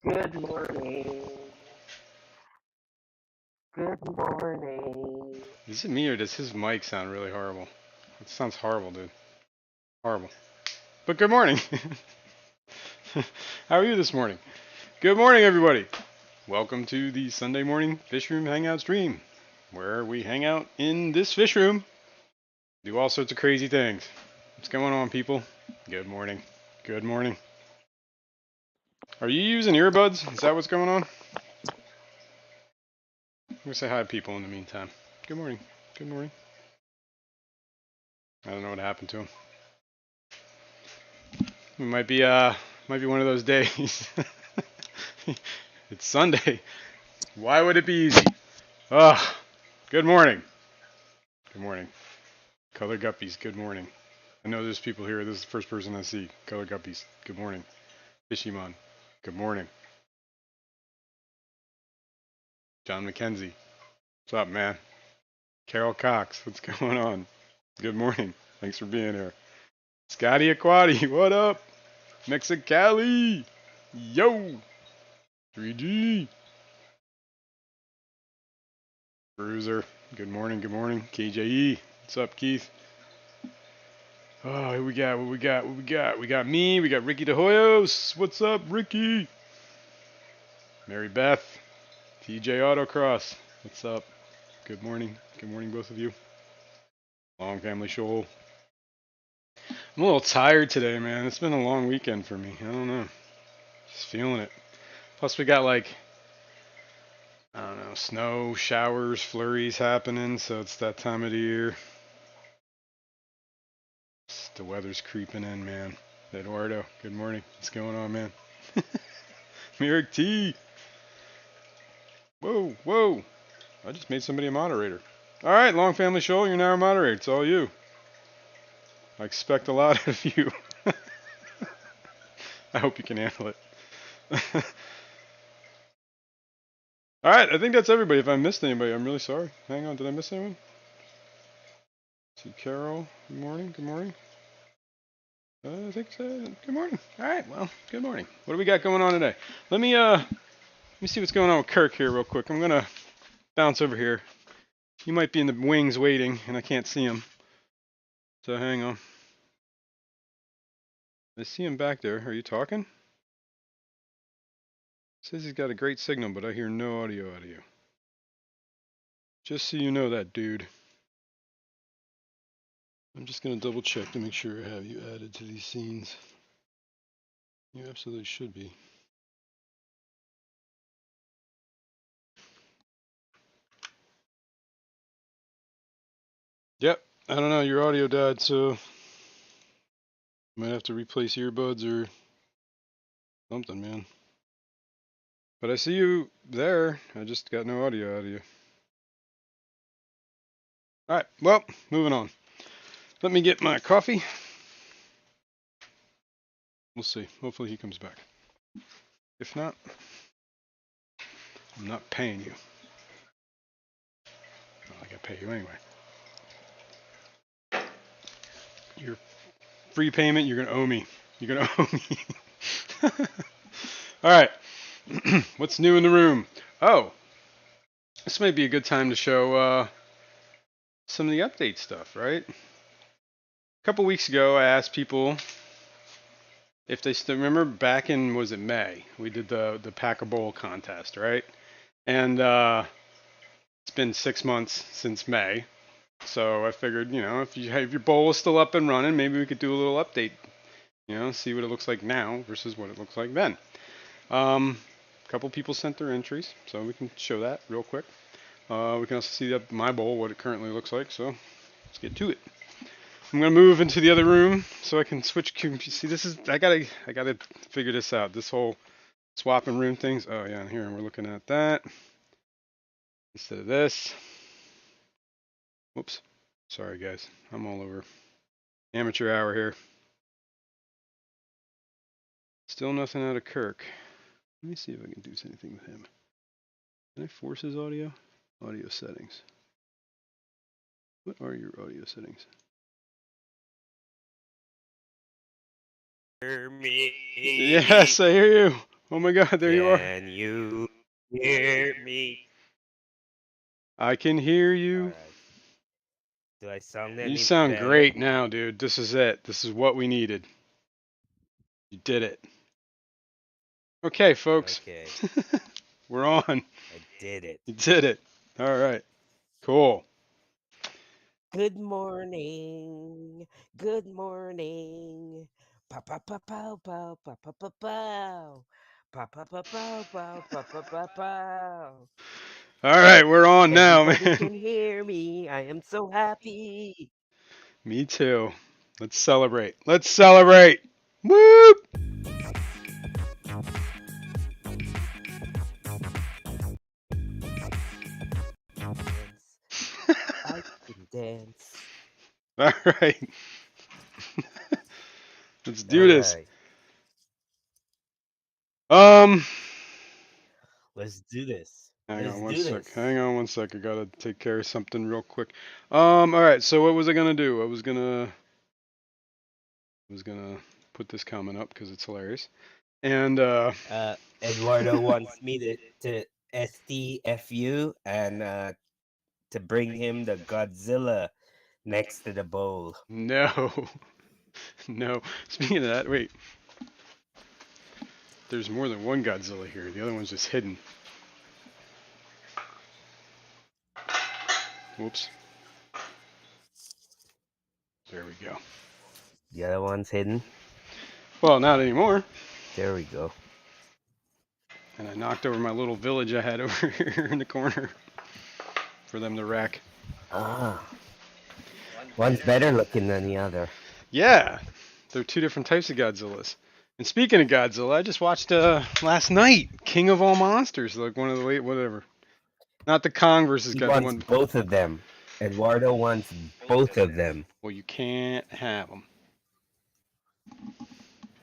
Good morning. Good morning. Is it me or does his mic sound really horrible? It sounds horrible, dude. Horrible. But good morning. How are you this morning? Good morning, everybody. Welcome to the Sunday morning Fishroom Hangout stream, where we hang out in this fish room, do all sorts of crazy things. What's going on, people? Good morning. Good morning. Are you using earbuds? Is that what's going on? I'm gonna say hi to people in the meantime. Good morning. Good morning. I don't know what happened to him. It might be one of those days. It's Sunday. Why would it be easy? Ah, good morning. Good morning. Color Guppies, good morning. I know there's people here. This is the first person I see. Color Guppies, good morning. Fishimon, good morning. John McKenzie, what's up, man? Carol Cox, what's going on? Good morning. Thanks for being here. Scotty Aquati, what up? Mexicali, yo. 3G. Bruiser, good morning, good morning. KJE, what's up, Keith? Oh, who we got? What we got? What we got? We got me. We got Ricky De Hoyos. What's up, Ricky? Mary Beth. TJ Autocross. What's up? Good morning. Good morning, both of you. Long Family Shoal. I'm a little tired today, man. It's been a long weekend for me. I don't know. Just feeling it. Plus, we got like, I don't know, snow, showers, flurries happening, so it's that time of the year. The weather's creeping in, man. Eduardo, good morning. What's going on, man? Merrick T. Whoa, whoa. I just made somebody a moderator. All right, Long Family Shoal, you're now a moderator. It's all you. I expect a lot of you. I hope you can handle it. All right, I think that's everybody. If I missed anybody, I'm really sorry. Hang on, did I miss anyone? See Carol. Good morning. Good morning. I think so. Good morning. All right. Well, good morning. What do we got going on today? Let me see what's going on with Kirk here real quick. I'm gonna bounce over here. He might be in the wings waiting, and I can't see him. So hang on. I see him back there. Are you talking? Says he's got a great signal, but I hear no audio out of you. Just so you know that, dude. I'm just going to double check to make sure I have you added to these scenes. You absolutely should be. Yep, I don't know, your audio died, so might have to replace earbuds or something, man. But I see you there. I just got no audio out of you. Alright, well, moving on. Let me get my coffee. We'll see. Hopefully he comes back. If not, I'm not paying you. Well, I gotta pay you anyway. Your free payment, you're gonna owe me. You're gonna owe me. Alright. What's new in the room? Oh, this might be a good time to show some of the update stuff, right? A couple weeks ago, I asked people if they still remember back in, was it May? We did the Pack a Bowl contest, right? And it's been 6 months since May, so I figured, if your bowl is still up and running, maybe we could do a little update. See what it looks like now versus what it looks like then. A couple people sent their entries, so we can show that real quick. We can also see my bowl, what it currently looks like, so let's get to it. I'm gonna move into the other room so I can switch. See, I gotta figure this out. This whole swapping room things. Oh yeah, and here we're looking at that instead of this. Whoops. Sorry guys, I'm all over. Amateur hour here. Still nothing out of Kirk. Let me see if I can do anything with him. Can I force his audio? Audio settings. What are your audio settings? Hear me. Yes, I hear you. Oh my God, there you are. Can you hear me? I can hear All you. right. Do I sound You any sound better? great now, dude. This is it. This is what we needed. You did it. Okay, folks. Okay, We're on. I did it. You did it. All right. Cool. Good morning. Good morning. Pa pa pa pow pow pa pa pa pow. Pa pa pa pow pow pa pa pa pow. All right, we're on now, Everybody man. can hear me. I am so happy. Me too. Let's celebrate. Let's celebrate. Whoop! Dance. I can dance. All right. Let's do All this. right. Um, Let's do this. hang Let's on one do sec. this. Hang on one sec. I gotta take care of something real quick. All right. So what was I gonna do? I was gonna put this comment up because it's hilarious. And Eduardo wants me to STFU and to bring him the Godzilla next to the bowl. no, no. Speaking of that, wait. There's more than one Godzilla here. The other one's just hidden. Whoops. There we go. The other one's hidden. Well, not anymore. There we go. And I knocked over my little village I had over here in the corner for them to wreck. Ah, one's better looking than the other. Yeah, they're two different types of Godzillas. And speaking of Godzilla, I just watched last night King of All Monsters, like one of the late whatever. Not the Kong versus He God, the wants one. both of them. Eduardo wants both of them. Well, you can't have them.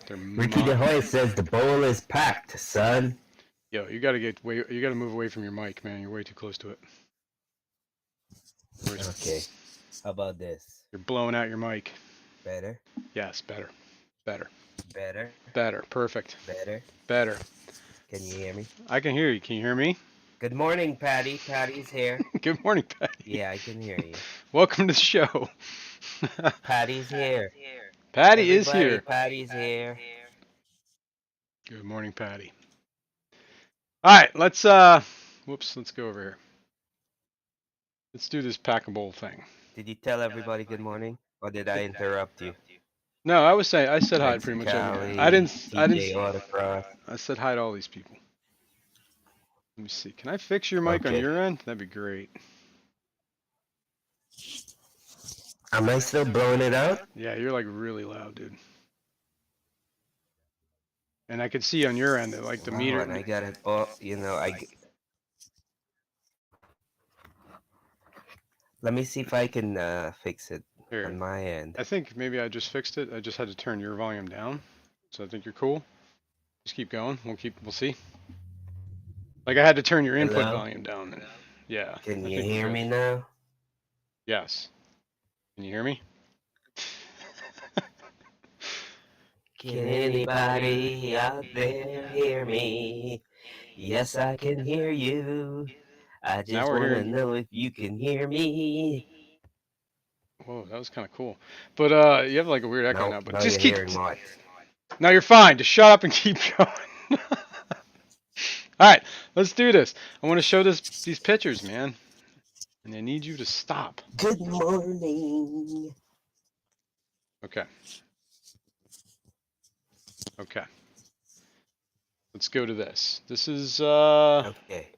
They're Ricky De mine. Hoy says the bowl is packed, son. Yo, you gotta get way. You gotta move away from your mic, man. You're way too close to it. Okay. How about this? You're blowing out your mic. Better? Yes, better, better, Better? better, perfect, Better? better. Can you hear me? I can hear you. Can you hear me? Good morning, Patty. Patty's here. Good morning, Patty. Yeah, I can hear you. Welcome to the show. Patty's here. Patty is Everybody, here. Patty's here. Good morning, Patty. All right, let's whoops, let's go over here. Let's do this pack a bowl thing. Did you tell everybody good morning? Or did I interrupt you? No, I was saying I said hi to pretty much everyone. I Mexicali, didn't. I didn't. TJ Autocross. I said hi to all these people. Let me see. Can I fix your mic on Okay. your end? That'd be great. Am I still blowing it out? Yeah, you're like really loud, dude. And I could see on your end that like the Wow, meter. and I got it. Oh, let me see if I can fix it Here, on my end. I think maybe I just fixed it. I just had to turn your volume down. So I think you're cool. Just keep going. We'll see. Like I had to turn your input Hello? volume down. And, yeah. Can I you think we're hear good. me now? Yes. Can you hear me? Can anybody out there hear me? Yes, I can hear you. I Now just we're want to hearing. know if you can hear me. Whoa, that was kind of cool. But you have like a weird echo No, now. But now just you're keep. hearing what? Now you're fine. Just shut up and keep going. All right, let's do this. I want to show these pictures, man, and I need you to stop. Good morning. Okay. Okay. Let's go to this. This is Okay.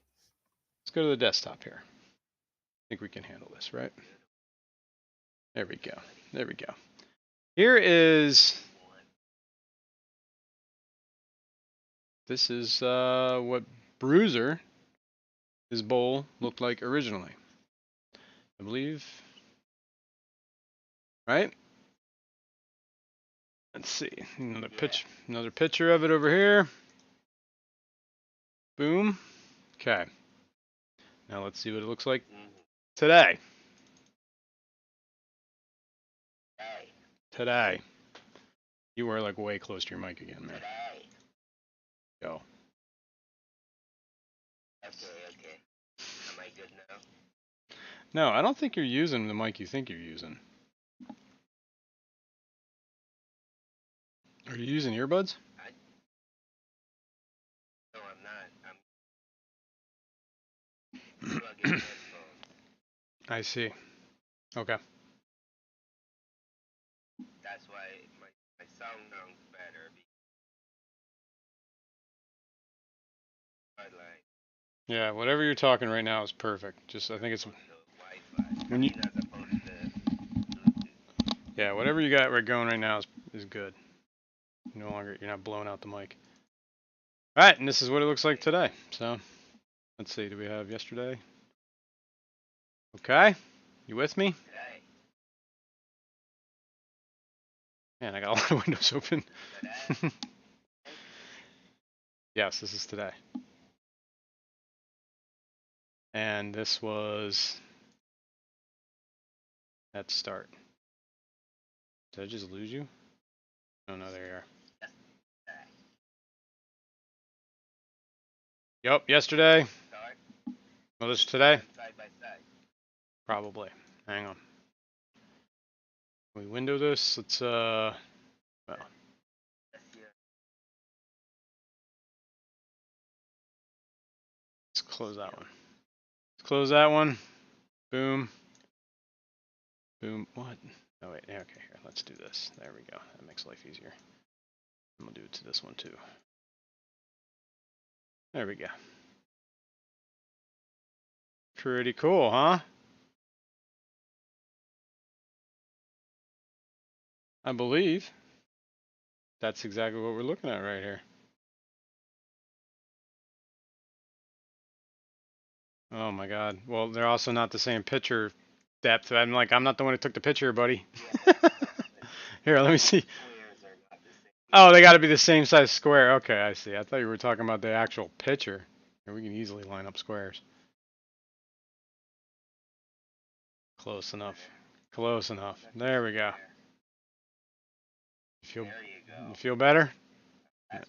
let's go to the desktop here. I think we can handle this, right? There we go. There we go. Here is this is what Bruiser his bowl looked like originally. I believe. Right? Let's see. Another picture of it over here. Boom. Okay. Now let's see what it looks like today. Today. You were like way close to your mic again, man. Go. No, I don't think you're using the mic you think you're using. Are you using earbuds? No, I'm not. I'm plugging headphones. I see. Okay. That's why my sound sounds better. Like, Yeah, whatever you're talking right now is perfect. Just I think it's Wi-Fi. when you As opposed to Bluetooth. yeah, whatever you got right going right now is good. No longer you're not blowing out the mic. All right, and this is what it looks like today. So let's see. Do we have yesterday? Okay, you with me? Today. Man, I got a lot of windows open. Today. Yes, this is today. And this was at start. Did I just lose you? Oh no, there you are. Yep, yesterday. Well, this is today? Side by side. Probably. Hang on. Can we window this? Let's well. Let's close that one. Let's close that one. Boom. Boom. What? Oh wait, okay, here. Let's do this. There we go. That makes life easier. I'm gonna do it to this one too. There we go. Pretty cool, huh? I believe that's exactly what we're looking at right here. Oh my god. Well, they're also not the same picture depth. I'm like, I'm not the one who took the picture, buddy. Here, let me see. Oh, they got to be the same size square. Okay, I see. I thought you were talking about the actual picture. Here, we can easily line up squares. Close enough. Close enough. There we go. You feel better? Yeah.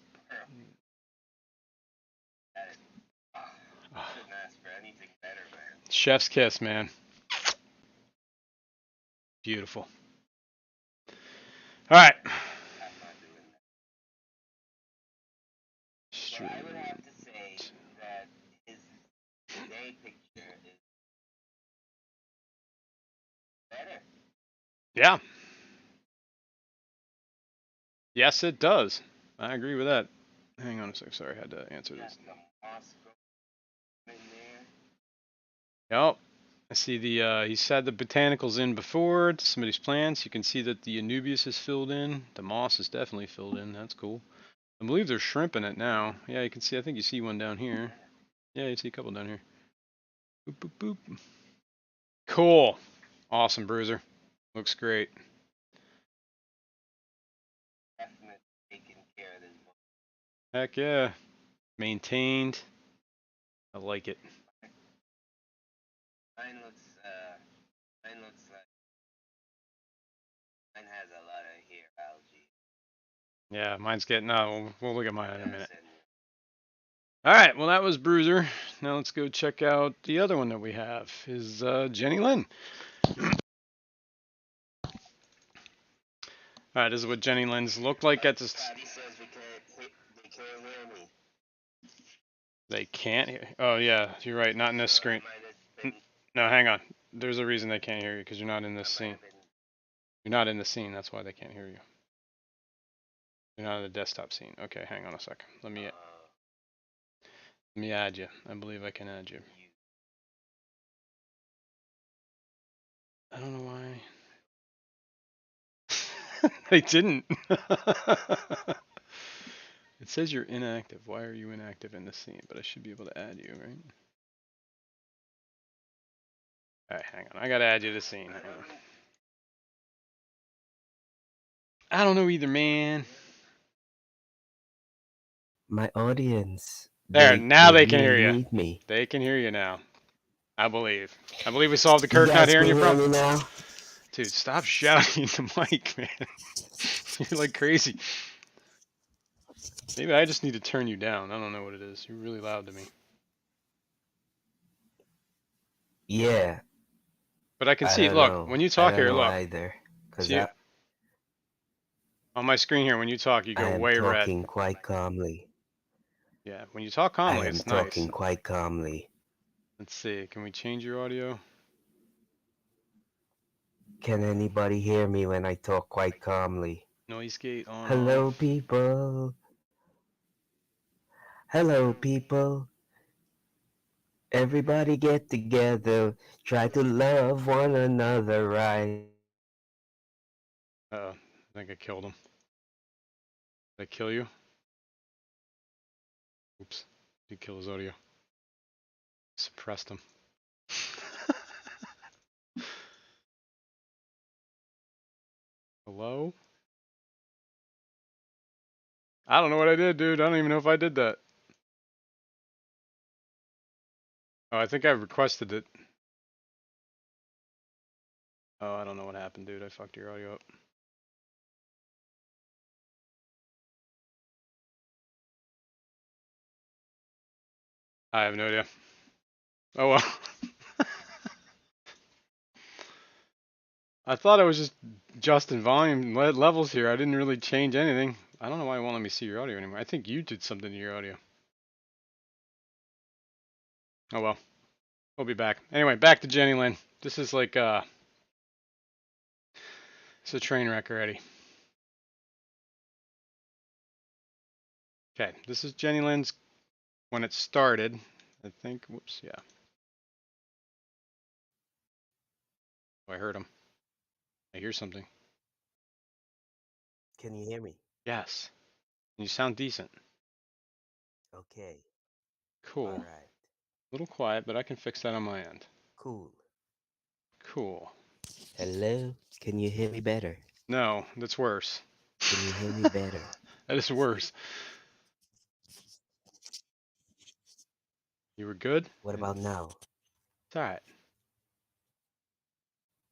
Oh. Chef's kiss, man. Beautiful. All right. So I would have to say that his day picture is better. Yeah. Yes, it does. I agree with that. Hang on a sec. Sorry, I had to answer this. Yep. I see the, he's had the botanicals in before to some of these plants. You can see that the Anubias is filled in. The moss is definitely filled in. That's cool. I believe they're shrimping it now. Yeah, you can see, I think you see one down here. Yeah, you see a couple down here. Boop, boop, boop. Cool. Awesome, Bruiser. Looks great. Heck yeah. Maintained. I like it. Mine looks like mine has a lot of hair algae. Yeah, mine's getting, we'll look at mine in a minute. All right, well, that was Bruiser. Now let's go check out the other one that we have, is Jenny Lynn. All right, this is what Jenny Lynn's look like at this. They can't hear. Oh yeah, you're right. Not in this screen. No, hang on. There's a reason they can't hear you because you're not in this scene. You're not in the scene. That's why they can't hear you. You're not in the desktop scene. Okay, hang on a sec. Let me add you. I believe I can add you. I don't know why. They didn't. It says you're inactive. Why are you inactive in the scene? But I should be able to add you, right? Alright, hang on. I gotta add you to the scene. Hang on. I don't know either, man. My audience. There, now they can hear really you. need me. They can hear you now. I believe. I believe we solved the Kirk not hearing you problem. Now? Dude, stop shouting in the mic, man. You're like crazy. Maybe I just need to turn you down. I don't know what it is. You're really loud to me. Yeah. But I can I see. don't Look, know. when you I talk don't here, know look. either. Cause See on my screen here, when you talk, you I go am way red. talking quite calmly. Yeah, when you talk I calmly, am it's nice. talking quite calmly. Let's see. Can we change your audio? Can anybody hear me when I talk quite calmly? Noise gate on Hello, off. people. Hello, people. Everybody get together. Try to love one another right now. I think I killed him. Did I kill you? Oops. Did kill his audio. Suppressed him. Hello? I don't know what I did, dude. I don't even know if I did that. Oh, I think I requested it. Oh, I don't know what happened, dude. I fucked your audio up. I have no idea. Oh well. I thought I was just adjusting volume levels here. I didn't really change anything. I don't know why it won't let me see your audio anymore. I think you did something to your audio. Oh well. We'll be back. Anyway, back to Jenny Lynn. This is like it's a train wreck already. Okay, this is Jenny Lynn's when it started. I think. Whoops. Yeah. Oh, I heard him. I hear something. Can you hear me? Yes. You sound decent. Okay. All Cool. right. A little quiet, but I can fix that on my end. Cool. Cool. Hello? Can you hear me better? No, that's worse. Can you hear me better? That is worse. You were good? What about now? It's alright.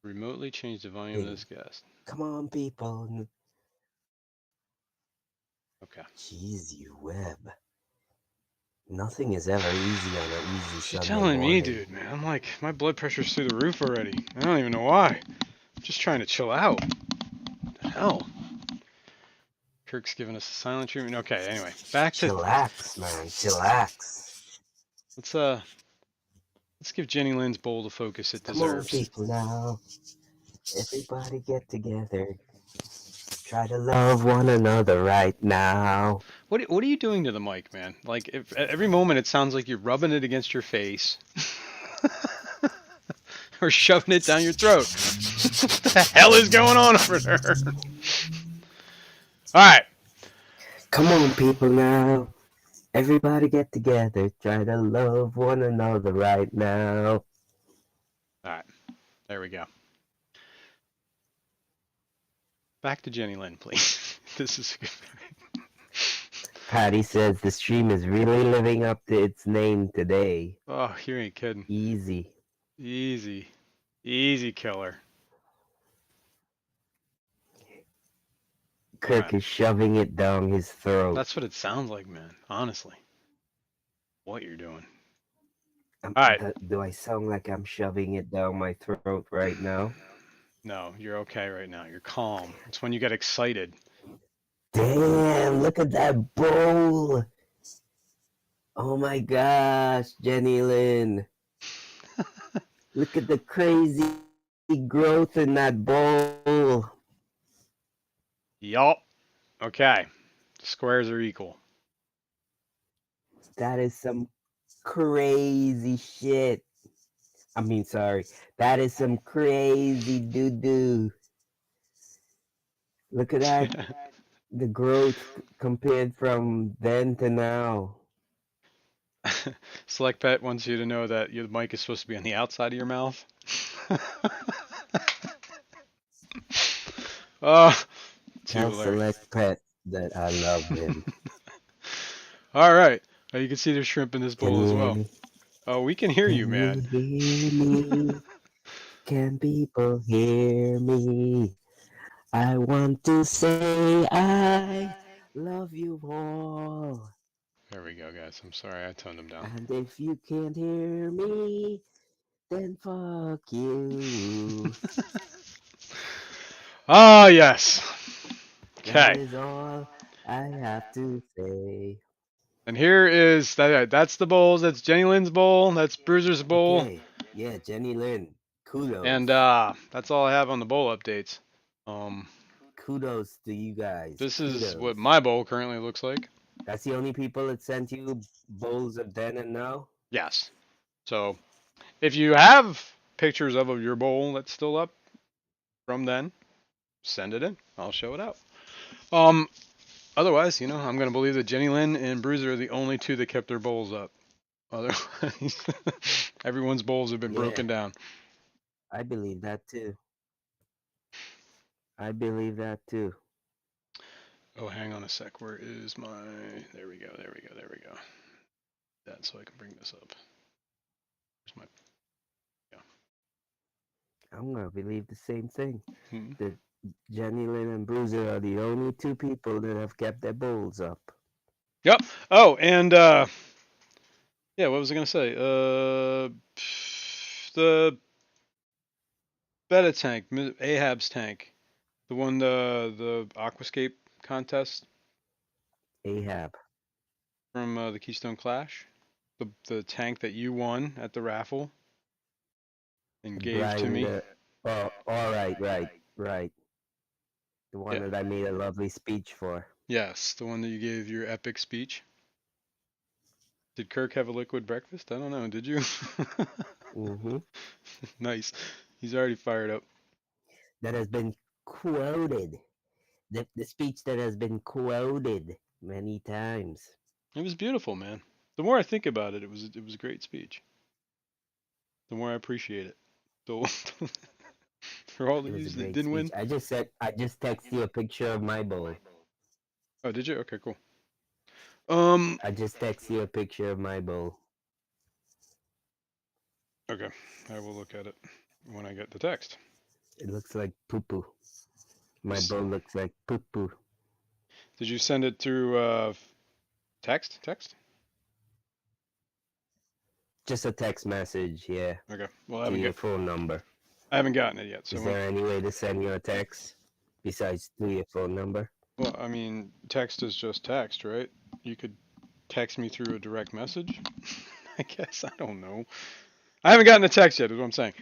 Remotely change the volume of Hey, this guest. come on, people. Okay. Jeez, you web. Nothing is ever easy on an easy What you Sunday telling me, morning. dude, man? I'm like, my blood pressure's through the roof already. I don't even know why. I'm just trying to chill out. What the hell? Kirk's giving us a silent treatment. Okay, anyway. Back to Chillax, man. Chillax. let's let's give Jenny Lynn's bowl the focus it Come on, deserves. people now. Everybody get together. Try to love one another right now. What are you doing to the mic, man? Like if at every moment it sounds like you're rubbing it against your face. Or shoving it down your throat. What the hell is going on over there? Alright. Come on, people now. Everybody get together. Try to love one another right now. Alright. There we go. Back to Jenny Lynn, please. This is a good. Patty says the stream is really living up to its name today. Oh, you ain't kidding. Easy. Easy. Easy killer. Kirk Alright. is shoving it down his throat. That's what it sounds like, man. Honestly. What you're doing. Alright. Do I sound like I'm shoving it down my throat right now? No, you're okay right now. You're calm. It's when you get excited. Damn, look at that bowl. Oh my gosh, Jenny Lynn. Look at the crazy growth in that bowl. Yup. Okay. Squares are equal. That is some crazy shit. I mean, sorry. That is some crazy doo-doo. Look at that. The growth compared from then to now. Select Pet wants you to know that your mic is supposed to be on the outside of your mouth. Oh, too Tell hilarious. Select Pet that I love him. All right. You can see there's shrimp in this Can bowl you as hear well. me? Oh, we can hear you, Can man. you hear me? Can people hear me? I want to say I love you all. There we go, guys. I'm sorry I toned him down. And if you can't hear me, then fuck you. Ah, yes. That Okay. is all I have to say. And here is that's the bowls. That's Jenny Lynn's bowl. That's Bruiser's bowl. Okay, yeah, Jenny Lynn, kudos. And that's all I have on the bowl updates. Um, Kudos to you guys. this is Kudos. what my bowl currently looks like. That's the only people that sent you bowls of then and now? Yes. So if you have pictures of your bowl that's still up from then, send it in. I'll show it out. Um, Otherwise, I'm gonna believe that Jenny Lynn and Bruiser are the only two that kept their bowls up. Otherwise, everyone's bowls have been Yeah, broken down. I believe that too. I believe that too. Oh, hang on a sec. Where is my? There we go. There we go. There we go. That so I can bring this up. Where's my? I'm gonna believe the same thing. Hmm. That Jenny Lynn and Bruiser are the only two people that have kept their bowls up. Yep. Oh, and yeah. What was I gonna say? The Beta tank, Ahab's tank, the one the Aquascape contest Ahab. from the Keystone Clash, the tank that you won at the raffle and gave to Brian me. the oh right. The one Yeah. that I made a lovely speech for. Yes, the one that you gave your epic speech. Did Kirk have a liquid breakfast? I don't know. Did you? Mm-hmm. Nice. He's already fired up. That has been quoted. The speech that has been quoted many times. It was beautiful, man. The more I think about it, it was a great speech. The more I appreciate it. So for all It of was you a that great didn't speech. win. I just text you a picture of my bowl. Oh, did you? Okay, cool. Um. I just text you a picture of my bowl. Okay, I will look at it when I get the text. It looks like poo poo. My Just, bowl looks like poo poo. did you send it through text? Text? Just a text message, yeah, Okay. Well, I to haven't your got phone number. I haven't gotten it yet. So Is when, there any way to send you a text besides through your phone number? well, I mean, text is just text, right? You could text me through a direct message. I guess I don't know. I haven't gotten the text yet. Is what I'm saying.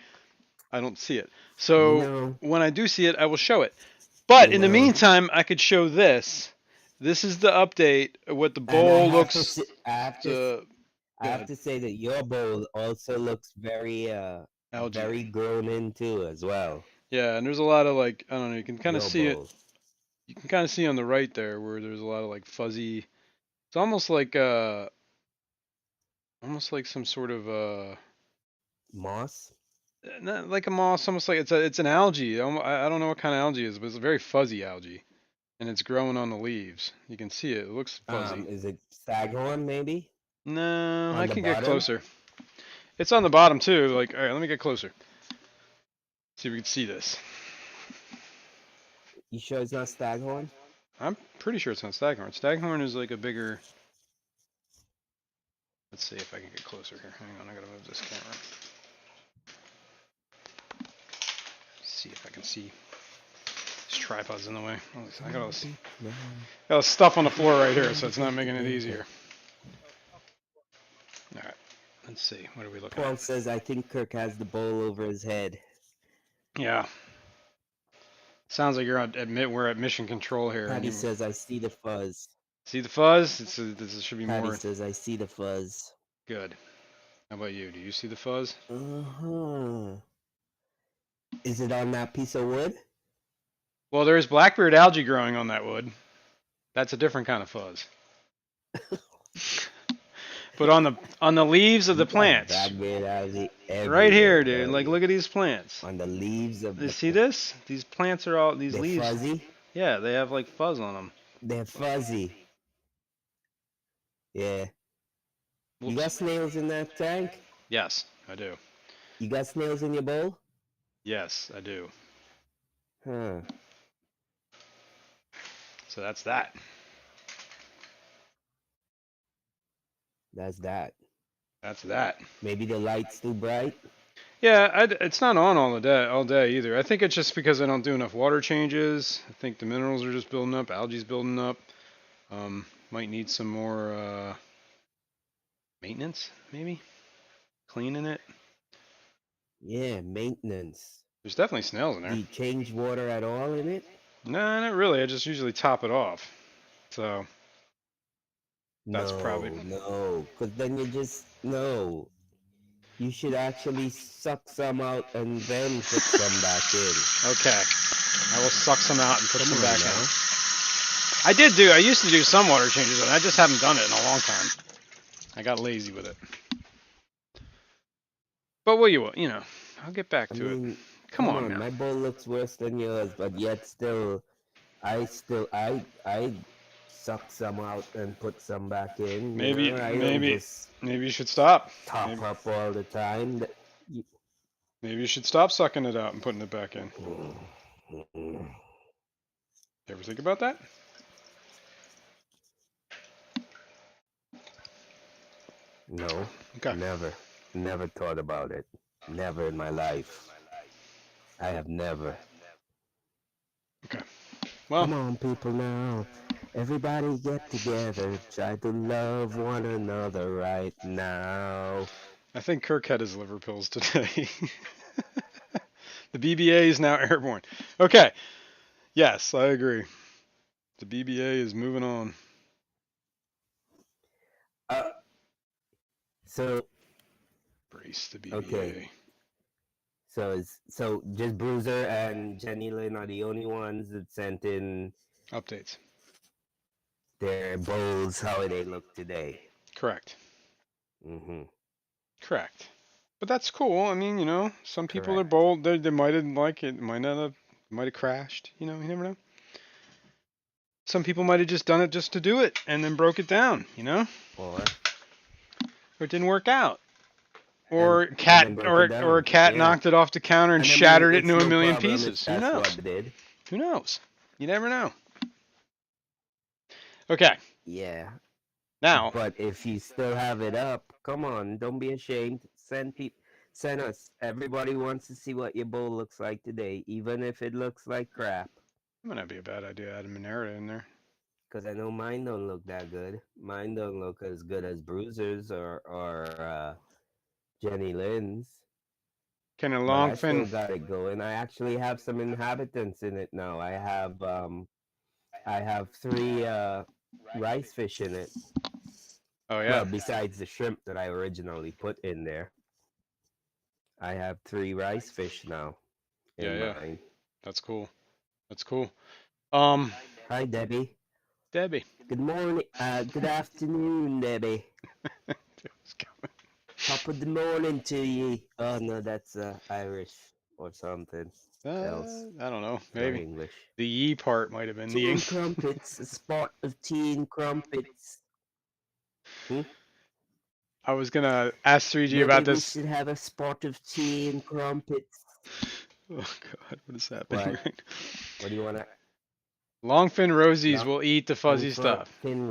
I don't see it. You So know, when I do see it, I will show it. But you in the know, meantime, I could show this. This is the update. What the and I bowl have to, looks. I Go have ahead. to say that your bowl also looks Algae. very grown into as well. Yeah, and there's a lot of like I don't know. You can kind of Your see it. bowl, You can kind of see on the right there where there's a lot of like fuzzy. It's almost like some sort of moss. not like a moss. Almost like it's an algae. I don't know what kind of algae it is, but it's a very fuzzy algae, and it's growing on the leaves. You can see it. It looks fuzzy. Is it staghorn maybe No, I on the can get bottom? closer. It's on the bottom too. Like, all right, let me get closer. See if we can see this. You sure it's not staghorn? I'm pretty sure it's not staghorn. Staghorn is like a bigger. Let's see if I can get closer here. Hang on, I gotta move this camera. See if I can see. This tripod's in the way. I got all this stuff on the floor right here, so it's not making it easier. All right, let's see. What are we looking Paul at? says, I think Kirk has the bowl over his head. Yeah. Sounds like we're at mission control here. Patty says, I see the fuzz. See the fuzz? This should be Patty more says, I see the fuzz. good. How about you? Do you see the fuzz? Uh-huh. Is it on that piece of wood? Well, there's blackbeard algae growing on that wood. That's a different kind of fuzz. But on the leaves of the plants, Blackbeard algae right here, everywhere, dude. don't Like, you? look at these plants. On the leaves of You the see this? These plants are all these they're leaves. fuzzy. Yeah, they have like fuzz on them. They're fuzzy. Yeah. You got Whoops. snails in that tank? Yes, I do. You got snails in your bowl? Yes, I do. Huh. So that's that. That's that. That's that. Maybe the light's too bright. Yeah, it's not on all day either. I think it's just because I don't do enough water changes. I think the minerals are just building up, algae's building up. Might need some more maintenance, maybe cleaning it. Yeah, maintenance. There's definitely snails in Do there. you change water at all in it? No, not really. I just usually top it off. So that's probably No, because then you just no. You should actually suck some out and then put some back in. okay. I will suck some out and put Come some on back now. in. I used to do some water changes, but I just haven't done it in a long time. I got lazy with it. But what you know, I'll get back I to it. mean, Come come on on, now. my bowl looks worse than yours, but yet still, I suck some out and put some back in. You Maybe know, I don't maybe just maybe you should stop. top Maybe up all the time. maybe you should stop sucking it out and putting it back in. You ever think about that? No, Okay. never thought about it. Never in my life. I have never. Okay. Well, Come on, people now. Everybody get together. Try to love one another right now. I think Kirk had his liver pills today. The BBA is now airborne. Okay. Yes, I agree. The BBA is moving on. Uh, so Brace the BBA. okay. So just Bruiser and Jenny Lynn are the only ones that sent in Updates. their bowls how they look today. Correct. Mm-hmm. Correct. But that's cool. I mean, you know, some people are Correct. bold. They might have liked it. Might not have. Might have crashed. You know, you never know. Some people might have just done it just to do it and then broke it down. You know, Or it didn't work out. and Or then cat broke or it down. or a cat Yeah. knocked it off the counter and And I mean, shattered it it's into a no million problem if pieces. Who that's knows? what they did. Who knows? You never know. Okay. Yeah. Now, But if you still have it up, come on, don't be ashamed. Send us. Everybody wants to see what your bowl looks like today, even if it looks like crap. it might not be a bad idea adding Monera in there. Because I know mine don't look that good. Mine don't look as good as Bruiser's or Jenny Lynn's. Can a But I still longfin? got it going. I actually have some inhabitants in it now. I have three rice fish in it. Oh yeah. Well, besides the shrimp that I originally put in there, I have three rice fish now in Yeah. mine. That's cool. That's cool. Hi, Debbie. Debbie. Good morning. Good afternoon, Debbie. It's coming. Top of the morning to you. Oh no, that's Irish or something else. I don't know. Not Maybe English. the ye part might have been Tea the. and crumpets. A spot of tea and crumpets. Hmm? I was gonna ask 3G Maybe about we this. should have a spot of tea and crumpets. Oh God, what is happening What? right? What do you want to? Longfin rosies will eat the fuzzy stuff, Thin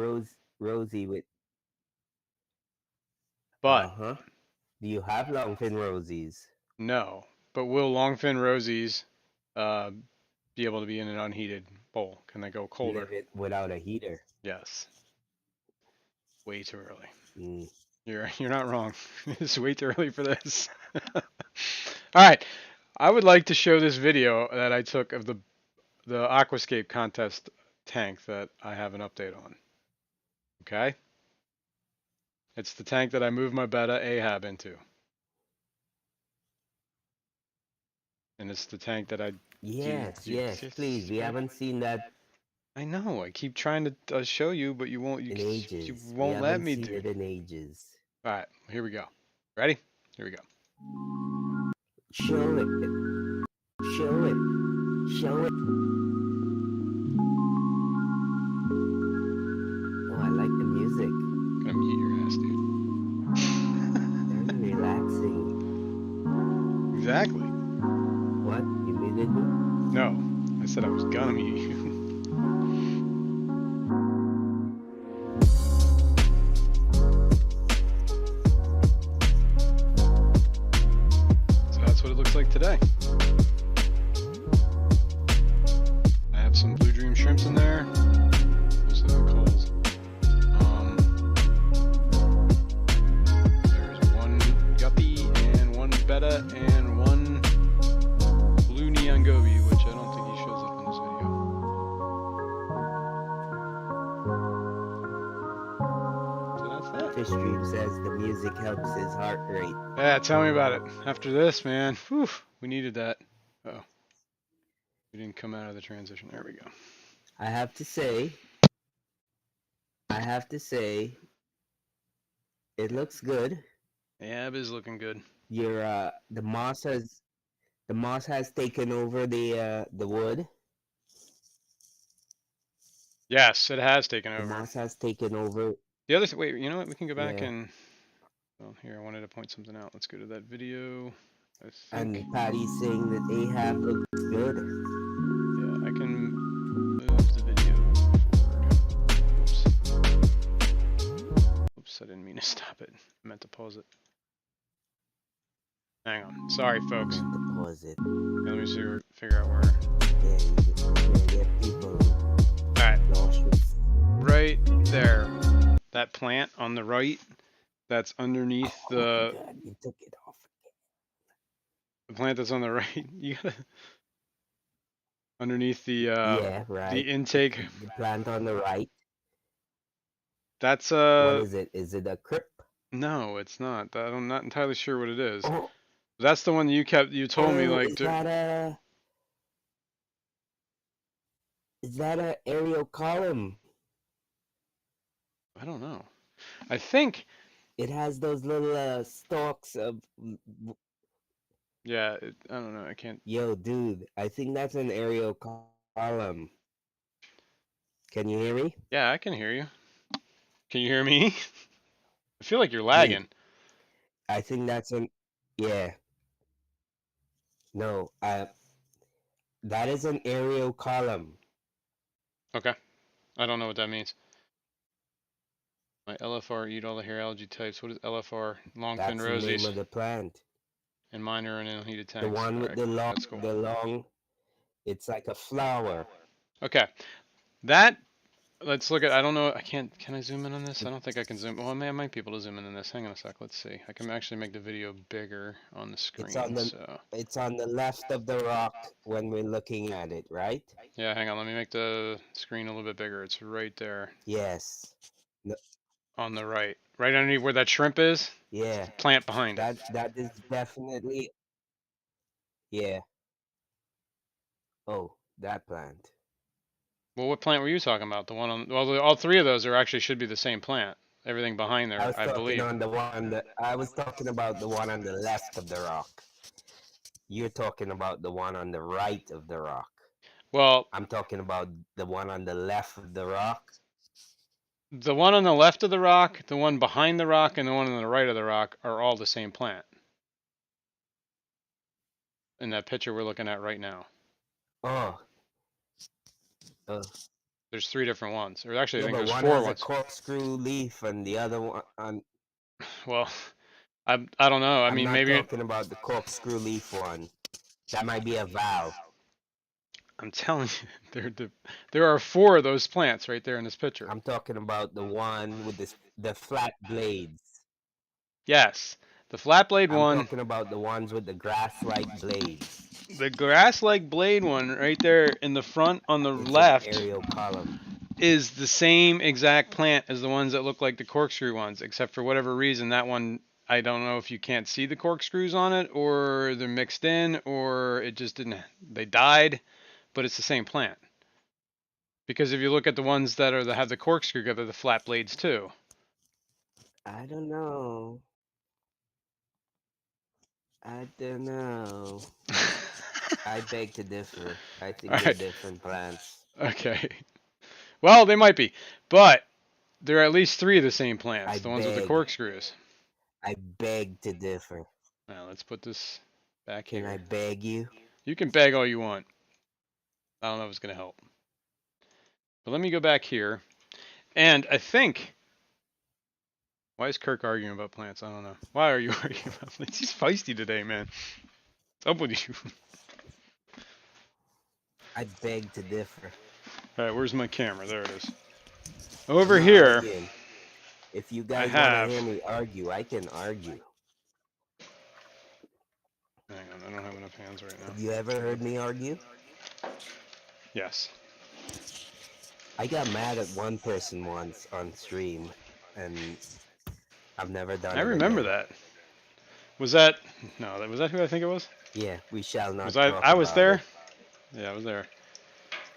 Rosie with. but Do you have longfin rosies? no. But will longfin rosies be able to be in an unheated bowl? Can they go colder? Live it without a heater. Yes. Way too early. Mm. You're not wrong. It's way too early for this. All right. I would like to show this video that I took of the Aquascape contest tank that I have an update on. Okay? It's the tank that I moved my beta Ahab into. And it's the tank that I Yes, please. We okay. haven't seen that I know. I keep trying to show you, but you won't. in You ages. We won't let haven't me, seen dude. it in ages. All right, here we go. Ready? Here we go. Show it. Show it. Show it. Oh, I like the music. Gonna mute your ass, dude. Very relaxing. Exactly. What? You muted me? No, I said I was gonna mute you. So Viola, and one blue neon goby, which I don't think he shows up in this video. So that's that. Fishroom says the music helps his heart rate. Yeah, tell me about it. After this, man, whew, we needed that. Oh, we didn't come out of the transition. There we go. I have to say, I have to say, it looks good. Yeah, it is looking good. Your the moss has taken over the wood. Yes, it has taken The over. moss has taken over. The other wait, you know what? We can go back Yeah. and. Well, here I wanted to point something out. Let's go to that video. I think. And Patty's saying that Ahab looks good. Yeah, I can move the video forward. Oops. Oops, I didn't mean to stop it. I meant to pause it. Hang on. Sorry, folks. Pause it. Okay, let me see. Figure out where. Yeah, you can get people. Alright. Nauseous. Right there. That plant on the right. That's underneath the. Oh my God, you took it off. The plant that's on the right. You gotta. Underneath the. Yeah, right. The intake. The plant on the right. That's What is it? Is it a crip? No, it's not. I'm not entirely sure what it is. Oh, That's the one you told me like. Is that a aerial column? I don't know. I think. It has those little stalks of. Yeah, I don't know. I can't. Yo, dude, I think that's an aerial column. Can you hear me? Yeah, I can hear you. Can you hear me? I feel like you're lagging. Dude, I think that's an. Yeah. No, that is an aerial column. Okay. I don't know what that means. My LFR eat all the hair algae types. What is LFR? Long fin That's the rosies. name of the plant. And mine are in unheated tanks. The one with Right, the long. It's like a flower. Okay. That. Let's look at. I don't know. I can't. Can I zoom in on this? I don't think I can zoom. Well, I might be able to zoom in on this. Hang on a sec. Let's see. I can actually make the video bigger on the screen. It's on the left of the rock when we're looking at it, right? Yeah. Hang on. Let me make the screen a little bit bigger. It's right there. Yes. No. On the right. Right underneath where that shrimp is. Yeah. Plant behind it. That is definitely. Yeah. Oh, that plant. Well, what plant were you talking about? The one on. Well, all three of those are actually should be the same plant. Everything behind there, I believe. I was talking about the one on the left of the rock. You're talking about the one on the right of the rock. Well, I'm talking about the one on the left of the rock. The one on the left of the rock, the one behind the rock, and the one on the right of the rock are all the same plant. In that picture we're looking at right now. Oh. There's three different ones. Or actually, I think there's one four has ones. A corkscrew leaf, and the other one on. Well, I don't know. I mean, maybe. I'm not talking about the corkscrew leaf one. That might be a valve. I'm telling you, there are four of those plants right there in this picture. I'm talking about the one with the flat blades. Yes, the flat blade one. I'm talking about the ones with the grass-like blades. The grass-like blade one right there in the front on the left aerial column. Is the same exact plant as the ones that look like the corkscrew ones, except for whatever reason that one, I don't know if you can't see the corkscrews on it, or they're mixed in, or it just didn't, they died, but it's the same plant. Because if you look at the ones that have the corkscrew, they're the flat blades too. I don't know. I don't know. I beg to differ. I think they're different plants. Okay. Well, they might be, but there are at least three of the same plants, the ones with the corkscrews. I beg to differ. Now, let's put this back here. Can I beg you? You can beg all you want. I don't know if it's going to help. But let me go back here. And I think... Why is Kirk arguing about plants? I don't know. Why are you arguing about plants? He's feisty today, man. What's up with you? I beg to differ. Alright, where's my camera? There it is. Over here... If you guys want to hear me argue, I can argue. hands right now. Have you ever heard me argue? Yes. I got mad at one person once on stream, and I've never I done it remember again. that. Was that no? Was that who I think it was? Yeah, we shall Was not I? talk I was about there. it. Yeah, I was there.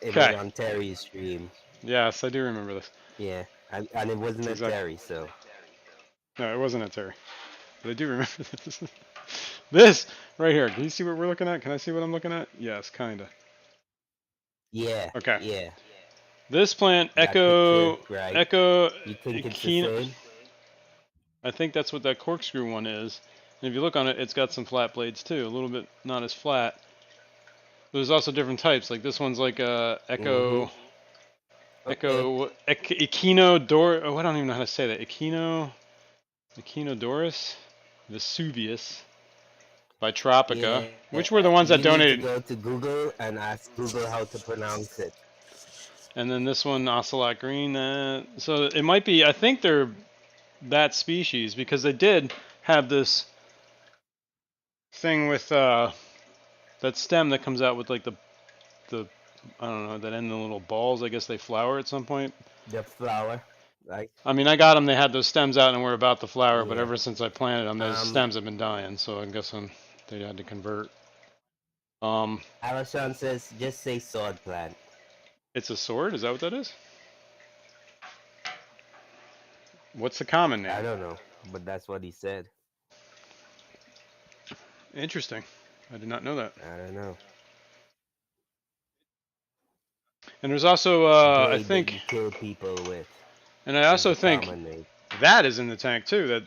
It was Okay. on Terry's stream. Yes, I do remember this. Yeah, and it It's wasn't a exact. Terry, so No, it wasn't a Terry. But I do remember this. This right here. Can you see what we're looking at? Can I see what I'm looking at? Yes, kinda. yeah, Okay. yeah. This plant, That picture, right? Echo You think it's the Echino. same? I think that's what that corkscrew one is. And if you look on it, it's got some flat blades too. A little bit not as flat. There's also different types. Like this one's like Mm-hmm. Okay. Echino Dor. Oh, I don't even know how to say that. Echinodoris Vesuvius by Tropica, Yeah, which were the you ones that need to donated. go to Google and ask Google how to pronounce it. And then this one, Ocelot Green. So it might be. I think they're that species because they did have this thing with that stem that comes out with like the I don't know that end in the little balls. I guess they flower at some point. The flower, right? I mean, I got them. They had those stems out and were about to flower, but Yeah. ever since I planted them, those Um, stems have been dying. So I'm guessing they had to convert. Alashon says just say sword plant. It's a sword. Is that what that is? What's the common I name? don't know, but that's what he said. Interesting. I did not know that. I don't know. And there's also, I Blade that think, you kill people with and I is also the think common name. that is in the tank too.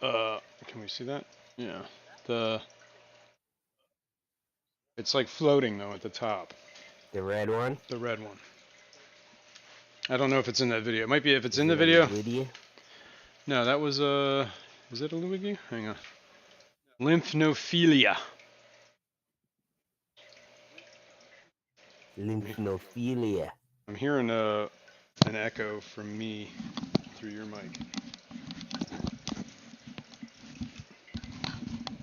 Can we see that? Yeah. The It's like floating though at the top. The red one? The red one. I don't know if it's in that video. It might be if it's Is in the it in the video. video? No, that was is it a Luigi? Hang on. Lymphophilia. Lymphophilia. I'm hearing an echo from me through your mic.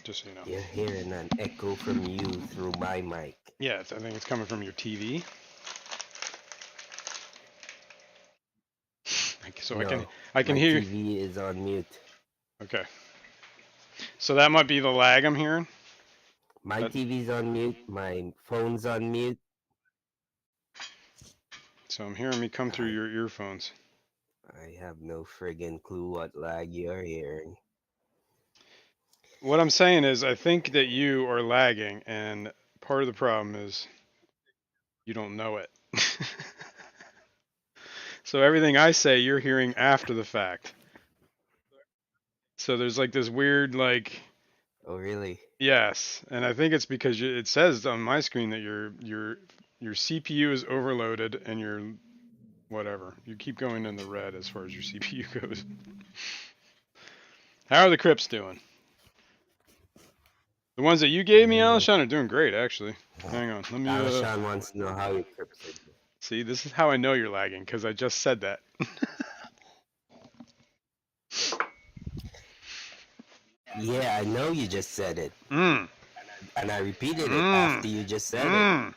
Just so you know. You're hearing an echo from you through my mic. Yeah, I think it's coming from your TV. So No, I can my hear. TV is on mute. Okay. So that might be the lag I'm hearing. My TV's on mute. My phone's on mute. So I'm hearing me come through your earphones. I have no friggin' clue what lag you're hearing. What I'm saying is, I think that you are lagging, and part of the problem is you don't know it. So everything I say, you're hearing after the fact. So there's like this weird, like. Oh, really? Yes, and I think it's because it says on my screen that your CPU is overloaded and your whatever. You keep going in the red as far as your CPU goes. How are the Crips doing? The ones that you gave me, Alshon, are doing great, actually. Hang on, let me. Alashon wants to know how your Crips are doing. See, this is how I know you're lagging because I just said that. Yeah, I know you just said it. Mm. And I repeated it after you just said it.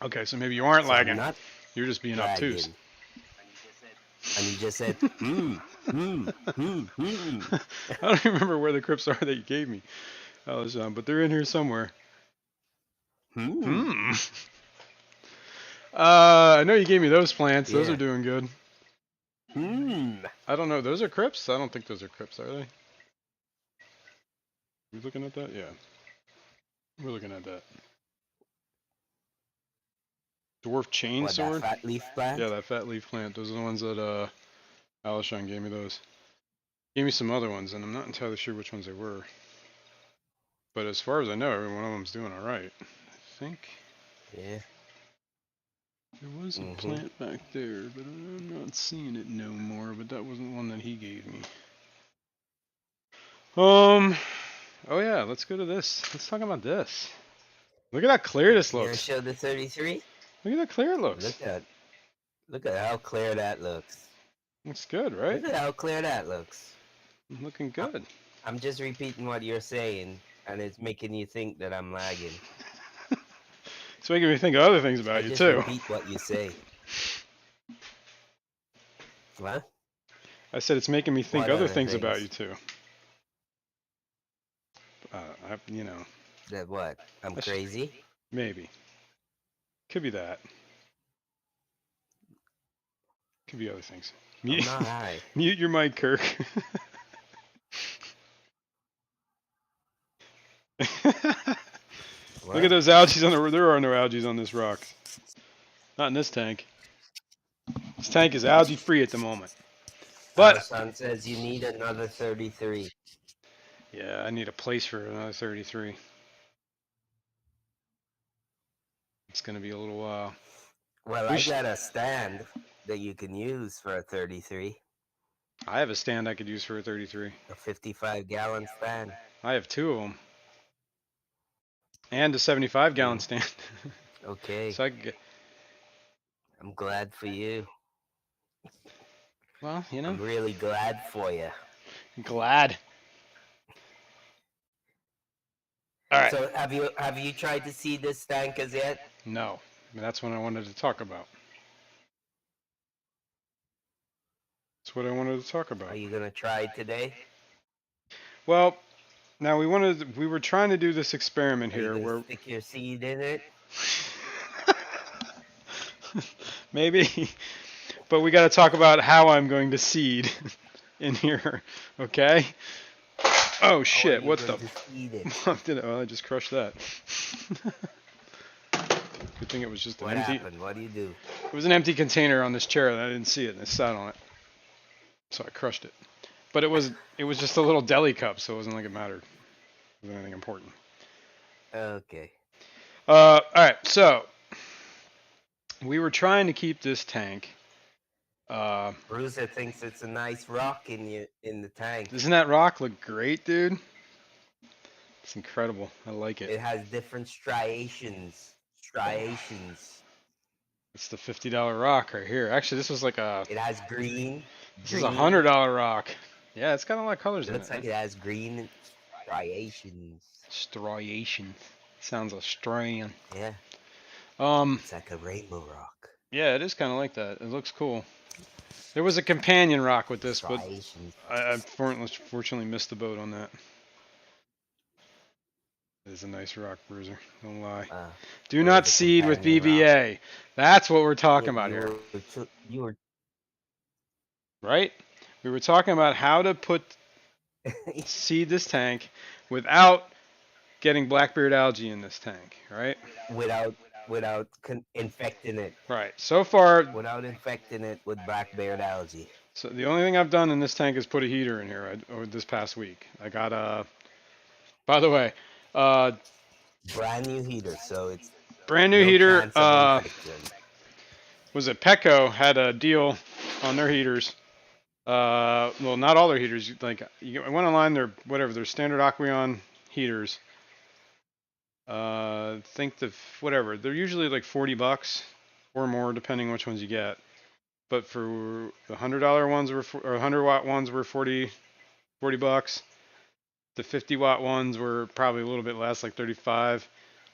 Okay, so maybe you aren't So I'm lagging. not You're just being lagging. obtuse. And you just said, I don't remember where the Crips are that you gave me, Alshon, but they're in here somewhere. I know you gave me those plants. Those Yeah. are doing good. I don't know. Those are Crips? I don't think those are Crips, are they? You looking at that? Yeah. We're looking at that. Dwarf What, chainsword? that fat leaf plant? Yeah, that fat leaf plant. Those are the ones that Alshon gave me those. Gave me some other ones, and I'm not entirely sure which ones they were. But as far as I know, every one of them's doing alright. I think Yeah. there was a plant back there, but I'm not seeing it no more, but that wasn't one that he gave me. Oh yeah, let's go to this. Let's talk about this. Look at how clear this You wanna looks. show the 33? Look at how clear it looks. Look at how clear that looks. Looks good, right? Look at how clear that looks. Looking good. I'm just repeating what you're saying, and it's making you think that I'm lagging. It's making me think of other things I about you just too. repeat what you say. What? I said it's making me think What other other things about you things? too. You know, That what? I'm I sh- crazy? maybe could be that. Could be other things. I'm Mute, not high. mute your mic, Kirk. Look at What? those algae on the. There are no algae on this rock. Not in this tank. This tank is algae free at the moment. But Alshon says you need another 33. yeah, I need a place for another 33. It's gonna be a little while. Well, We I should, got a stand that you can use for a 33, I have a stand I could use for a 33. a 55-gallon stand. I have two of them and a 75-gallon Mm, stand. okay, So I could get. I'm glad for you. Well, you know, I'm really glad for you. glad. All right. So, have you tried to see this tank as yet? No, I mean, that's what I wanted to talk about. That's what I wanted to talk Are about. you gonna try today? Well, now we were trying to do this experiment Are you here gonna where stick your seed in it? maybe, but we got to talk about how I'm going to seed in here, okay? Oh How are shit! you What going the to seed it? fuck did I? Oh, I just crushed that. Good thing it was just an What empty. happened? What do you do? It was an empty container on this chair and I didn't see it and it sat on it, so I crushed it. But it was just a little deli cup, so it wasn't like it mattered. It wasn't anything important. Okay. All right, so we were trying to keep this tank. Bruiser thinks it's a nice rock in the tank. Doesn't that rock look great, dude? It's incredible. I like it. It has different striations. Striations. It's the $50 rock right here. Actually, this was like a. It has green. This is a Green. $100 rock. Yeah, it's got a lot of colors It in it. looks like it has green striations. Striation. Sounds Australian. Yeah. Um, It's like a rainbow rock. yeah, it is kind of like that. It looks cool. There was a companion rock with this, but Striations. I fortunately missed the boat on that. It is a nice rock, Bruiser. Don't lie. Do There not was a seed with companion rock. BBA. That's what we're talking about here, You were right? We were talking about how to seed this tank without getting blackbeard algae in this tank, right? without infecting it. Right. So far, Without infecting it with black beard algae. so the only thing I've done in this tank is put a heater in here over this past week. I got by the way, uh, Brand new heater, so it's brand new no heater. chance of infection. Was it Petco had a deal on their heaters? Well, not all their heaters. Like I went online, their standard Aqueon heaters. Think whatever. They're usually like $40 or more, depending which ones you get. But for the $100 ones or 100-watt ones were 40 bucks. The 50-watt ones were probably a little bit less, like 35.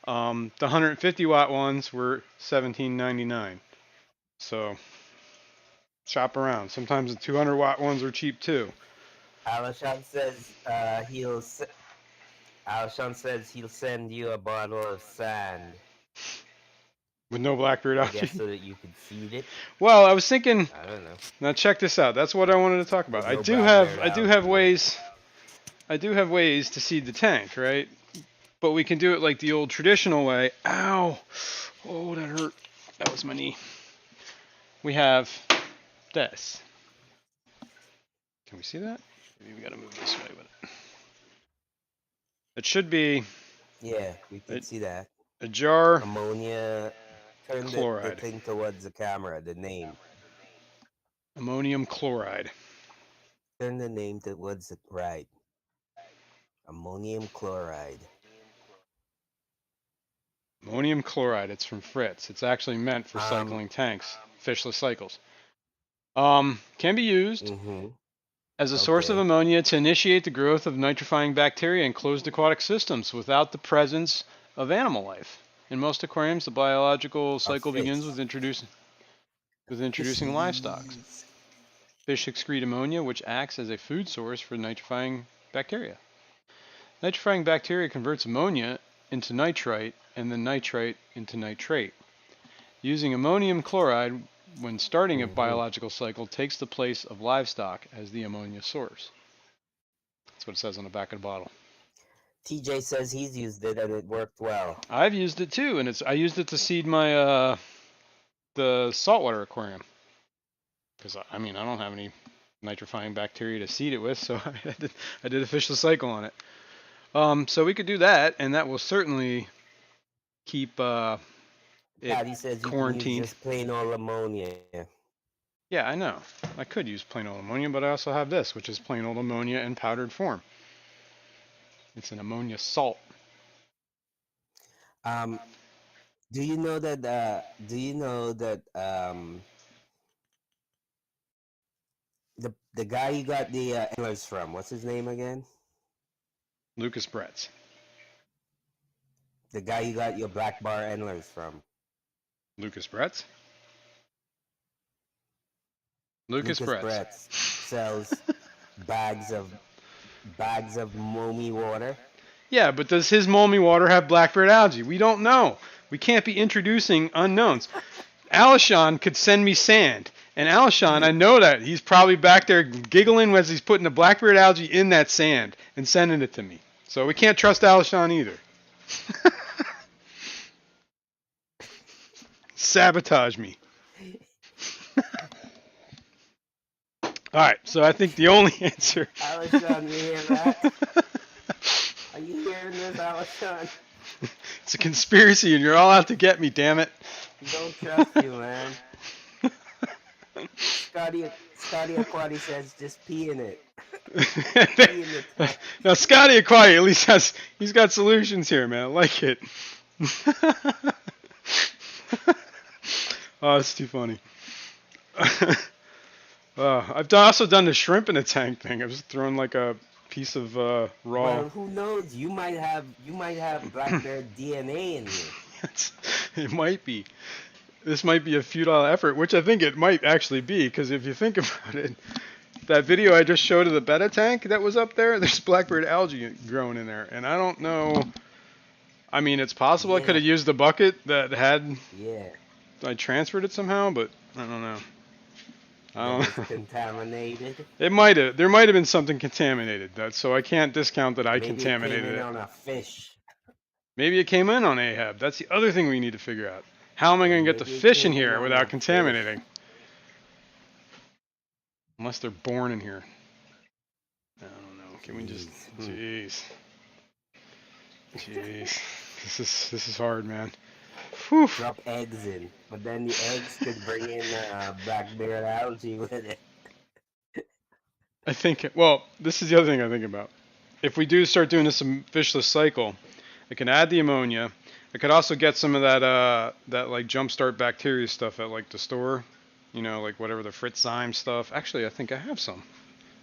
The 150-watt ones were $17.99. So shop around. Sometimes the 200-watt ones are cheap too. Alshon says he'll send you a bottle of sand. With no blackbeard I algae. guess so that you could seed it. Well, I was thinking. I don't know. Now check this out. That's what I wanted to talk about. With I no do black-beard have algae. ways. I do have ways to seed the tank, right? But we can do it like the old traditional way. Ow! Oh, that hurt. That was my knee. We have this. Can we see that? Maybe we gotta move this way with it. It should be Yeah, we can see that. a jar. Ammonia. Turn the Chloride. thing towards the camera, the name. Ammonium chloride. Turn the name towards the right. Ammonium chloride. Ammonium chloride. It's from Fritz. It's actually meant for cycling tanks, fishless cycles. Can be used. Mm-hmm. as a source of Okay. ammonia to initiate the growth of nitrifying bacteria in closed aquatic systems without the presence of animal life. In most aquariums, the biological A cycle begins fish. with introducing livestock. Fishies. Fish excrete ammonia, which acts as a food source for nitrifying bacteria. Nitrifying bacteria converts ammonia into nitrite and then nitrite into nitrate. Using ammonium chloride when starting a Mm-hmm. biological cycle takes the place of livestock as the ammonia source. That's what it says on the back of the bottle. TJ says he's used it and it worked well. I've used it too, and I used it to seed my the saltwater aquarium because I mean I don't have any nitrifying bacteria to seed it with, so I did a fishless cycle on it. So we could do that, and that will certainly keep it Patty says you can use quarantined. just plain old ammonia. Yeah, I know. I could use plain old ammonia, but I also have this, which is plain old ammonia in powdered form. It's an ammonia salt. Um, do you know that? The guy you got the antlers from? What's his name again? Lucas Bretz. The guy you got your black bar antlers from? Lucas Bretz? Lucas Lucas Bretz. Bretz sells bags of mommy water. Yeah, but does his Mulmy water have blackbird algae? We don't know. We can't be introducing unknowns. Alishon could send me sand. And Alishon, I know that. He's probably back there giggling as he's putting the blackbird algae in that sand and sending it to me. So we can't trust Alishon either. Sabotage me. All right, so I think the only answer. Alishon, you hear that? Are you hearing this, Alishon? It's a conspiracy, and you're all out to get me. Damn it! Don't trust you, man. Scotty Aquati says just pee in it. Pee in the tank. Now Scotty Aquati at least he's got solutions here, man. I like it. Oh, it's too funny. I've also done the shrimp in a tank thing. I've just thrown like a piece of raw. Well, who knows? You might have black bear DNA in you. It might be. This might be a futile effort, which I think it might actually be, because if you think about it, that video I just showed of the betta tank that was up there, there's blackbird algae growing in there, and I don't know. I mean, it's possible I could have used the bucket that had. Yeah. I transferred it somehow, but I don't know. I don't know. Contaminated. It might have. There might have been something contaminated. So I can't discount that I contaminated it. Maybe it it. came in on a fish. Maybe it came in on Ahab. That's the other thing we need to figure out. How am I going to get the fish in here without contaminating? Unless they're born in here. I don't know. Can we just? Jeez. This is hard, man. Whew. Drop eggs in, but then the eggs could bring in black bear algae with it. I think. Well, this is the other thing I think about. If we do start doing this fishless cycle, I can add the ammonia. I could also get some of that like jumpstart bacteria stuff at like the store, you know, like whatever the Fritzzyme stuff. Actually, I think I have some.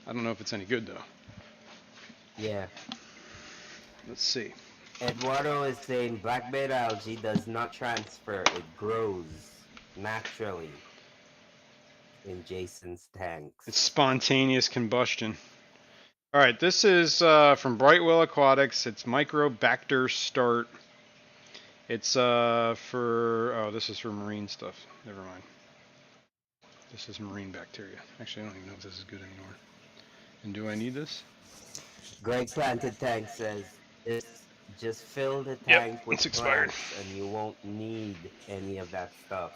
I don't know if it's any good though. Yeah. Let's see. Eduardo is saying black bear algae does not transfer; it grows naturally in Jason's tanks. It's spontaneous combustion. All right, this is from Brightwell Aquatics. It's Microbacter Start. It's this is for marine stuff. Never mind. This is marine bacteria. Actually, I don't even know if this is good anymore. And do I need this? Greg Planted Tank says just fill the tank with it's expired. plants and you won't need any of that stuff.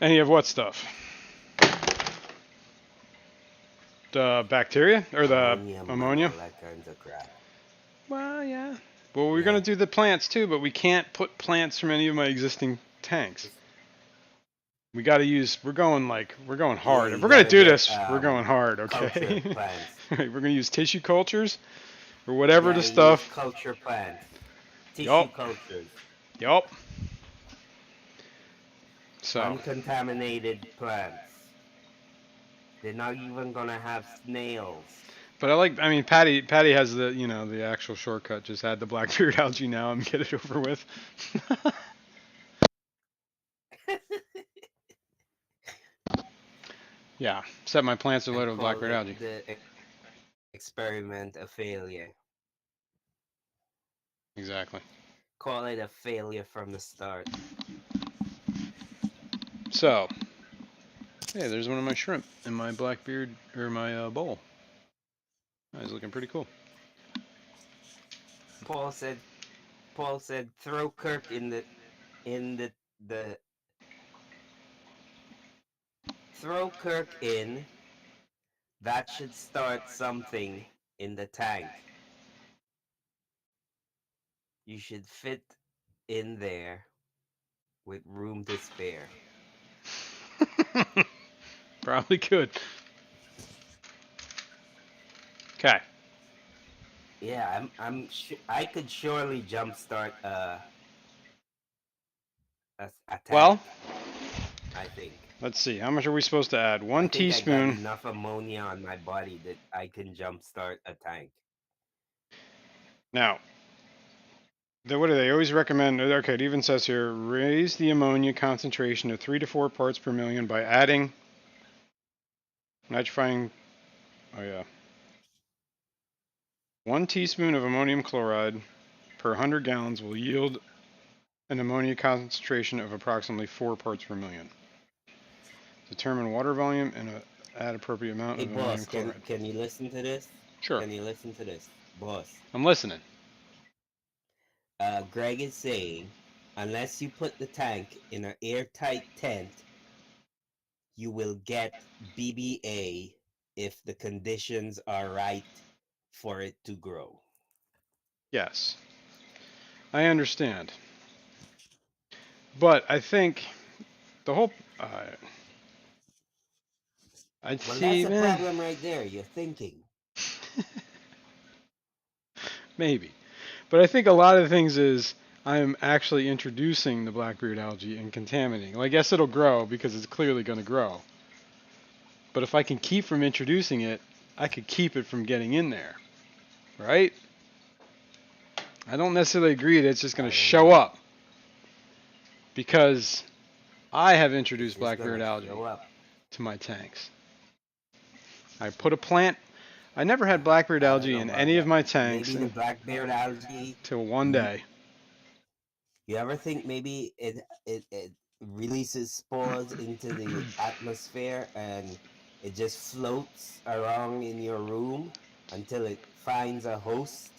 Any of what stuff? The bacteria or the ammonia? All that kinds of crap. Well, yeah. Well, we're gonna do the plants too, but we can't put plants from any of my existing tanks. We got to use. We're going hard. Yeah, if we're gonna do this, we're going hard. Okay. Right, we're gonna use tissue cultures or whatever the stuff. Culture plants. Tissue cultures. Yup. So. Uncontaminated plants. They're not even gonna have snails. But I like. I mean, Patty has the the actual shortcut. Just add the blackbeard algae now and get it over with. Yeah, except my plants are And loaded with call blackbeard it algae. the experiment a failure. Exactly. Call it a failure from the start. So, hey, there's one of my shrimp in my blackbeard or my bowl. That's looking pretty cool. Paul said Paul said throw Kirk in the throw Kirk in. That should start something in the tank. You should fit in there with room to spare. Probably could. Okay. Yeah, I could surely jumpstart a Well, tank, I think. let's see. How much are we supposed to add? I One think I got teaspoon. enough ammonia on my body that I can jumpstart a tank. Now, what do they always recommend? Okay, it even says here raise the ammonia concentration to 3 to 4 parts per million by adding nitrifying. Oh, yeah. 1 teaspoon of ammonium chloride per 100 gallons will yield an ammonia concentration of approximately 4 parts per million. Determine water volume and add appropriate amount Hey of ammonium boss, chloride. can you listen to this? Sure. Can you listen to this? Boss. I'm listening. Greg is saying unless you put the tank in an airtight tent, you will get BBA if the conditions are right for it to grow. Yes. I understand. But I think the whole. I Well, that's see, a man. problem right there. You're thinking. Maybe. But I think a lot of the things is I'm actually introducing the blackbeard algae and contaminating. Well, I guess it'll grow because it's clearly going to grow. But if I can keep from introducing it, I could keep it from getting in there. Right? I don't necessarily agree that it's just going I to don't show know. up because I have It's introduced just blackbeard gonna algae show up. to my tanks. I put a plant. I never had blackbeard I don't algae know in about any of that. my tanks Maybe the black bear algae. until one You day. you ever think maybe it releases spores into the atmosphere and it just floats around in your room until it finds a host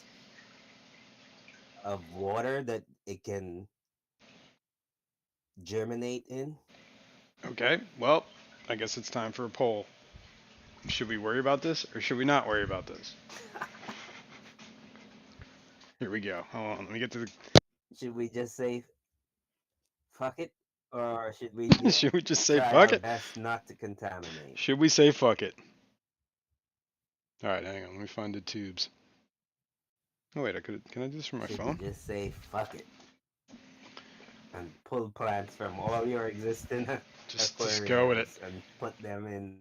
of water that it can germinate in? Okay, well, I guess it's time for a poll. Should we worry about this or should we not worry about this? Here we go. Hold on, let me get to Should we just say fuck it, or should we the. Should we just say try fuck our it? best not to contaminate? Should we say fuck it? All right, hang on. Let me find the tubes. Oh wait, I could. Can I do this from my Should we phone? just say fuck it and pull plants from all your existing Just go with it. aquariums and put them in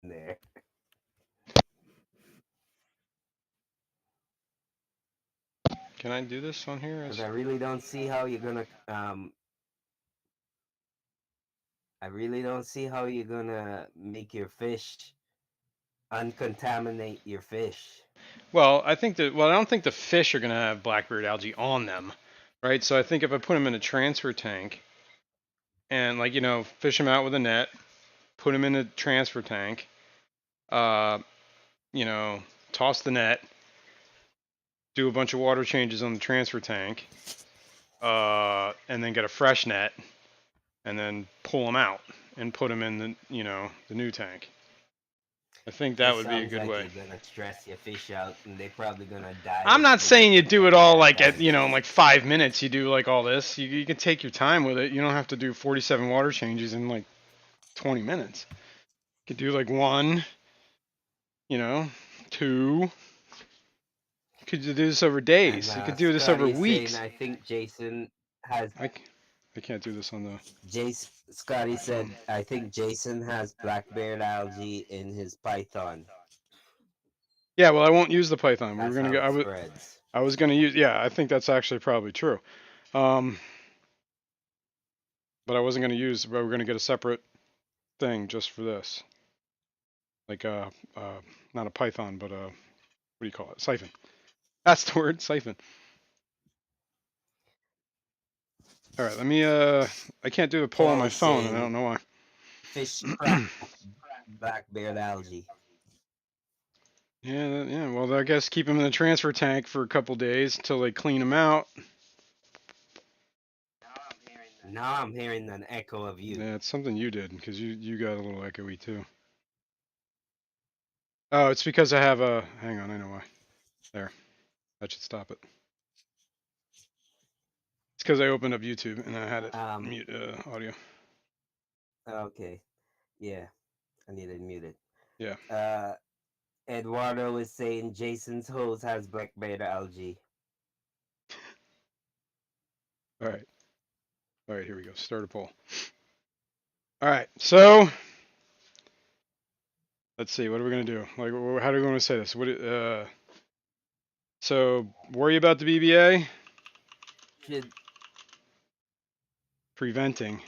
there? Can I do this on here? Because I really don't see how you're gonna I really don't see how you're gonna make your fish uncontaminate your fish. Well, I think that. Well, I don't think the fish are gonna have blackbeard algae on them, right? So I think if I put them in a transfer tank and fish them out with a net, put them in a transfer tank, uh, you know, toss the net, do a bunch of water changes on the transfer tank, and then get a fresh net, and then pull them out and put them in the new tank. I think that This would be a sounds good like way. you're gonna stress your fish out, and they're probably gonna die I'm if not you saying you put do it them in all a like at tank. like 5 minutes. You do like all this. You can take your time with it. You don't have to do 47 water changes in like 20 minutes. You could do like one, you know, two. You could do this over And days. You could do this over Scotty is saying, weeks. I think Jason has Like, I can't do this on the Jason Scotty said, phone. I think Jason has black beard algae in his Python. Yeah, well, I won't use the Python. We were That's gonna go. how it spreads. I was gonna use. Yeah, I think that's actually probably true. Um, but I wasn't gonna use. But we're gonna get a separate thing just for this, like not a Python, but what do you call it? Siphon. That's the word, siphon. All right, let me. I can't do the poll on Paul my is phone, and I saying don't know why. fish crack black beard algae. Yeah, yeah. Well, I guess keep them in the transfer tank for a couple days until they clean them out. Now I'm hearing an echo of you. Yeah, it's something you did because you got a little echoey too. Oh, it's because I have a. Hang on, I know why. There, that should stop it. It's because I opened up YouTube and I had it mute audio. Okay. Yeah, I need it muted. Yeah. Uh, Eduardo is saying Jason's hose has black beard algae. All right. All right. Here we go. Start a poll. All right. So let's see. What are we gonna do? Like, how do we want to say this? What? So worry about the BBA. Should Preventing.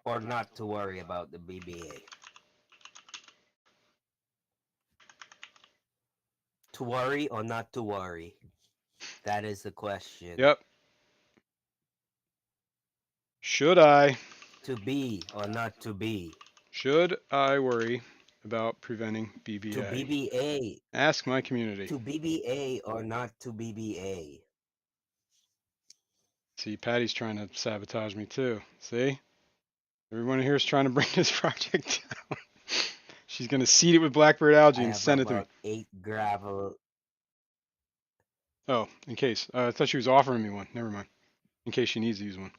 or not to worry about the BBA. To worry or not to worry? That is the question. Yep. Should I? To be or not to be? Should I worry about preventing To BBA? BBA. Ask my community. To BBA or not to BBA? See, Patty's trying to sabotage me too. See? Everyone here is trying to bring this project down. She's gonna seed it with blackbird algae I and have send it to me. about 8 gravel. Oh, in case. I thought she was offering me one. Never mind. In case she needs to use one.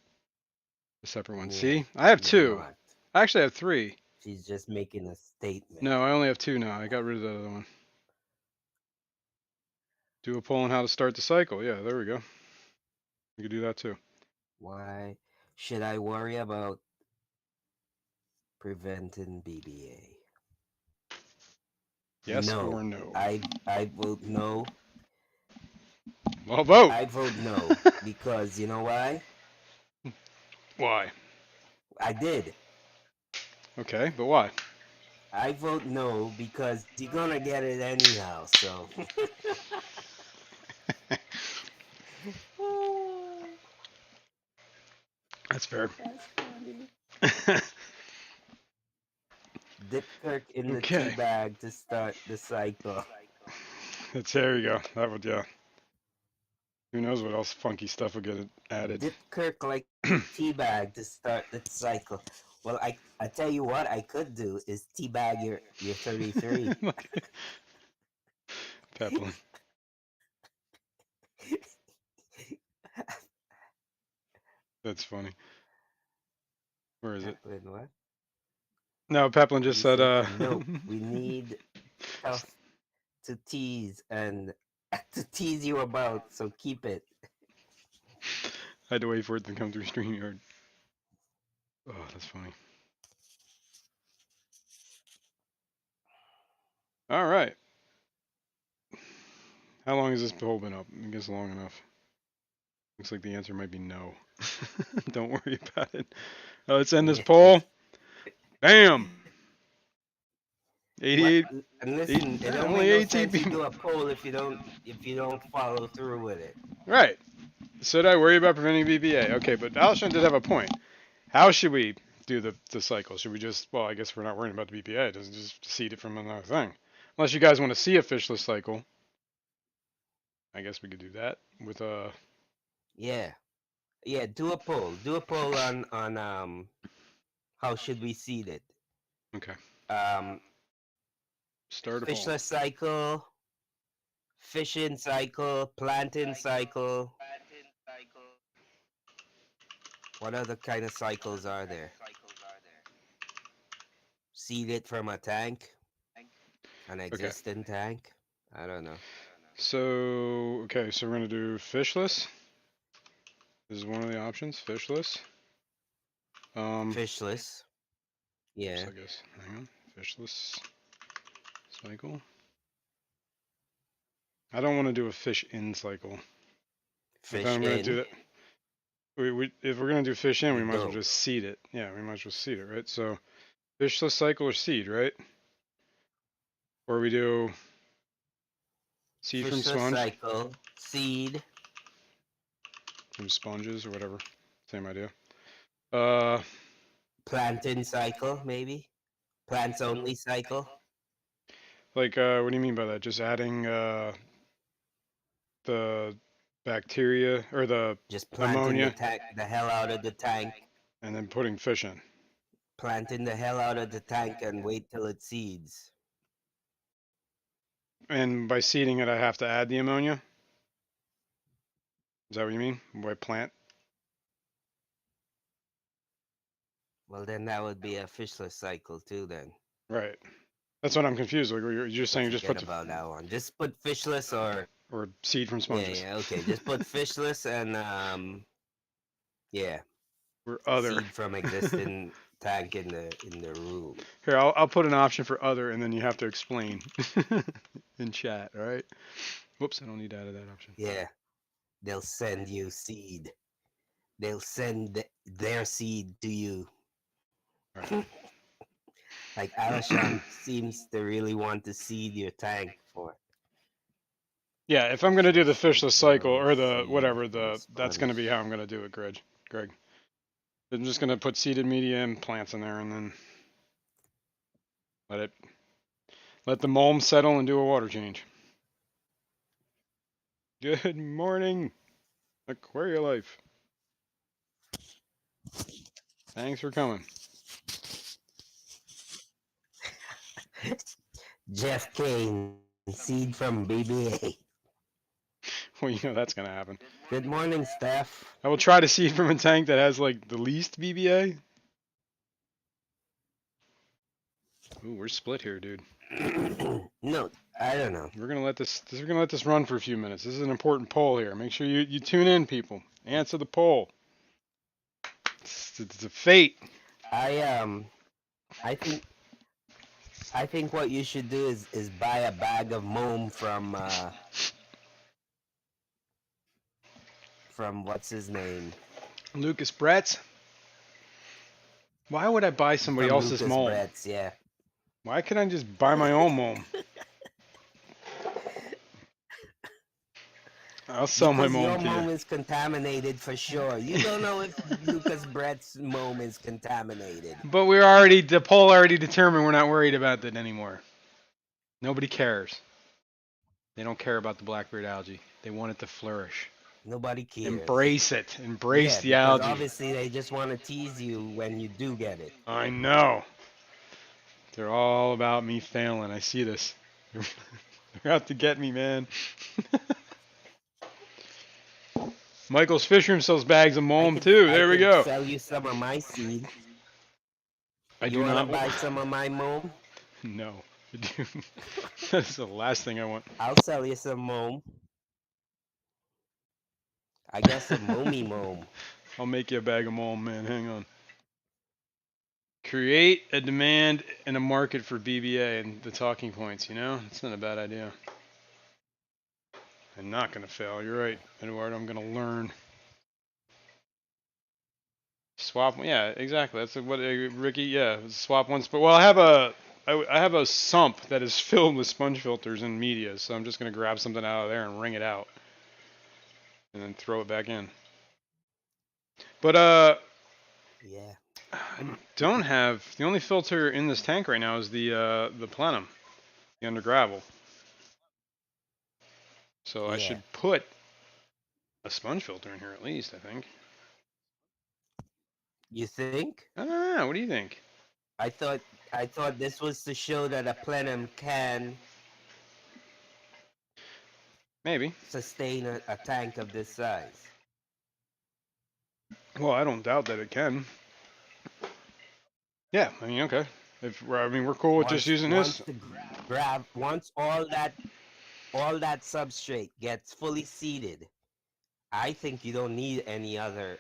A separate one. Yeah, See? I have she's two. not. I actually have three. She's just making a statement. No, I only have two now. I got rid of the other one. Do a poll on how to start the cycle. Yeah, there we go. You could do that too. Why should I worry about preventing BBA? Yes No. or no? I vote no. Well, vote. I vote no because you know why? Why? I did. Okay, but why? I vote no because you're gonna get it anyhow. So That's fair. that's funny. Dip Kirk in the tea Okay. bag to start the cycle. There you go. That would, yeah. Who knows what else funky stuff will get added. Dip Kirk like a tea bag to start the cycle. Well, I tell you what I could do is teabag your 33. Peplin. That's funny. Where is it? Peplin, what? No, Peplin just He said, said, nope. We need stuff to tease and to tease you about. So keep it. I had to wait for it to come through StreamYard. Oh, that's funny. All right. How long has this poll been up? I guess long enough. Looks like the answer might be no. Don't worry about it. Let's end this Yeah. poll. Bam! What? 88. And listen, it don't make Only no 18 sense you people. do a poll if you don't follow through with it. Right. Should I worry about preventing BBA? Okay, but Alshon did have a point. How should we do the cycle? Should we just, well, I guess we're not worrying about the BPA. Doesn't just seed it from another thing. Unless you guys want to see a fishless cycle, I guess we could do that with Yeah. Yeah, do a poll. Do a poll on how should we seed it? Okay. Um Start a poll. Fishless cycle, fishing cycle, planting cycle. What other kind of cycles are there? Seed it from a tank? An Okay. existing tank? I don't know. So okay, so we're gonna do fishless. This is one of the options. Fishless. Fishless. Oops, Yeah. I guess. Hang on. Fishless cycle. I don't want to do a fish in cycle. If Fish I'm gonna do in. that, if we're gonna do fish in, we You might as well don't. just seed it. Yeah, we might as well seed it, right? So fishless cycle or seed, right? Or we do seed from Fishless sponge, cycle. Seed. from sponges or whatever. Same idea. Uh, Planting cycle, maybe. Plants only cycle. like what do you mean by that? Just adding the bacteria or the Just planting ammonia the hell out of the tank. and then putting fish in. Planting the hell out of the tank and wait till it seeds. And by seeding it, I have to add the ammonia. Is that what you mean? By plant? Well, then that would be a fishless cycle too. Then. Right. That's what I'm confused. Like you're just So saying, just forget put the about that one. Just put fishless or or seed from yeah, sponges. yeah, okay. Just put fishless and yeah, Or other. seed from existing tank in the room. Here, I'll put an option for other, and then you have to explain in chat. All right. Whoops, I don't need to add that option. Yeah, they'll send you seed. They'll send their seed to you. All right. Like Alshon seems to really want to seed your tank for Yeah, if I'm gonna do the fishless fishless cycle cycle or the seed whatever from that's gonna be sponge. how I'm gonna do it, Greg. I'm just gonna put seeded media and plants in there, and then let it let the mulm settle and do a water change. Good morning, Aquarialife. Thanks for coming. Jeff Kane, seed from BBA. Well, you know that's gonna happen. Good morning, Steph. I will try to seed from a tank that has like the least BBA. Ooh, we're split here, dude. No, I don't know. We're gonna let this run for a few minutes. This is an important poll here. Make sure you tune in, people. Answer the poll. It's a fate. I I think I think what you should do is buy a bag of moam from what's his name? Lucas Bretz. Why would I buy somebody From else's Lucas mulm? Bretz, yeah. Why can't I just buy my own mulm? I'll sell my Because mulm your to you. moam is contaminated for sure. You don't know if Lucas Brett's moam is contaminated. But the poll already determined we're not worried about that anymore. Nobody cares. They don't care about the blackbeard algae. They want it to flourish. Nobody cares. Embrace it. Embrace Yeah, the because algae. obviously they just want to tease you when you do get it. I know. They're all about me failing. I see this. They're out to get me, man. Michael's Fishroom sells bags of mulm too. I There we could go. sell you some of my seed. I You do want to not. buy some of my moam? No. I do. That's the last thing I want. I'll sell you some moam. I got some moamy moam. I'll make you a bag of mulm, man. Hang on. Create a demand and a market for BBA and the talking points, you know? It's not a bad idea. I'm not going to fail. You're right, Eduardo. I'm going to learn. Swap, yeah, exactly. That's what Ricky. Yeah, swap one. Well, I have a sump that is filled with sponge filters and media, so I'm just gonna grab something out of there and wring it out, and then throw it back in. But Yeah. I don't have the only filter in this tank right now is the plenum, the under gravel. So I Yeah. should put a sponge filter in here at least. I think. You think? I don't know. What do you think? I thought I thought this was to show that a plenum can Maybe. sustain a tank of this size. Well, I don't doubt that it can. Yeah, I mean, okay. We're cool with just using this. Once the grab once all that substrate gets fully seeded, I think you don't need any other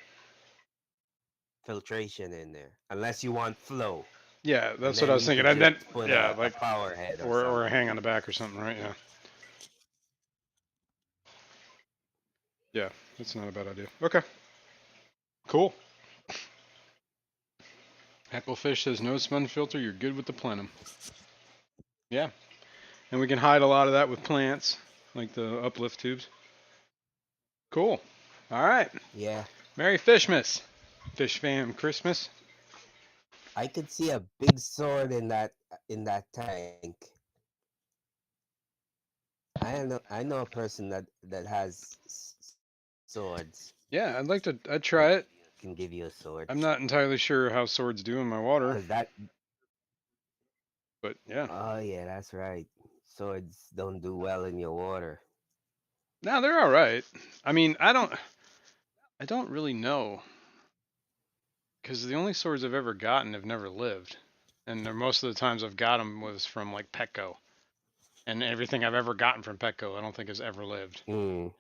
filtration in there, unless you want flow, Yeah, and that's what I then was you thinking. could And just then put yeah, a like power head or or a something. hang on the back or something, right? Yeah. Yeah, that's not a bad idea. Okay, cool. Hecklefish says no sponge filter. You're good with the plenum. Yeah, and we can hide a lot of that with plants, like the uplift tubes. Cool. All right. Yeah, Merry Fishmas. Fish fam Christmas. I could see a big sword in that tank. I know a person that has swords Yeah, I'd that try it. can give you a sword. I'm not entirely sure how swords do in my water, Cause that but yeah. oh yeah, that's right. Swords don't do well in your water. No, they're all right. I mean, I don't really know because the only swords I've ever gotten have never lived, and most of the times I've got them was from like Petco, and everything I've ever gotten from Petco I don't think has ever lived. Mm,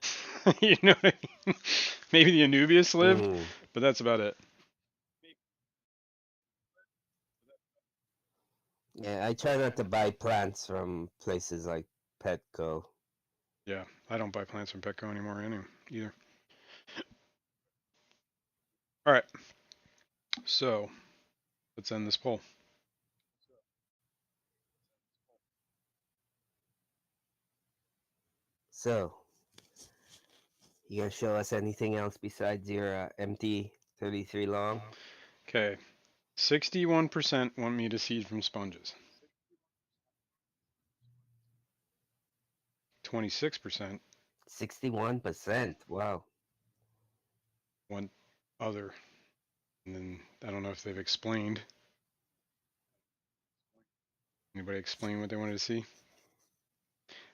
You know what I mean? Maybe the Anubius lived, mm. but that's about it. Yeah, I try not to buy plants from places like Petco. Yeah, I don't buy plants from Petco anymore anyway either. All right, so let's end this poll. So, you gonna show us anything else besides your empty 33 long? Okay, 61% want me to seed from sponges. 26% 61%. Wow. want other, and then I don't know if they've explained. Anybody explain what they wanted to see?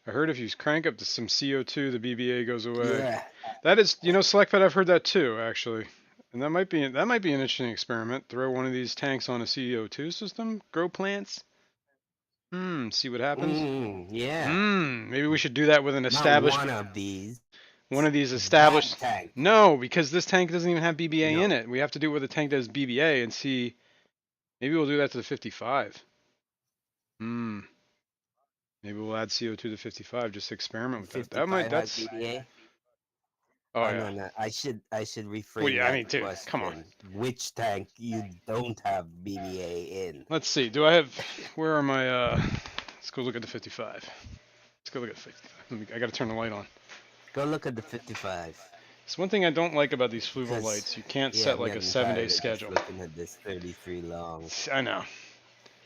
I heard if you crank up to some CO2, the BBA goes away. Yeah. That is, SelectFed, I've heard that too, actually. And that might be an interesting experiment. Throw one of these tanks on a CO2 system, grow plants. See what happens. Yeah. Maybe we should do that with an Not established one of these. one of these That established. tank. No, because this tank doesn't even have BBA in No. it. We have to do it with a tank that has BBA and see. Maybe we'll do that to the 55. Hmm. Maybe we'll add CO2 to 55. Just experiment with that. That might. 55 has That's. BDA? Oh Oh yeah. no, no. I should Well, reframe yeah. I that mean, dude, come on. question. Which tank you don't have BDA in? Let's see. Do I have? Where are my? Let's go look at the 55. Let's go look at 55. I gotta turn the light on. Go look at the 55. It's one thing I don't like about these Fluval Because lights. You can't yeah, set I'm like a getting 7-day tired of just schedule. looking at this 33 long. I know.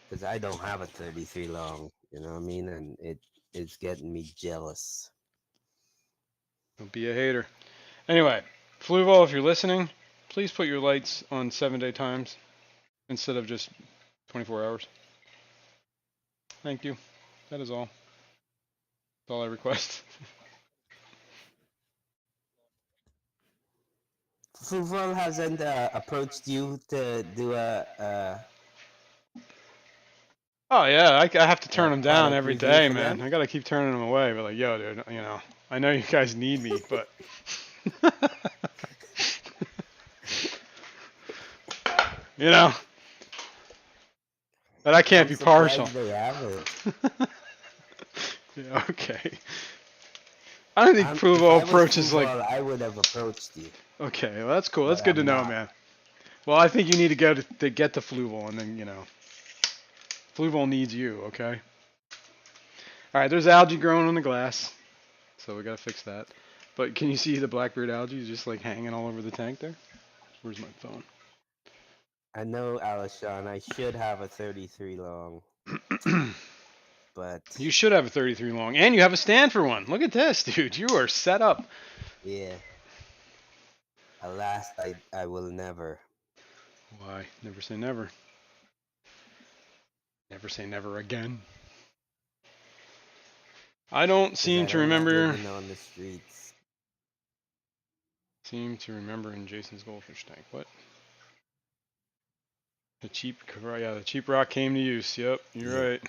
Because I don't have a 33 long. You know what I mean? And it's getting me jealous. Don't be a hater. Anyway, Fluval, if you're listening, please put your lights on 7-day times instead of just 24 hours. Thank you. That is all. That's all I request. Fuval hasn't approached you to do Oh yeah, I have to turn a them down product every review day, for man. them. I gotta keep turning them away. But like, yo, dude, I know you guys need me, but you know, but I can't I'm be partial. surprised they haven't. Yeah, okay. I don't think If Provo I was approaches like. Fuval, I would have approached you, Okay, well that's cool. That's but good to I'm know, not. man. Well, I think you need to go to get the Fluval, and then Fluval needs you. Okay. All right. There's algae growing on the glass, so we gotta fix that. But can you see the blackbeard algae just like hanging all over the tank there? Where's my phone? I know, Alishon, I should have a 33 long, but You should have a 33 long, and you have a stand for one. Look at this, dude. You are set up. yeah, alas, I will never. Why? Never say never. Never say never again. I don't Because seem I to don't like remember. living on the streets. Seem to remember in Jason's goldfish tank. What? The cheap rock came to use. Yep, Yeah. you're right.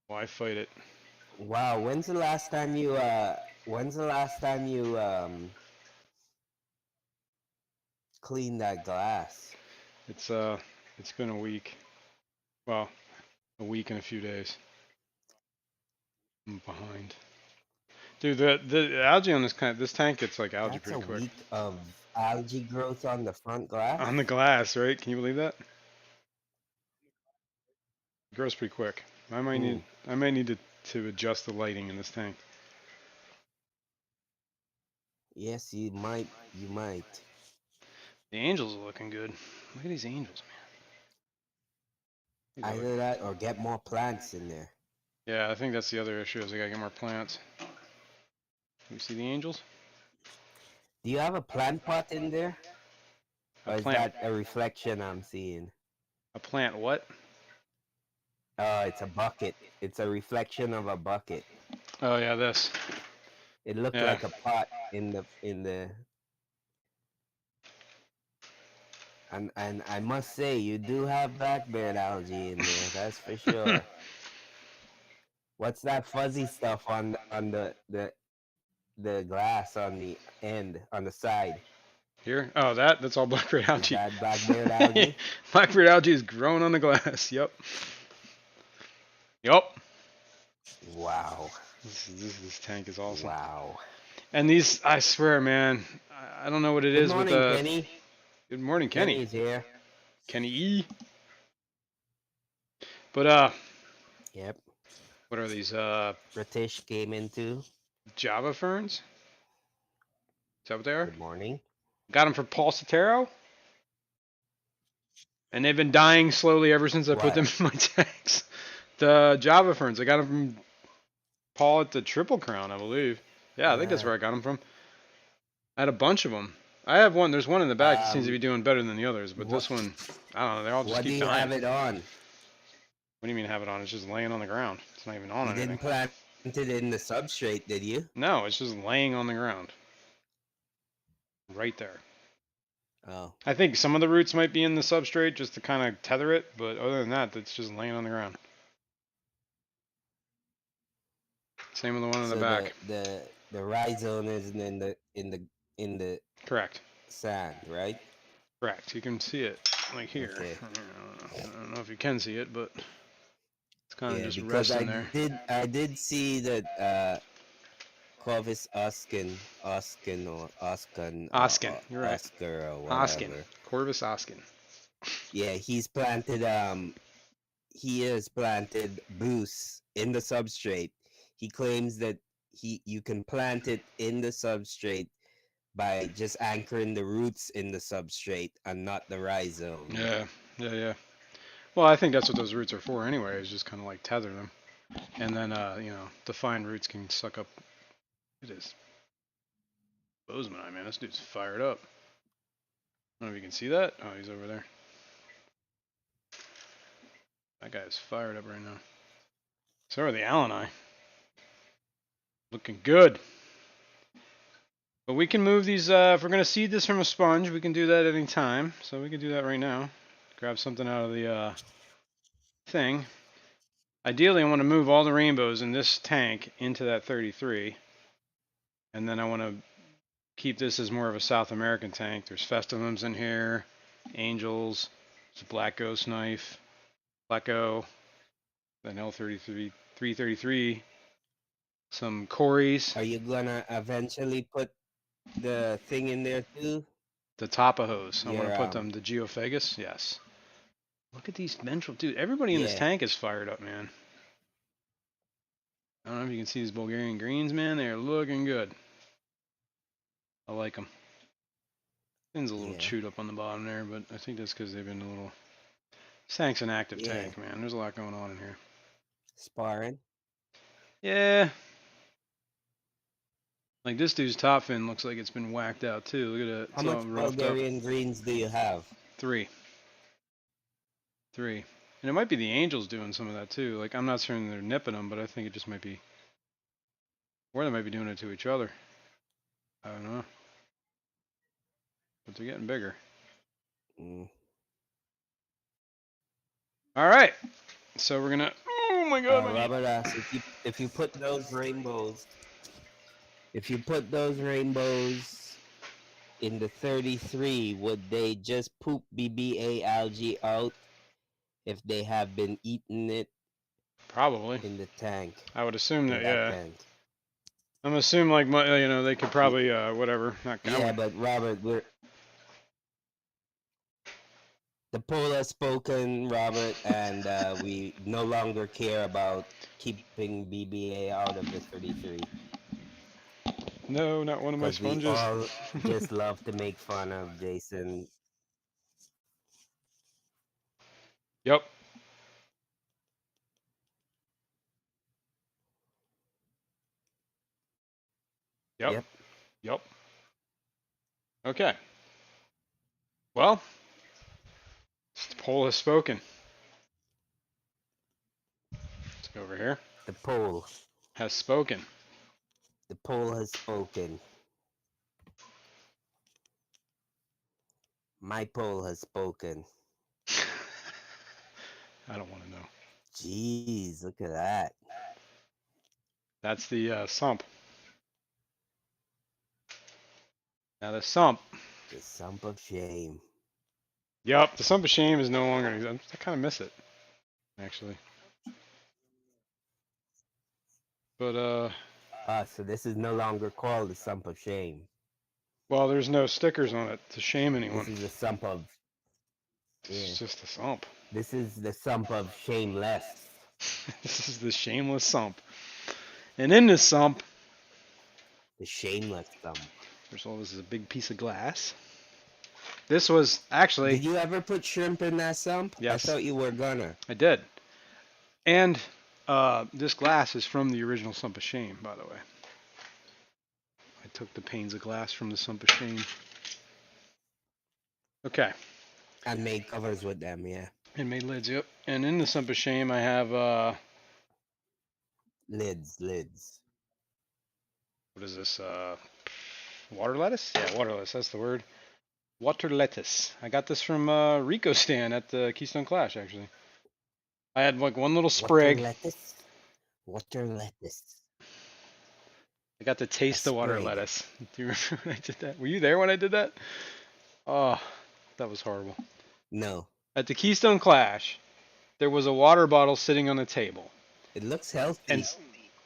Why fight it? Wow, when's the last time you clean that glass. It's been a week. Well, a week and a few days. I'm behind. Dude, the algae on this tank gets like algae That's a pretty quick. week of algae growth on the front On the glass. glass, right? Can you believe that? It grows pretty quick. Hmm. I might need to adjust the lighting in this tank. Yes, you might. You might. The angels are looking good. Look at these angels, man. These are Either that or get more plants in there. Yeah, I think that's the other issue is I gotta get more plants. You see the angels? Do you have a plant pot in there? A Or is plant. that a reflection I'm seeing? A plant what? Oh, it's a bucket. It's a reflection of a bucket. Oh yeah, this. It looked Yeah. like a pot in the and I must say you do have blackbeard algae in there, that's for sure. What's that fuzzy stuff on the glass on the end on the side? Here? Oh, that's all blackbeard Is algae. that blackbeard algae? Blackbeard algae is growing on the glass. Yep. Yep. Wow. This tank is awesome. Wow. And these, I swear, man, I don't know what it Good is with morning, the. Kenny. Good morning, Kenny. Kenny's here. Kenny E. But Yep. what are these? British came in too. Java ferns. Is that what they are? Good morning. Got them for Paul Sotero. And they've been dying slowly ever since I put them What? in my tanks. The Java ferns. I got them from Paul at the Triple Crown, I believe. Yeah, I think that's where I got them from. I had a bunch of them. I have one. There's one in the back that seems to be doing better than the others, but this one, I don't know. They all just What do keep you dying. have it on? What do you mean have it on? It's just laying on the ground. It's not even on You anything. didn't plant it in the substrate, did you? No, it's just laying on the ground. Right there. Oh. I think some of the roots might be in the substrate just to kind of tether it, but other than that, it's just laying on the ground. Same with the one in the So back. the rhizome isn't in the Correct. sand, right? Correct. You can see it like here. Okay. I don't know if you can see it, but it's kind of Yeah, just because resting there. I did see that Corvus Oskin or Oskin Oskin, you're right. Oscar or Oskin. whatever. Corvus Oskin. Yeah, he has planted boost in the substrate. He claims that you can plant it in the substrate by just anchoring the roots in the substrate and not the rhizome. Yeah. Well, I think that's what those roots are for anyway, is just kind of like tether them. And then, the fine roots can suck up. It is. Bozeman, man, this dude's fired up. I don't know if you can see that. Oh, he's over there. That guy is fired up right now. So are the Alani. Looking good. But we can move these, if we're going to seed this from a sponge, we can do that at any time. So we can do that right now. Grab something out of the thing. Ideally, I want to move all the rainbows in this tank into that 33. And then I want to keep this as more of a South American tank. There's festivums in here, angels, there's a black ghost knife, Pleco, an L33, 333, some Corys. Are you gonna eventually put the thing in there too? The Tapajos. I want to Your put them, the Geophagus. Yes. Look at these ventral, dude. Everybody in this yeah. tank is fired up, man. I don't know if you can see these Bulgarian greens, man. They're looking good. I like them. Things a little chewed up on the bottom there, but I think that's because they've been a little. This tank's an active tank, man. There's a lot going on in here. Sparring. Yeah. Like this dude's top fin looks like it's been whacked out too. Look at it. How much Bulgarian greens do you have? 3. And it might be the angels doing some of that too. Like I'm not certain they're nipping them, but I think it just might be. Or they might be doing it to each other. I don't know. But they're getting bigger. Mm. All right. So we're gonna. Oh my God! Robert asks if you put those rainbows in the 33, would they just poop BBA algae out if they have been eating it Probably. in the tank, I would assume in that, that yeah. tank? I'm assuming like they could Y- probably whatever. Not I Yeah, would. but Robert, the poll has spoken, Robert, and we no longer care about keeping BBA out of the 33 No, not one of my because we sponges. all just love to make fun of Jason. Yep. Yep. Yep, Yep. Okay. Well, the poll has spoken. Let's go over here. the poll. Has spoken. The poll has spoken. My poll has spoken. I don't want to know. Jeez, look at that. That's the sump. Now the sump. The sump of shame. Yep, the sump of shame is no longer. I kind of miss it, actually. But So this is no longer called the sump of shame. well, there's no stickers on it to shame This anyone. is the sump of, yeah. It's just a sump. This is the sump of shameless. This is the shameless sump. And in this sump, The shameless sump. first of all, this is a big piece of glass. This was actually, Did you ever put shrimp in that sump? I yes, thought you were gonna. I did. And this glass is from the original sump of shame, by the way. I took the panes of glass from the sump of shame. Okay. And made covers with them, yeah. And made lids, yep. And in the sump of shame, I have, Lids. what is this? Water lettuce? Yeah, water lettuce, that's the word. Water lettuce. I got this from Rico Stan at the Keystone Clash, actually. I had like one little sprig. Water lettuce. I got to taste the water lettuce. Do you remember when I did that? Were you there when I did that? Oh, that was horrible. No. At the Keystone Clash, there was a water bottle sitting on the table. It looks healthy.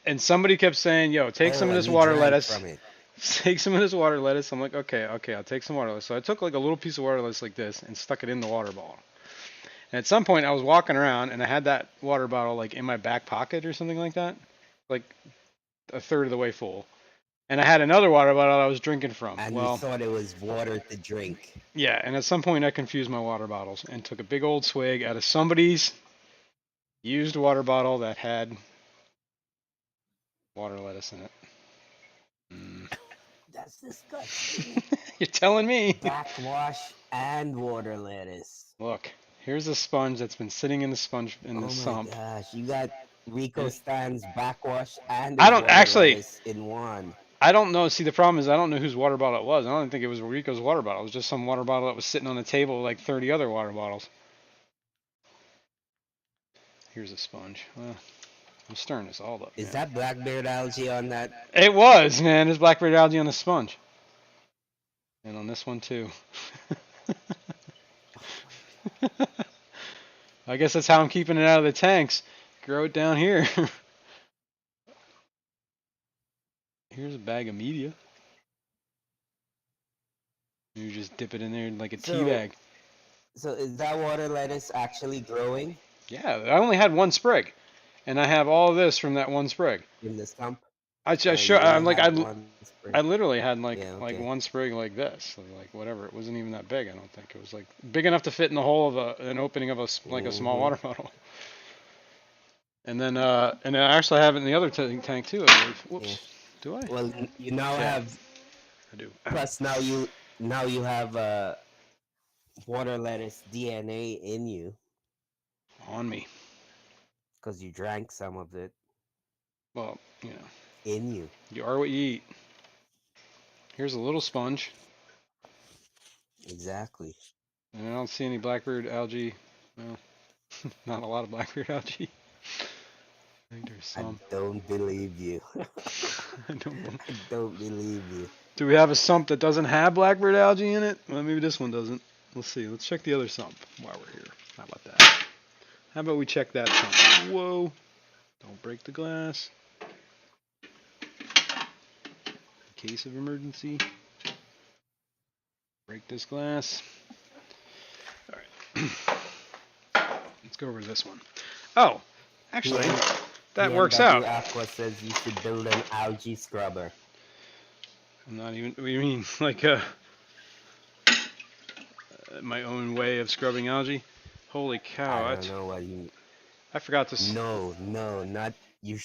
And somebody kept saying, yo, take some of and this you water drank lettuce. from it. Take some of this water lettuce. I'm like, okay, I'll take some water lettuce. So I took like a little piece of water lettuce like this and stuck it in the water bottle. And at some point I was walking around and I had that water bottle like in my back pocket or something like that. Like a third of the way full. And I had another water bottle I was drinking from. And well, you thought it was water to drink. yeah, and at some point I confused my water bottles and took a big old swig out of somebody's used water bottle that had water lettuce in it. That's disgusting. You're telling me. Backwash and water lettuce. Look, here's a sponge that's been sitting in the sponge in the sump. Oh my gosh, you got Rico Stan's backwash and I his don't water actually. lettuce in one. I don't know. See, the problem is I don't know whose water bottle it was. I don't think it was Rico's water bottle. It was just some water bottle that was sitting on the table like 30 other water bottles. Here's a sponge. Well, I'm stirring this all up. Is man. that blackbeard algae on that? It was, man. There's blackberry algae on the sponge. And on this one, too. I guess that's how I'm keeping it out of the tanks. Grow it down here. Here's a bag of media. You just dip it in there like a tea bag. So is that water lettuce actually growing? Yeah, I only had one sprig. And I have all of this from that one sprig. In the stump? I literally had like Yeah, like okay. one sprig like this, like whatever. It wasn't even that big. I don't think it was like big enough to fit in the hole of an opening of a small water bottle. And then I actually have it in the other tank too. I believe. Whoops. Yeah. Do I? Well, you now Yeah. have. I do. Plus, now you have water lettuce DNA in you On me. because you drank some of it Well, you know, in you. you are what you eat. Here's a little sponge. Exactly. And I don't see any blackbeard algae. Well, not a lot of blackbeard algae. I think there's some. I don't believe you. I don't know. I don't believe you. Do we have a sump that doesn't have blackbird algae in it? Well, maybe this one doesn't. Let's see. Let's check the other sump while we're here. How about that? How about we check that sump? Whoa. Don't break the glass. In case of emergency. Break this glass. All right. Let's go over to this one. Oh, actually, that works out. Aqua says you should build an algae scrubber. I'm not even. What do you mean? Like my own way of scrubbing algae? Holy cow! I don't know what you. I forgot to. No, not you.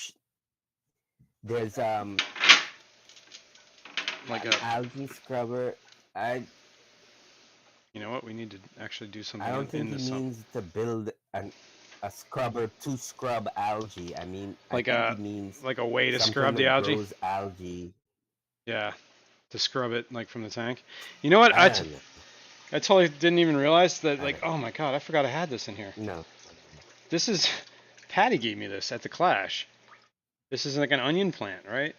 There's like an algae scrubber. You know what? We need to actually do something. I don't think he means to build a scrubber to scrub algae. I mean, like I think he means like a way to scrub the algae. Grows algae. Yeah, to scrub it like from the tank. You know what? I totally didn't even realize that. Like, oh my god, I forgot I had this in here. No. This is Patty gave me this at the Clash. This is like an onion plant, right?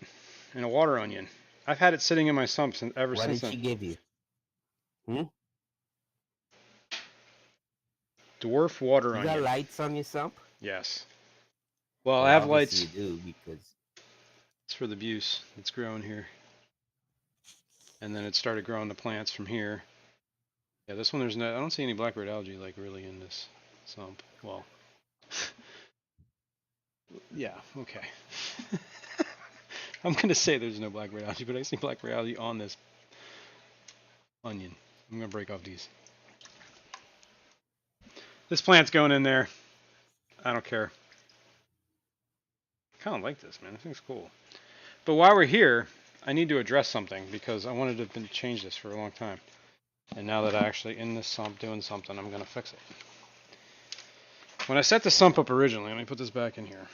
And a water onion. I've had it sitting in my sump ever since then. What did she give you? Dwarf water onion. You got lights on your sump? Yes. Well, I have lights. You do, because it's for the buse that's growing here. And then it started growing the plants from here. Yeah, this one there's no. I don't see any blackbird algae like really in this sump. Well, yeah, okay. I'm gonna say there's no blackbird algae, but I see blackbird algae on this onion. I'm gonna break off these. This plant's going in there. I don't care. I kind of like this, man. This thing's cool. But while we're here, I need to address something because I wanted to change this for a long time. And now that I'm actually in this sump doing something, I'm going to fix it. When I set the sump up originally, let me put this back in here.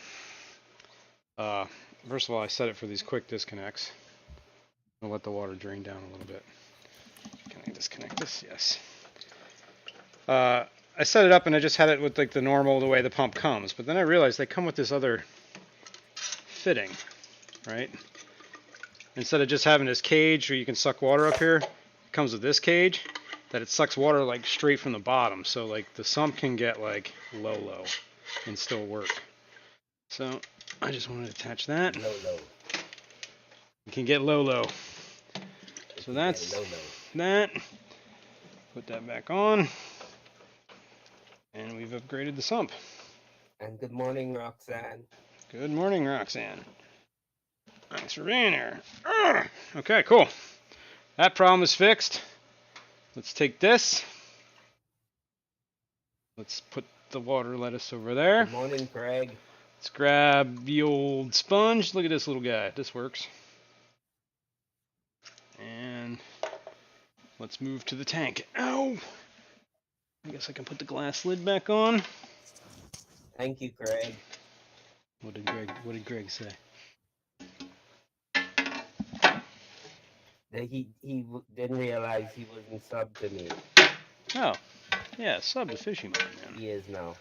First of all, I set it for these quick disconnects. I'll let the water drain down a little bit. Can I disconnect this? Yes. I set it up and I just had it with like the normal, the way the pump comes. But then I realized they come with this other fitting, right? Instead of just having this cage where you can suck water up here, it comes with this cage that it sucks water like straight from the bottom. So like the sump can get like low and still work. So I just want to attach that. Low. You can get low. So that's that. Put that back on. And we've upgraded the sump. And good morning, Roxanne. Good morning, Roxanne. Thanks for being here. Okay, cool. That problem is fixed. Let's take this. Let's put the water lettuce over there. Good morning, Craig. Let's grab the old sponge. Look at this little guy. This works. And let's move to the tank. Ow! I guess I can put the glass lid back on. Thank you, Craig. What did Greg say? That he didn't realize he wasn't subbed to me. Oh, yeah, sub to Fishing Man. He is now.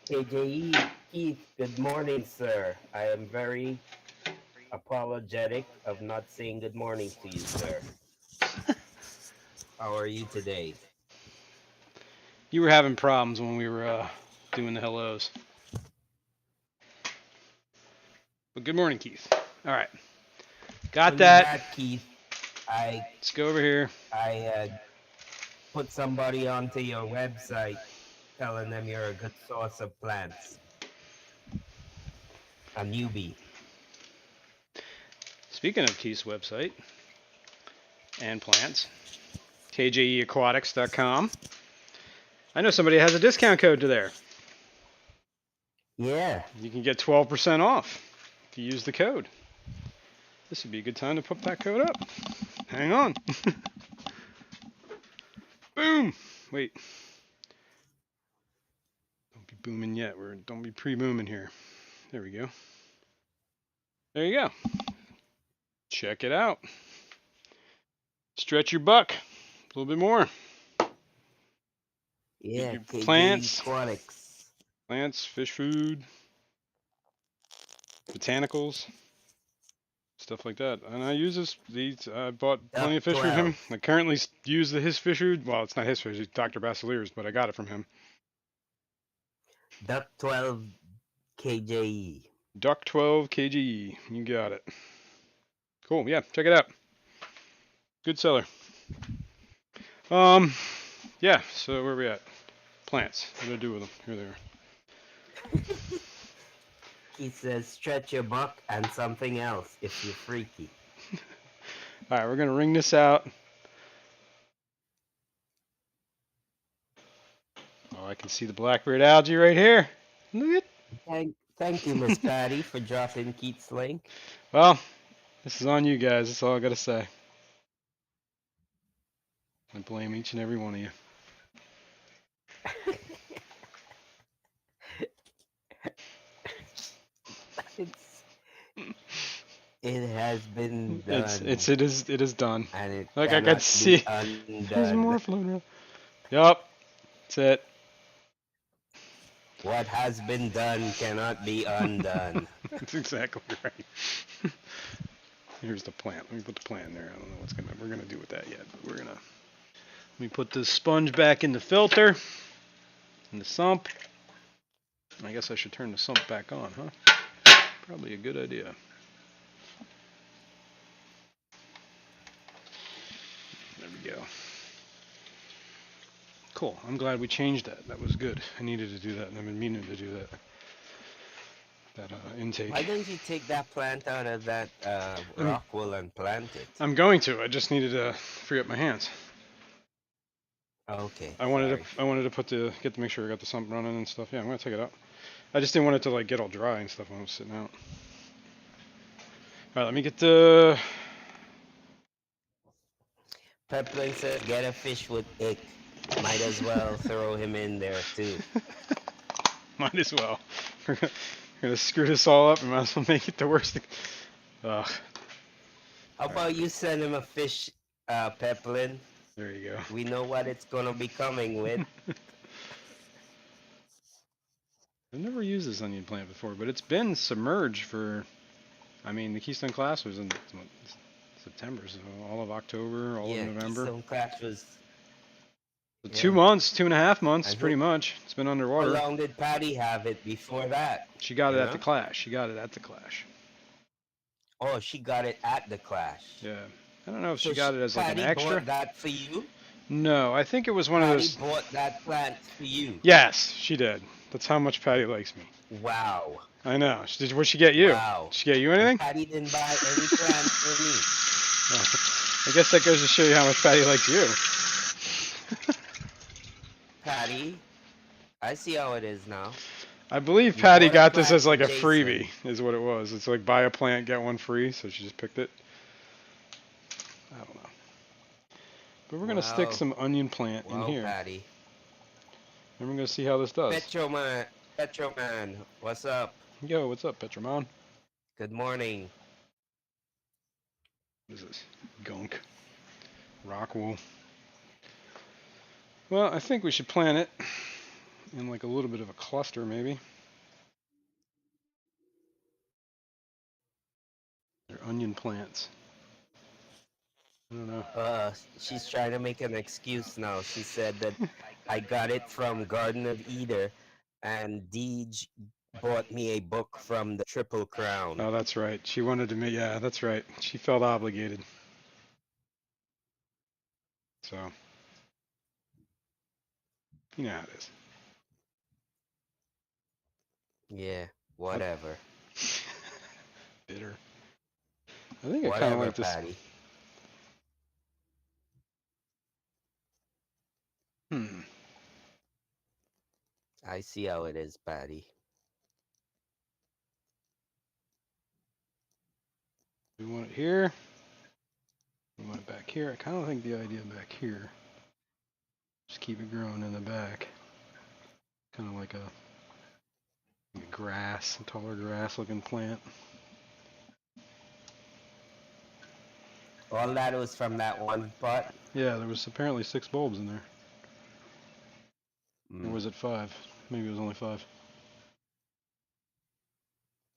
KJE, Keith, good morning, sir. I am very apologetic of not saying good morning to you, sir. How are you today? You were having problems when we were doing the hellos. But good morning, Keith. All right. Got that. Keith. Let's go over here. I put somebody onto your website telling them you're a good source of plants. A newbie. Speaking of Keith's website and plants, kjeaquatics.com. I know somebody has a discount code to there. Yeah. You can get 12% off if you use the code. This would be a good time to put that code up. Hang on. Boom. Wait. Don't be booming yet. Don't be pre-booming here. There we go. There you go. Check it out. Stretch your buck a little bit more. Yeah, plants, aquatics. Plants, fish food, botanicals, stuff like that. And I use these. I bought plenty Duck of fish from him. 12. I currently use his fish food. Well, it's not his fish. It's Dr. Basilier's, but I got it from him. Duck 12 KJE. Duck 12 KGE. You got it. Cool. Yeah, check it out. Good seller. Um, yeah. So where are we at? Plants. What do I do with them? Here they are. He says stretch your buck and something else if you're freaky. All right, we're gonna ring this out. Oh, I can see the blackbeard algae right here. Look at. Thank you, Miss Patty, for dropping Keith's link. Well, this is on you guys. That's all I gotta say. I blame each and every one of you. It's it has been done. It is done. And it Like I cannot can see. be undone. There's more floating around. Yup. That's it. What has been done cannot be undone. That's exactly right. Here's the plant. Let me put the plant in there. I don't know what we're gonna do with that yet, but we're gonna. Let me put this sponge back in the filter, in the sump. I guess I should turn the sump back on, huh? Probably a good idea. There we go. Cool. I'm glad we changed that. That was good. I needed to do that, and I've been meaning to do that. That intake. Why don't you take that plant out of that rock wool and plant it? I'm going to. I just needed to free up my hands. Okay. I wanted to get to make sure I got the sump running and stuff. Yeah, I'm gonna take it out. I just didn't want it to like get all dry and stuff when I was sitting out. All right, let me get the. Peplin said, get a fish with ick. Might as well throw him in there too. Might as well. We're gonna screw this all up and might as well make it the worst thing. Ugh. How about you send him a fish, Peplin? There you go. We know what it's gonna be coming with. I've never used this onion plant before, but it's been submerged for. I mean, the Keystone Class was in September, so all of October, all of November. Keystone Class was. So 2 months, 2.5 months, And pretty much. It's been How underwater. long did Patty have it before that? She got it You at the know? Clash. She got it at the Clash. Oh, she got it at the Clash. Yeah. I don't know if So she got it as like an Patty extra. bought that for you? No, I think it was one of Patty those. bought that plant for you. Yes, she did. That's how much Patty likes me. Wow. I know. What'd she get you? Wow. Did she get you anything? Patty didn't buy any plants for me. I guess that goes to show you how much Patty likes you. Patty, I see how it is now. I believe You Patty bought a got this plant as like for a Jason. freebie, is what it was. It's like buy a plant, get one free, so she just picked it. I don't know. But we're going to stick Wow. some onion plant in Wow, here. Patty. And we're going to see how this does. Petroman, what's up? Yo, what's up, Petramon? Good morning. What is this? Gunk. Rock wool. Well, I think we should plant it in like a little bit of a cluster, maybe. They're onion plants. I don't know. She's trying to make an excuse now. She said that I got it from Garden of Eden, and Deej bought me a book from the Triple Crown. Oh, that's right. She wanted to make. Yeah, that's right. She felt obligated. So, you know how it is. Yeah, whatever. Bitter. I think I kind of Whatever, like this. Patty. I see how it is, Patty. We want it here. We want it back here. I kind of think the idea back here. Just keep it growing in the back. Kind of like a grass, a taller grass looking plant. All that was from that one pot? Yeah, there was apparently 6 bulbs in there. Or was it 5? Maybe it was only 5.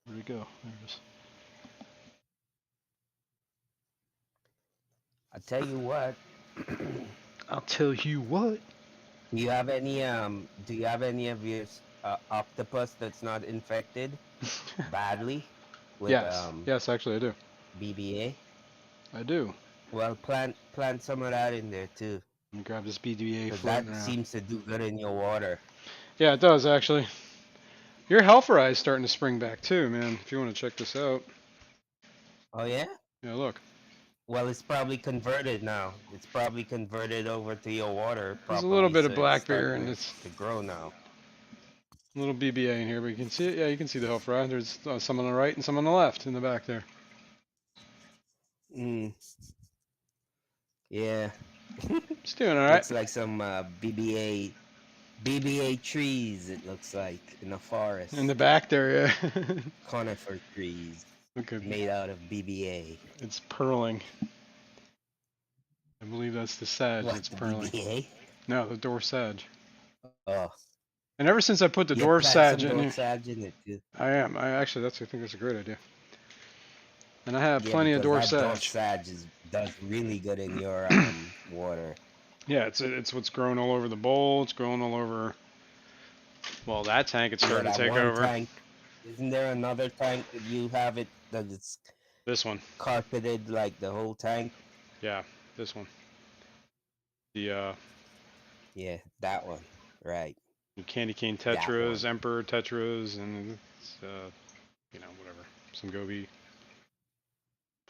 Where'd it go? There it is. I tell you what. Do I'll tell you what. you have any do you have any of your octopus that's not infected badly with Yes. Yes, actually I do. BBA? I do. Well, plant some of that in there too, Let me grab this BDA because floating that around. seems to do good in your water. Yeah, it does actually. Your health rise is starting to spring back too, man. If you want to check this out. Oh yeah? Yeah, look. Well, it's probably converted now. It's probably converted over to your water There's a little properly, bit so of it's black beer starting and it's to grow now. a little BBA in here, but you can see it. Yeah, you can see the health rise. There's some on the right and some on the left in the back there. Mm, yeah. It's doing all right. Looks like some BBA trees. It looks like in the In the forest, back there, yeah. conifer trees Okay, made out of BBA. it's purling. I believe that's the sage What that's the purling. BBA? No, the dwarf sage. Oh, And ever since I put the yeah. dwarf Plant sage some in dwarf here, sage in it too. I am. I actually, I think that's a great idea. And I have Yeah, plenty of because dwarf that dwarf sage. sage does really good in your water. Yeah, it's what's growing all over the bowl. It's growing all over. Well, that tank it's Yeah, starting to that take one over. tank. Isn't there another tank that you have it that it's This one. carpeted like the whole tank? Yeah, this one. The Yeah, that one. Right. candy cane That tetras, one. emperor tetras, and it's, whatever. Some goby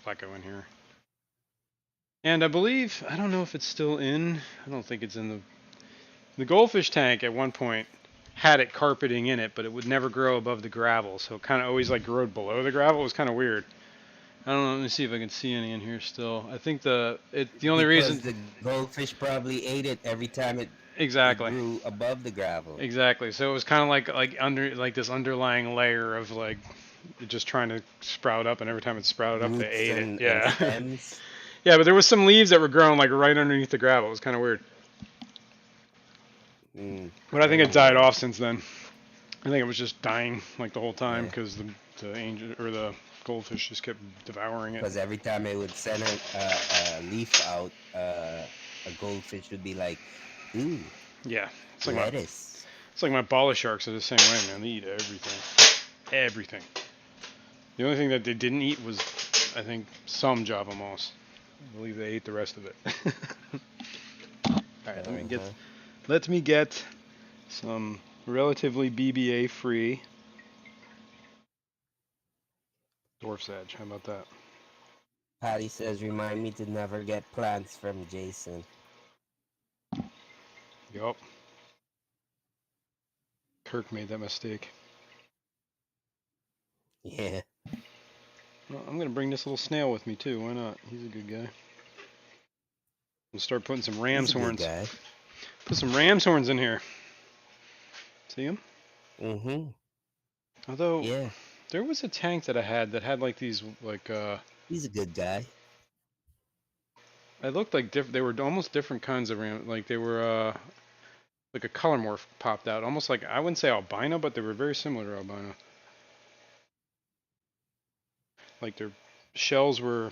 pleco in here. And I believe I don't know if it's still in. I don't think it's in the goldfish tank at one point had it carpeting in it, but it would never grow above the gravel, so it kind of always like grew below the gravel. It was kind of weird. I don't know. Let me see if I can see any in here still. I think the only Because reason the goldfish probably ate it every time it exactly grew above the gravel. exactly. So it was kind of like under like this underlying layer of like just trying to sprout up, and every time it sprouted up, they Roots ate it. and Yeah, stems. yeah. But there was some leaves that were growing like right underneath the gravel. It was kind of weird. Mm, But I think it very died weird. off since then. I think it was just dying like the whole time Yeah. because the angel or the goldfish just kept devouring it. Because every time it would send a leaf out, a goldfish would be like, "Ooh, Yeah, lettuce." it's like my bala sharks are the same way, man. They eat everything, everything. The only thing that they didn't eat was, I think, some Java moss. I believe they ate the rest of it. All right, Uh-huh. let me get some relatively BBA free dwarf sage. How about that? Patty says, "Remind me to never get plants from Jason." Yup. Kirk made that mistake. Yeah, Well, I'm gonna bring this little snail with me too. Why not? He's a good guy. We'll start putting some he's ram's a good horns. guy. Put some ram's horns in here. See him? Mm-hmm. Although Yeah, there was a tank that I had that had like these like he's a good guy. I looked like they were almost different kinds of ram. Like they were like a color morph popped out, almost like I wouldn't say albino, but they were very similar to albino. Like their shells were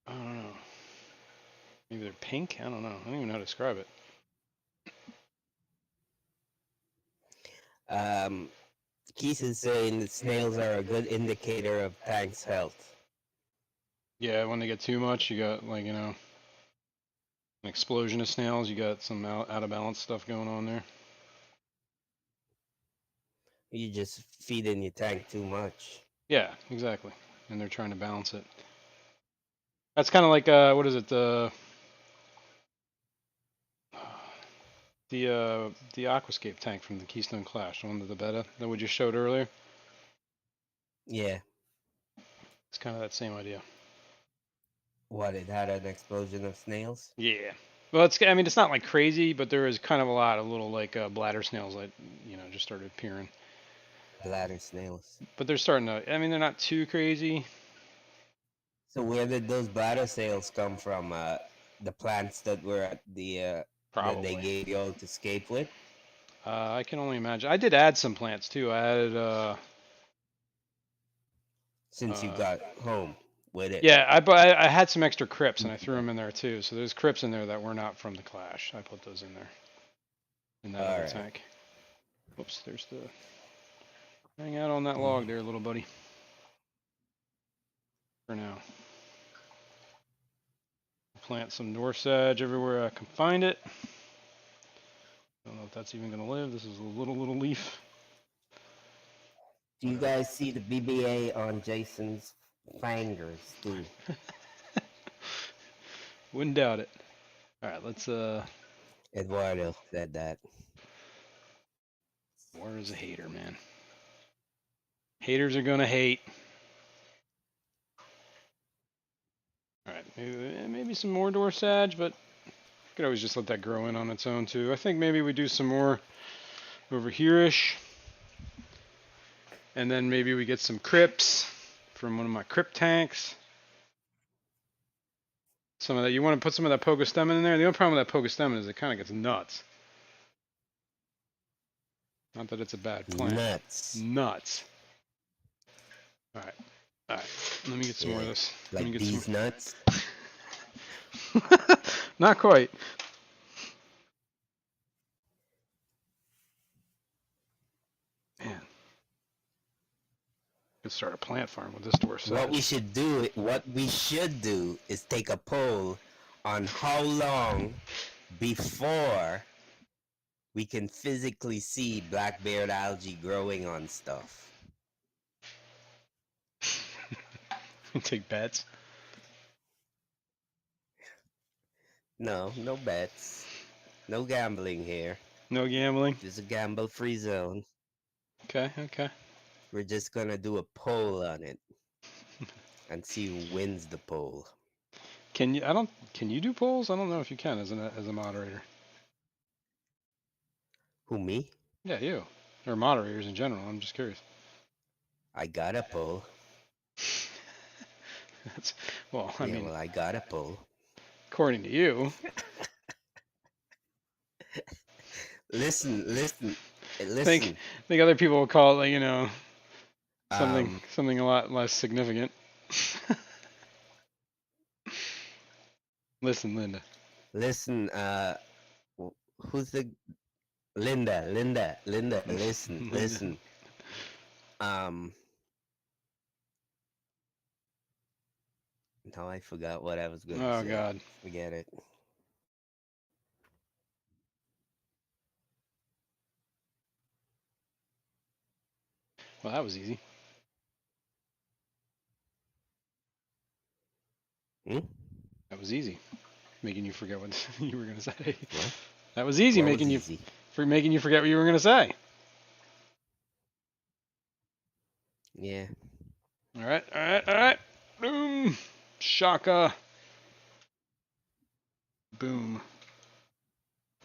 I don't know. Maybe they're pink. I don't know. I don't even know how to describe it. Keith is saying that snails are a good indicator of tank's health. Yeah, when they get too much, you got like an explosion of snails. You got some out of balance stuff going on there. You just feed in your tank too much. Yeah, exactly. And they're trying to balance it. That's kind of like what is it the aquascape tank from the Keystone Clash, the one with the beta that we just showed earlier. Yeah. It's kind of that same idea. What, it had an explosion of snails? Yeah. Well, I mean, it's not like crazy, but there is kind of a lot of little like bladder snails that just started appearing. Bladder snails. But they're starting to. I mean, they're not too crazy. So where did those bladder snails come from? The plants that were at the that they Probably. gave you all to escape with? I can only imagine. I did add some plants too. I added Since you got home. with it. Yeah, I had some extra crypts and I threw them in there too. So there's crypts in there that were not from the Clash. I put those in there in that All other right. tank. Oops, there's the hang out on that log there, little buddy. For now, plant some dwarf sedge everywhere I can find it. Don't know if that's even gonna live. This is a little leaf. Do you Whatever. guys see the BBA on Jason's fingers too? Wouldn't doubt it. All right, let's Eduardo said that. War is a hater, man. Haters are gonna hate. All right, maybe some more dwarf sedge, but you could always just let that grow in on its own too. I think maybe we do some more over here-ish. And then maybe we get some crypts from one of my crypt tanks. Some of that. You want to put some of that pogostemon in there? The only problem with that pogostemon is it kind of gets nuts. Not that it's a bad plant. Nuts. Nuts. All right. All right. Let me get some more of this. Like these nuts? Not quite. Man. Could start a plant farm with this dwarf sedge. What we should do is take a poll on how long before we can physically see black-beard algae growing on stuff. Take bets. No bets. No gambling here. No gambling. Just a gamble-free zone. Okay. We're just gonna do a poll on it and see who wins the poll. Can you do polls? I don't know if you can as a moderator. Who, me? Yeah, you. Or moderators in general. I'm just curious. I got a poll. I mean, I got a poll. according to you. Listen. Think other people will call it, like, something a lot less significant. Listen, Linda. Listen, who's the Linda, listen. Now I forgot what I was going to say. Oh, God. Forget it. Well, that was easy. That was easy. Making you forget what you were going to say. What? That was easy, making you forget what you were going to say. Yeah. All right. Boom. Shaka. Boom.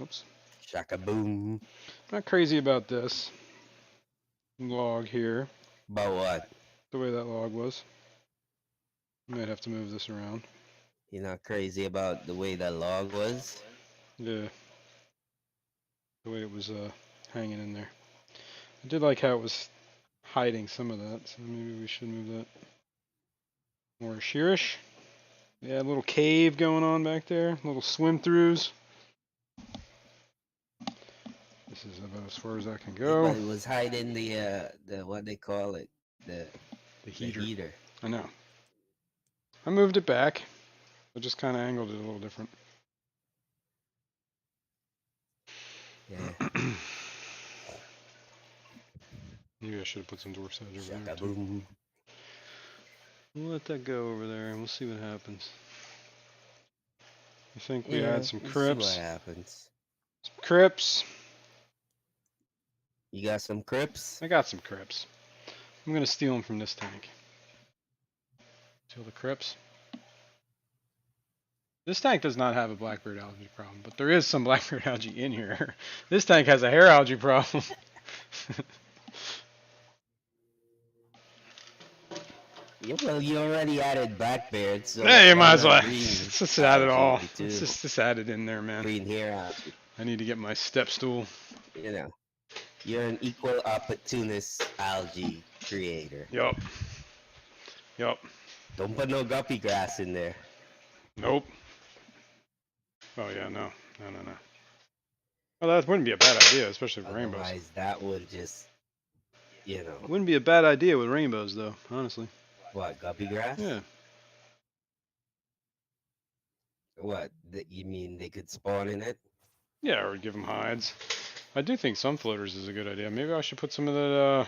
Oops. Shaka boom. Not crazy about this log here. About what? The way that log was. Might have to move this around. You're not crazy about the way that log was? Yeah. The way it was hanging in there. I did like how it was hiding some of that, so maybe we should move that more sheerish. Yeah, a little cave going on back there, little swim throughs. This is about as far as I can go. But it was hiding the what they call it, the heater. I know. I moved it back. I just kind of angled it a little different. Yeah. Maybe I should have put some dwarf sedge over Shaka there too. boom. We'll let that go over there and we'll see what happens. I think we add some crypts. See what happens. Some crypts. You got some crypts? I got some crypts. I'm going to steal them from this tank. Steal the crypts. This tank does not have a blackbeard algae problem, but there is some blackbeard algae in here. This tank has a hair algae problem. Yeah, well, you already added blackbeard, so Hey, you might as well. green Let's just add it all. algae, too. Let's just add it in there, man. Green hair algae. I need to get my step stool. You know, you're an equal opportunist algae creator. Yup. Don't put no guppy grass in there. Nope. Oh yeah, no. No. Well, that wouldn't be a bad idea, especially for rainbows. Otherwise, that would just, Wouldn't be a bad idea with rainbows, though. Honestly. what, guppy grass? Yeah. What, you mean they could spawn in it? Yeah, or give them hides. I do think sun floaters is a good idea. Maybe I should put some of that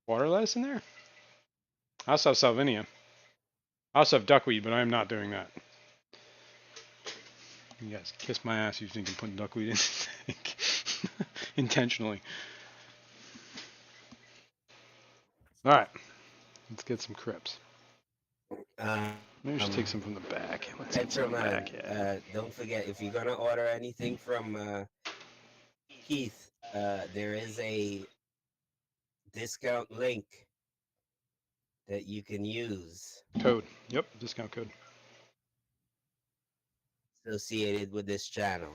water lettuce in there. I also have salvinia. I also have duckweed, but I am not doing that. You guys kiss my ass. You think I'm putting duckweed in? Intentionally. All right, let's get some crips. Maybe we should take some from the back. Let's get some from the back. Yeah. Don't forget, if you're gonna order anything from Keith, there is a discount link that you can use Code. Yep. Discount code. associated with this channel.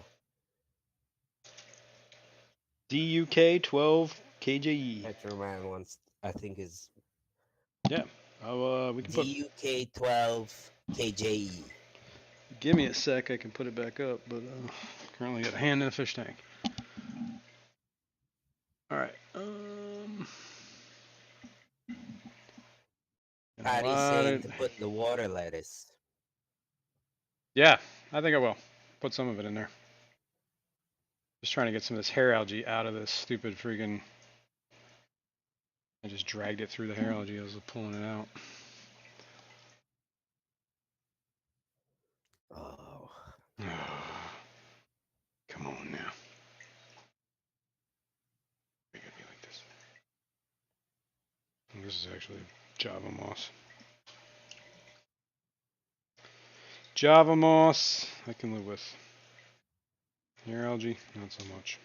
DUK 12 KJE. Petroman wants, I think, is Yeah. We can put. DUK 12 KJE. Give me a sec. I can put it back up, but currently got a hand in a fish tank. All right. Patty's saying to put the water lettuce. Yeah, I think I will. Put some of it in there. Just trying to get some of this hair algae out of this stupid freaking. I just dragged it through the hair algae. I was pulling it out. Oh. Come on now. Make it be like this. And this is actually Java moss. Java moss, I can live with. Hair algae, not so much.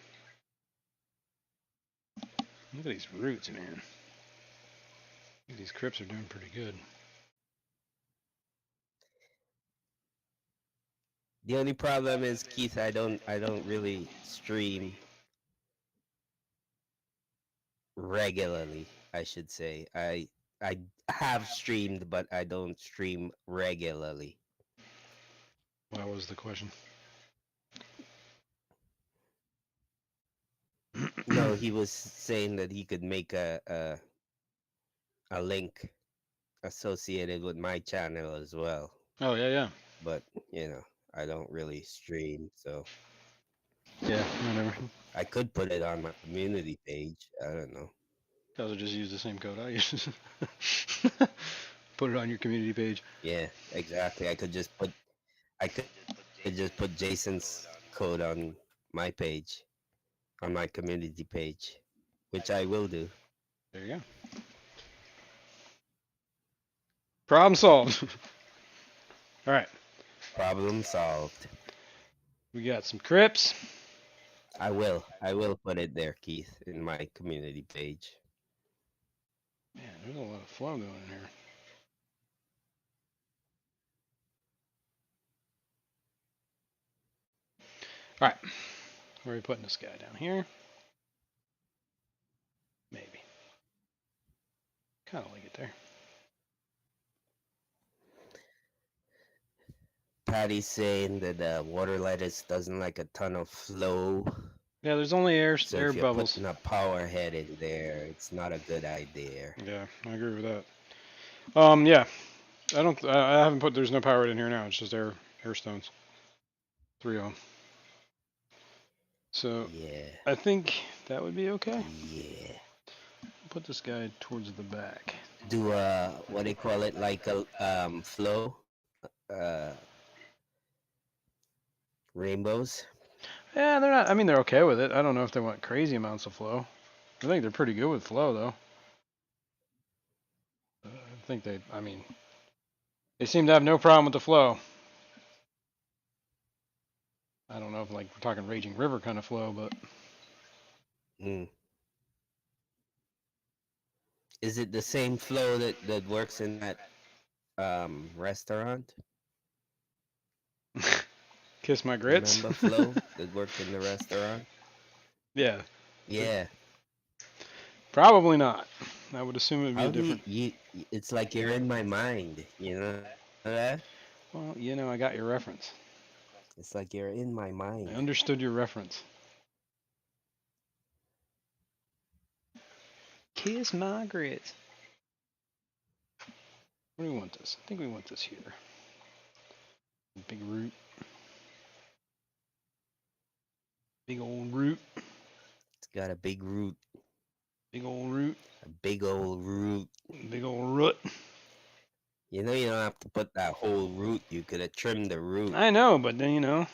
Look at these roots, man. These crips are doing pretty good. The only problem is, Keith, I don't really stream regularly, I should say. I have streamed, but I don't stream regularly. What was the question? No, he was saying that he could make a link associated with my channel as well. Oh, yeah. But, I don't really stream, so. Yeah, whatever. I could put it on my community page. I don't know. Guys will just use the same code I use. Put it on your community page. Yeah, exactly. I could just put Jason's code on my page, on my community page, which I will do. There you go. Problem solved. All right. Problem solved. We got some crips. I will put it there, Keith, in my community page. Man, there's a lot of flow going in here. All right. Where are we putting this guy down here? Maybe. Kind of like it there. Patty's saying that water lettuce doesn't like a ton of flow. Yeah, there's only air So if you're bubbles. putting a power head in there, it's not a good idea. Yeah, I agree with that. Yeah, I haven't put. There's no power in here now. It's just air stones. 3 of them. So yeah, I think that would be okay. Yeah. Put this guy towards the back. Do what they call it, like a flow, rainbows. Yeah, they're not. I mean, they're okay with it. I don't know if they want crazy amounts of flow. I think they're pretty good with flow, though. I think they. I mean, they seem to have no problem with the flow. I don't know if like we're talking raging river kind of flow, but. Is it the same flow that works in that restaurant? Kiss my grits. Remember flow that worked in the restaurant? Yeah. Yeah. Probably not. I would assume it would be a How do different. it's like you're in my mind, you know that? Well, I got your reference. It's like you're in my mind. I understood your reference. Kiss Margaret. Where do we want this? I think we want this here. Big root. Big old root. It's got a big root. Big old root. A big old root. Big old root. You don't have to put that whole root. You could have trimmed the root. I know, but then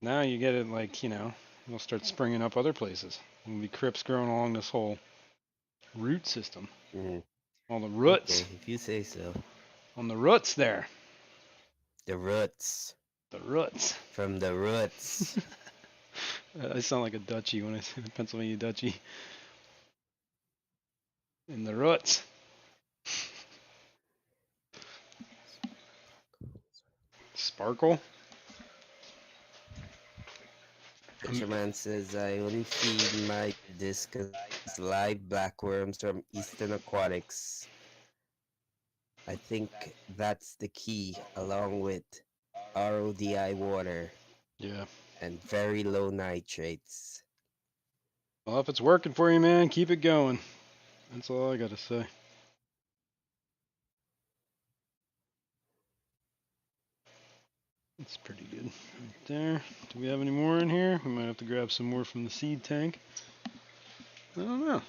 now you get it like it'll start springing up other places. There'll be crypts growing along this whole root system. Mm. All the roots. Okay, if you say so. On the roots there. The roots. The roots. From the roots. I sound like a Dutchie when I say the Pennsylvania Dutchie. In the roots. Sparkle. Fisherman says, I only feed my discus live blackworms from Eastern Aquatics. I think that's the key, along with RODI water. Yeah. And very low nitrates. Well, if it's working for you, man, keep it going. That's all I gotta say. That's pretty good right there. Do we have any more in here? We might have to grab some more from the seed tank. I don't know.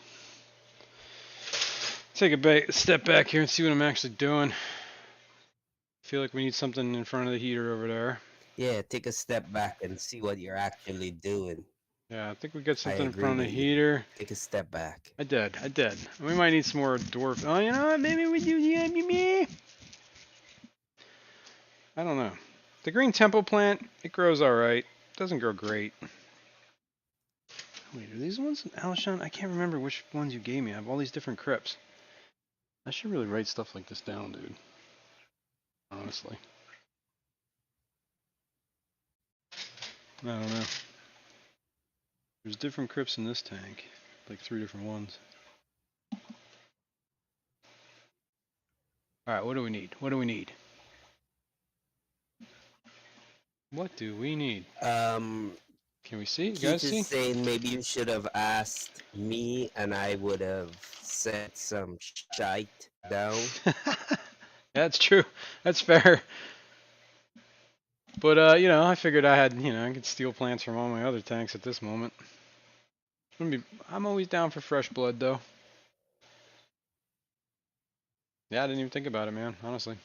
Take a step back here and see what I'm actually doing. I feel like we need something in front of the heater over there. Yeah, take a step back and see what you're actually doing. Yeah, I think we got something in front of the heater. Take a step back. I did. We might need some more dwarf. Oh, you know what? Maybe we do. Yeah, me. I don't know. The green temple plant, it grows all right. It doesn't grow great. Wait, are these ones Alshon? I can't remember which ones you gave me. I have all these different crypts. I should really write stuff like this down, dude. Honestly. I don't know. There's different crypts in this tank. Like 3 different ones. Alright, what do we need? What do we need? Can we see? You guys see? Keith is saying maybe you should have asked me and I would have set some shite down. That's true. That's fair. But, I figured I could steal plants from all my other tanks at this moment. I'm always down for fresh blood, though. Yeah, I didn't even think about it, man, honestly.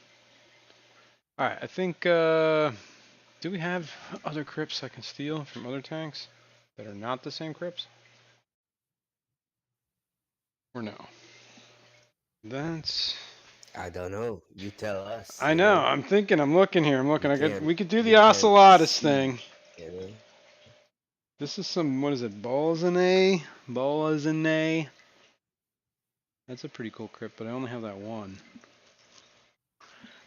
Alright, I think, do we have other crypts I can steal from other tanks that are not the same crypts? Or no? That's... I don't know. You tell us. I know. I'm thinking. I'm looking here. We could do the can't ocelotus see, thing. You know? This is some, what is it? Bolazanae? Bolazanae. That's a pretty cool crypt, but I only have that one.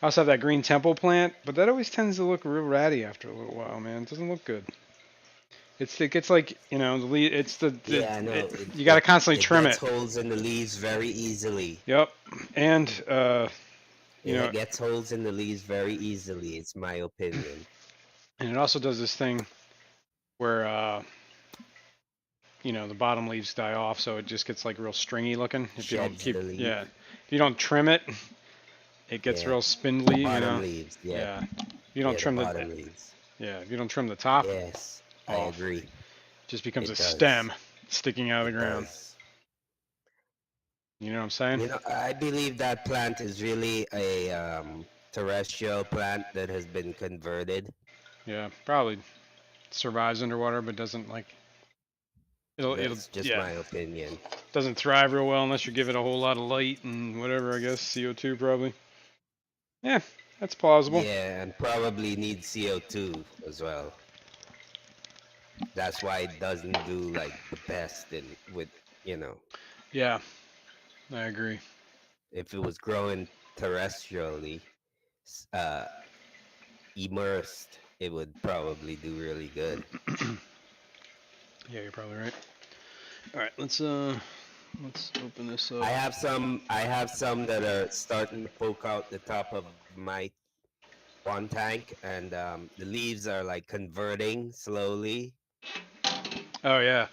I also have that green temple plant, but that always tends to look real ratty after a little while, man. It doesn't look good. It gets like, the leaf, it's the, Yeah, I know. You got to constantly trim it. It gets holes in the leaves very easily. Yep. And, It gets holes in the leaves very easily, it's my opinion. And it also does this thing where, the bottom leaves die off, so it just gets like real stringy looking. If you don't keep, if you don't trim it, it gets real spindly. Bottom leaves, If you don't trim the bottom leaves. Yeah, if you don't trim the top. Yes, I agree. It just becomes a stem sticking out of the ground. You know what I'm saying? I believe that plant is really a terrestrial plant that has been converted. Yeah, probably survives underwater, but doesn't like. That's just my opinion. Doesn't thrive real well unless you give it a whole lot of light and whatever. I guess CO2 probably. Yeah, that's plausible. Yeah, and probably needs CO2 as well. That's why it doesn't do like the best with. Yeah, I agree. If it was growing terrestrially, immersed, it would probably do really good. Yeah, you're probably right. All right, let's Let's open this I up. have some. I have some that are starting to poke out the top of my one tank, and the leaves are like converting slowly. Oh yeah,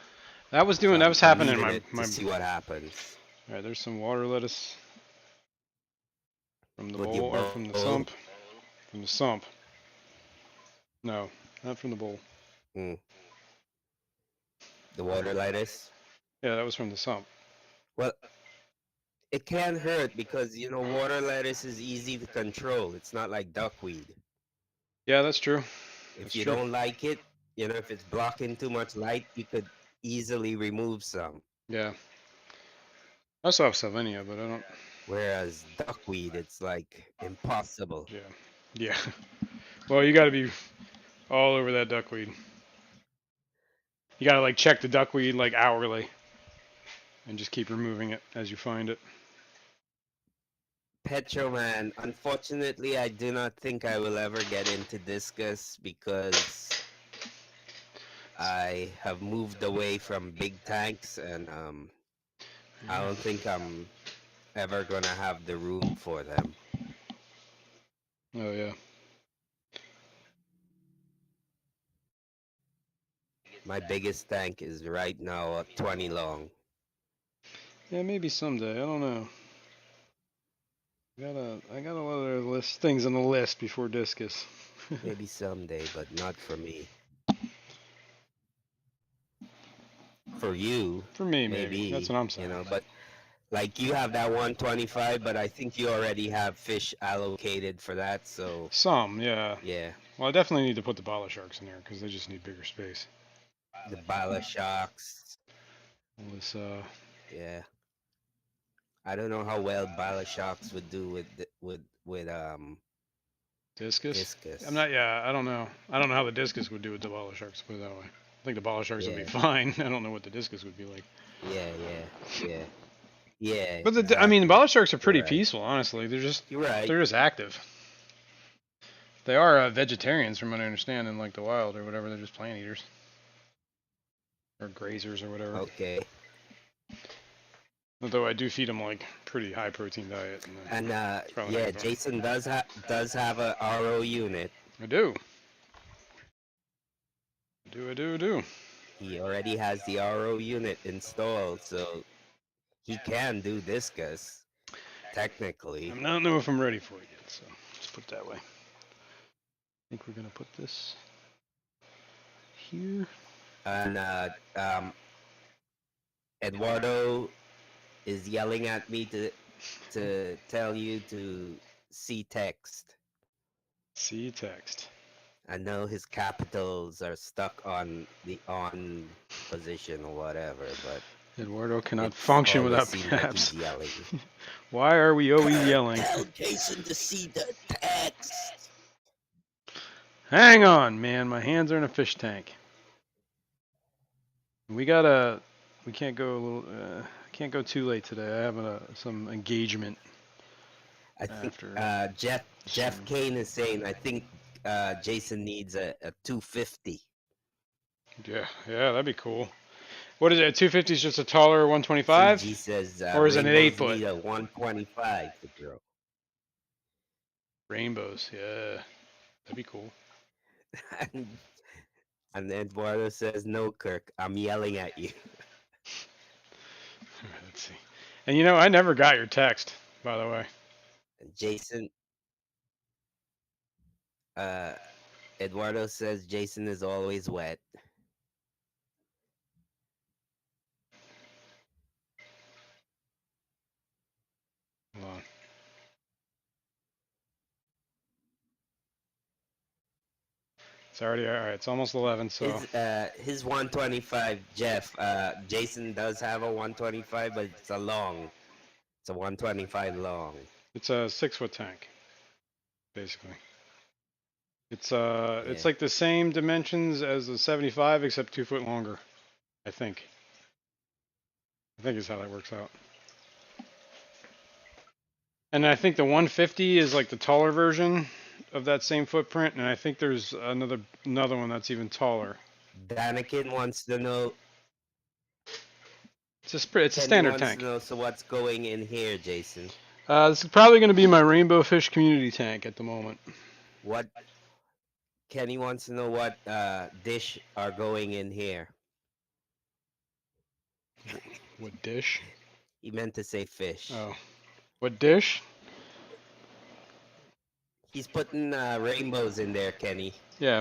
So that I'm was I'm happening in leaving my it to my. see what happens All right, there's some water lettuce from the with your bowl or from the bowl. sump. From the sump. No, not from the bowl. Mm, the water lettuce. Yeah, that was from the sump. Well, it can't hurt because water lettuce is easy to control. It's not like duckweed. Yeah, that's true. If That's you true. don't like it, if it's blocking too much light, you could easily remove some. Yeah. I also have Salvinia, but I don't. Whereas duckweed, it's like impossible. Yeah. Yeah. Well, you got to be all over that duckweed. You got to like check the duckweed like hourly and just keep removing it as you find it. Petroman, unfortunately, I do not think I will ever get into discus because I have moved away from big tanks, and I don't think I'm ever gonna have the room for them. Oh yeah. My biggest tank is right now a 20 long. Yeah, maybe someday. I don't know. I got a lot of list things on the list before discus. Maybe someday, but not for me. For you, For me, maybe. That's maybe, what I'm saying. but like you have that 125, but I think you already have fish allocated for that, so Some, yeah. yeah. Well, I definitely need to put the bala sharks in there because they just need bigger space. The Bala Shocks. All this Yeah. I don't know how well Bala Shocks would do with discus. I'm discus. not. Yeah, I don't know. I don't know how the discus would do with the bala sharks. Put it that way. I think the bala sharks would be Yeah. fine. I don't know what the discus would be like. Yeah, yeah, yeah. Yeah, But I mean, the exactly. bala sharks are You're pretty right. peaceful. Honestly, You're right. they're just active. They are vegetarians, from what I understand, in like the wild or whatever. They're just plant eaters or grazers or whatever. Okay. Although I do feed them like pretty high protein diet, and And it's probably not yeah, good for them. Jason does have a RO unit. I do. I do. He already has the RO unit installed, so he can do discus I technically. don't know if I'm ready for it yet, so let's put it that way. I think we're gonna put this here. And Eduardo is yelling at me to tell you to see text. See text. I know his capitals are stuck on the on position or whatever, but Eduardo cannot it's function always without seems like he's caps. yelling. Why are we always Kirk, yelling? tell Jason to see the text. Hang on, man. My hands are in a fish tank. We gotta. We can't go a little. Can't go too late today. I have some engagement I think after Jeff stream. Kane is saying I think Jason needs a 250. Yeah, that'd be cool. What is it? 250 is just a taller 125, CG says or is it an 8 rainbows foot? need a 125 to grow. Rainbows. Yeah, that'd be cool. And Eduardo says, "No, Kirk, I'm yelling at you." Let's see. And I never got your text, by the way. Jason, uh, Eduardo says Jason is always wet. Hold on. It's already all right. It's almost 11, so His 125, Jeff. Jason does have a 125, but it's a long. It's a 125 long. it's a 6 foot tank, basically. It's Yeah. like the same dimensions as the 75, except 2 foot longer. I think. I think is how that works out. And I think the 150 is like the taller version of that same footprint, and I think there's another one that's even taller. Danikin wants to know. It's a Kenny standard wants to tank. know, so what's going in here, Jason? This is probably going to be my rainbow fish community tank at the moment. What Kenny wants to know what dish are going in here. What dish? He meant to say fish. Oh, what dish? He's putting rainbows in there, Kenny. Yeah,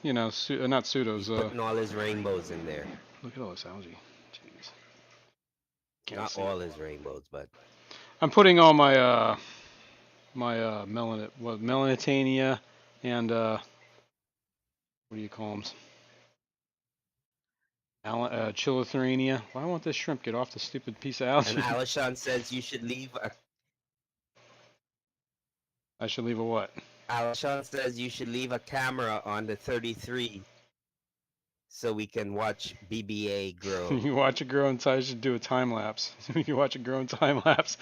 you know, not pseudos. He's putting all his rainbows in there. Look at all this algae. Jeez. Can't Not see. all his rainbows, but I'm putting all my melanitania and what do you call them? Chilotherania. Why won't this shrimp get off the stupid piece of and algae? Alishon says you should leave a I should leave a what? Alishon says you should leave a camera on the 33 so we can watch BBA grow. You watch it grow inside. You should do a time lapse. You watch it grow in time lapse.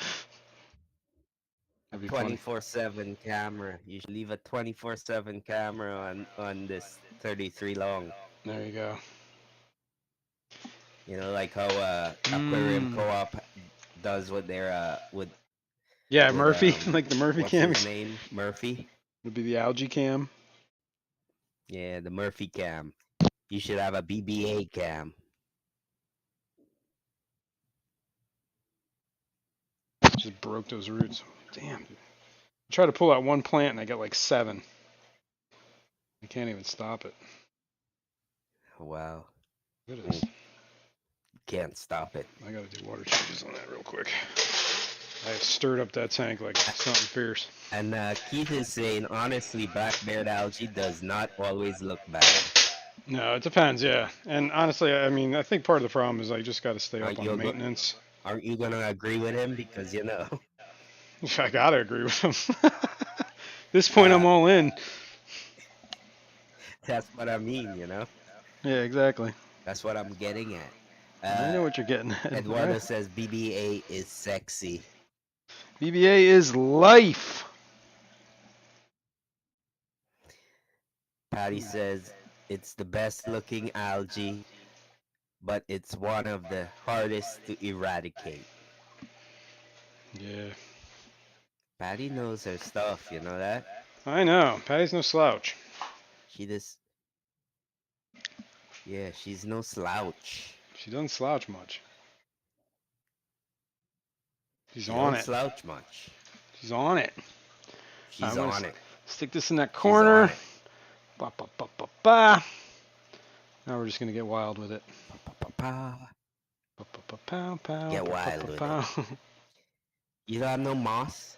A That'd be funny. 24/7 camera. You should leave a 24/7 camera on this 33 long. There you go. You know, like how Aquarium Co-op does with their Yeah, with Murphy, like the Murphy what's cam. his name? Murphy. Would be the algae cam. Yeah, the Murphy cam. You should have a BBA cam. Just broke those roots. Damn. I tried to pull out one plant and I got like 7. I can't even stop it. Wow. Look at this. Can't stop it. I gotta do water changes on that real quick. I stirred up that tank like something fierce. And Keith is saying, honestly, black-beard algae does not always look bad. No, it depends, yeah. And honestly, I mean, I think part of the problem is I just got to stay up on the maintenance. Aren't you gonna agree with him? Because you know. I gotta agree with him. At this point, I'm all in. That's what I mean, you know. Yeah, exactly. That's what I'm getting at. I know what you're getting at. Eduardo says BBA is sexy. BBA is life. Patty says it's the best looking algae, but it's one of the hardest to eradicate. Yeah. Patty knows her stuff, you know that? I know. Patty's no slouch. She just... Yeah, she's no slouch. She doesn't slouch much. She's She on don't it. slouch much. She's on it. She's on it. Stick this in that corner. Ba, ba, ba, ba, ba. Now we're just gonna get wild with it. Get wild with it. You don't have no moss?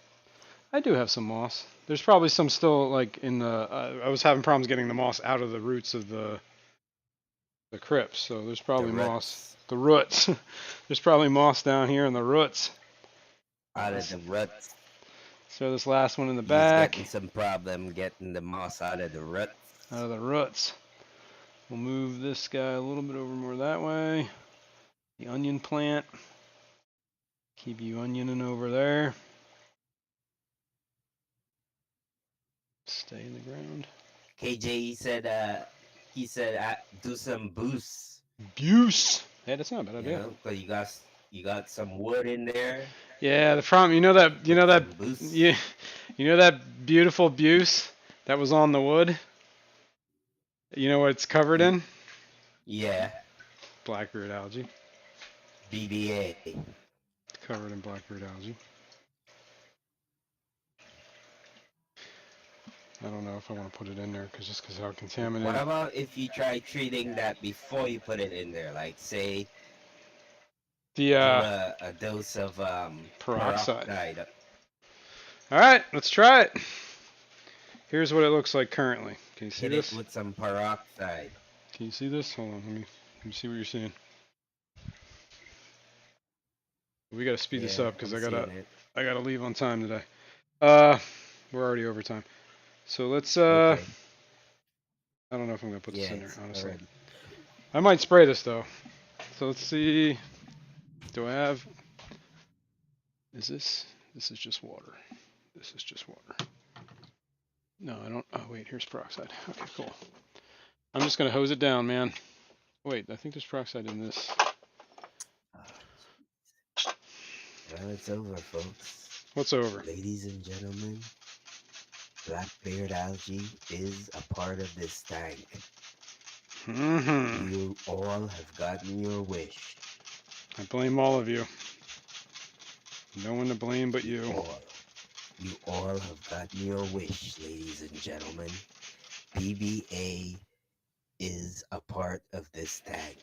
I do have some moss. There's probably some still like in the. I was having problems getting the moss out of the roots of the crypts, so there's probably moss. The roots. There's probably moss down here in the roots. Out of the roots. Throw this last one in the back. He's getting some problem getting the moss out of the roots. Out of the roots. We'll move this guy a little bit over more that way. The onion plant. Keep you onioning over there. Stay in the ground. KJ he said do some boosts. Boost. Yeah, that's not a bad idea. You know, so you got some wood in there. Yeah, the problem, you know that beautiful buse that was on the wood. You know what it's covered in? Yeah. Blackbeard algae. BBA. Covered in blackbeard algae. I don't know if I want to put it in there because how contaminated. What about if you try treating that before you put it in there? Like say the do a dose of peroxide. All right, let's try it. Here's what it looks like currently. Can you see this? Hit it with some peroxide. Can you see this? Hold on, let me see what you're seeing. We gotta speed this up because I gotta leave on time today. We're already over time. So let's okay. I don't know if I'm gonna put this in there, honestly. Already. I might spray this though. So let's see. Do I have? Is this? This is just water. This is just water. No, I don't. Oh wait, here's peroxide. Okay, cool. I'm just gonna hose it down, man. Wait, I think there's peroxide in this. Now it's over, folks. What's over? Ladies and gentlemen, Blackbeard algae is a part of this tank. Mm-hmm. You all have gotten your wish. I blame all of you. No one to blame but You you. all. You all have gotten your wish, ladies and gentlemen. PBA is a part of this tank.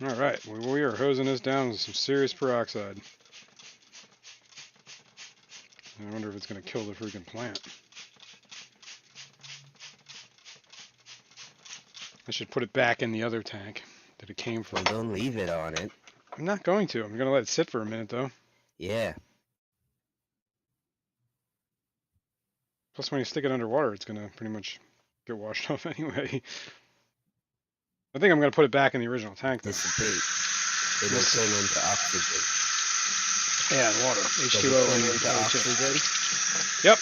All right, we are hosing this down with some serious peroxide. I wonder if it's going to kill the freaking plant. I should put it back in the other tank that it came from. Well, don't leave it on it. I'm not going to. I'm going to let it sit for a minute, though. Yeah. Plus, when you stick it underwater, it's going to pretty much get washed off anyway. I think I'm going to put it back in the original tank, though. Dissipate. It'll turn into oxygen. Yeah, and water. Does it H2O turn and into O2. oxygen? Yep.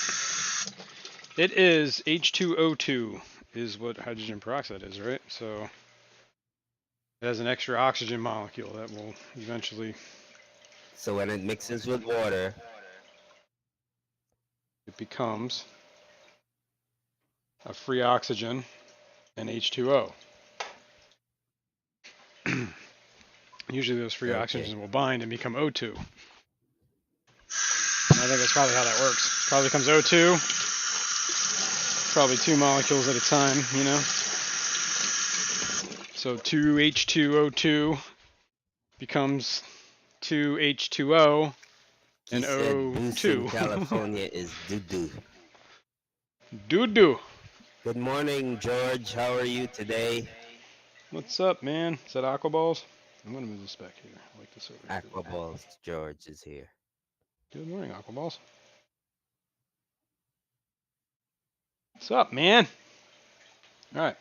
It is H2O2 is what hydrogen peroxide is, right? So it has an extra oxygen molecule that will eventually... So when it mixes with water, it becomes a free oxygen and H2O. Usually those free oxygens will bind and become O2. And I think that's probably how that works. Probably becomes O2. Probably 2 molecules at a time, you know? So 2H2O2 becomes 2H2O and he said Boost in O2. California is doo-doo. Doo-doo. Good morning, George. How are you today? What's up, man? Is that aqua balls? I'm gonna move this back here. I like this over here. Aquaballs George is here. Good morning, aqua balls. What's up, man? All right.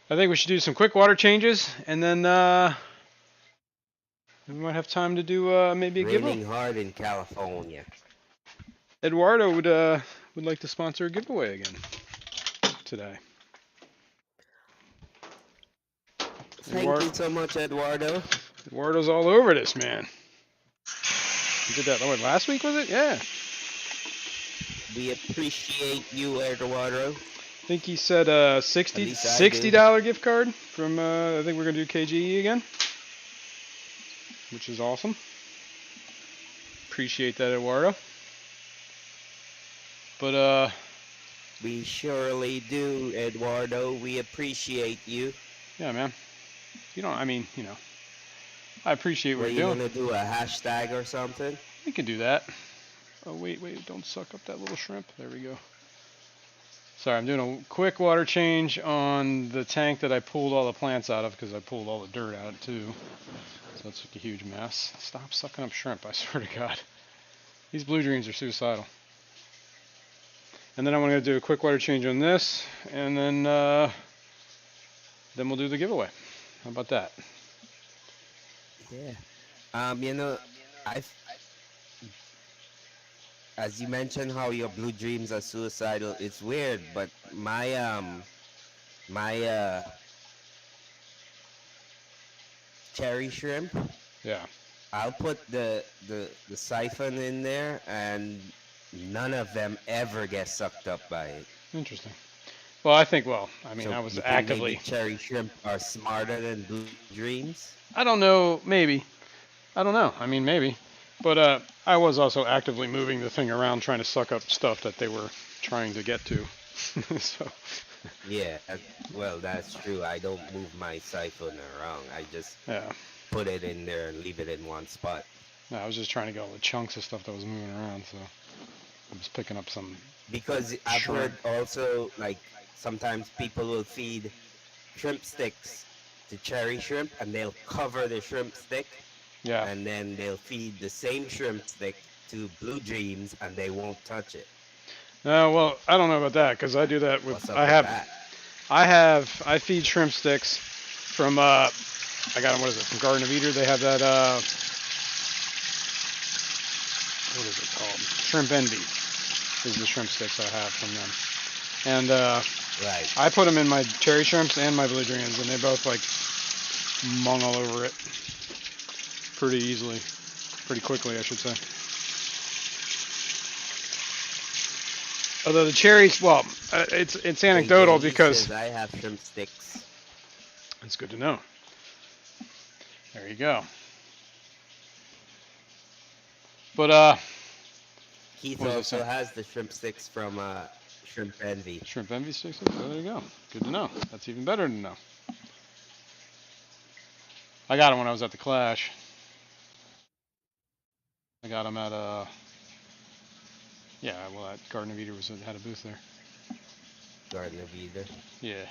I think we should do some quick water changes, and then we might have time to do maybe a giveaway. Raining hard in California. Eduardo would like to sponsor a giveaway again today. Thank you so much, Eduardo. Eduardo's all over this, man. You did that, what, last week, was it? Yeah. We appreciate you, Eduardo. I think he said $60 gift card from, I think we're going to do KGE again, which is awesome. Appreciate that, Eduardo. But, we surely do, Eduardo. We appreciate you. Yeah, man. You don't, I mean, you know, I appreciate what you're you're doing. doing. Are you going to do a hashtag or something? We can do that. Oh, wait, don't suck up that little shrimp. There we go. Sorry, I'm doing a quick water change on the tank that I pulled all the plants out of because I pulled all the dirt out too. So that's like a huge mess. Stop sucking up shrimp, I swear to God. These blue dreams are suicidal. And then I'm going to do a quick water change on this, and then we'll do the giveaway. How about that? Yeah. You know, as you mentioned how your blue dreams are suicidal, it's weird, but my cherry shrimp. Yeah. I'll put the siphon in there, and none of them ever get sucked up by it. Interesting. Well, I mean, so I was you think actively. maybe cherry shrimp are smarter than blue dreams? I don't know. Maybe. I don't know. I mean, maybe. But I was also actively moving the thing around, trying to suck up stuff that they were trying to get to. So. Yeah. Well, that's true. I don't move my siphon around. I just put it in there and leave it in one spot. No, I was just trying to get all the chunks of stuff that was moving around. So I was picking up some. Because I've heard also, like, sometimes people will feed shrimp sticks to cherry shrimp, and they'll cover the shrimp stick. Yeah. And then they'll feed the same shrimp stick to blue dreams, and they won't touch it. Well, I don't know about that because I do that with. What's up with that? I feed shrimp sticks from. I got them. What is it? From Garden of Eden. They have that. What is it called? Shrimp Envy is the shrimp sticks I have from them. And right. I put them in my cherry shrimps and my blue dreams, and they both like mung all over it. pretty easily, pretty quickly, I should say. Although the cherries, well, it's anecdotal KJE because says I have shrimp sticks. it's good to know. There you go. But Keith what was I saying? also has the shrimp sticks from Shrimp Envy. Shrimp envy sticks. Oh, there you go. Good to know. That's even better to know. I got them when I was at the Clash. I got them at yeah, well, at Garden of Eden had a booth there. Garden of Eden. Yeah.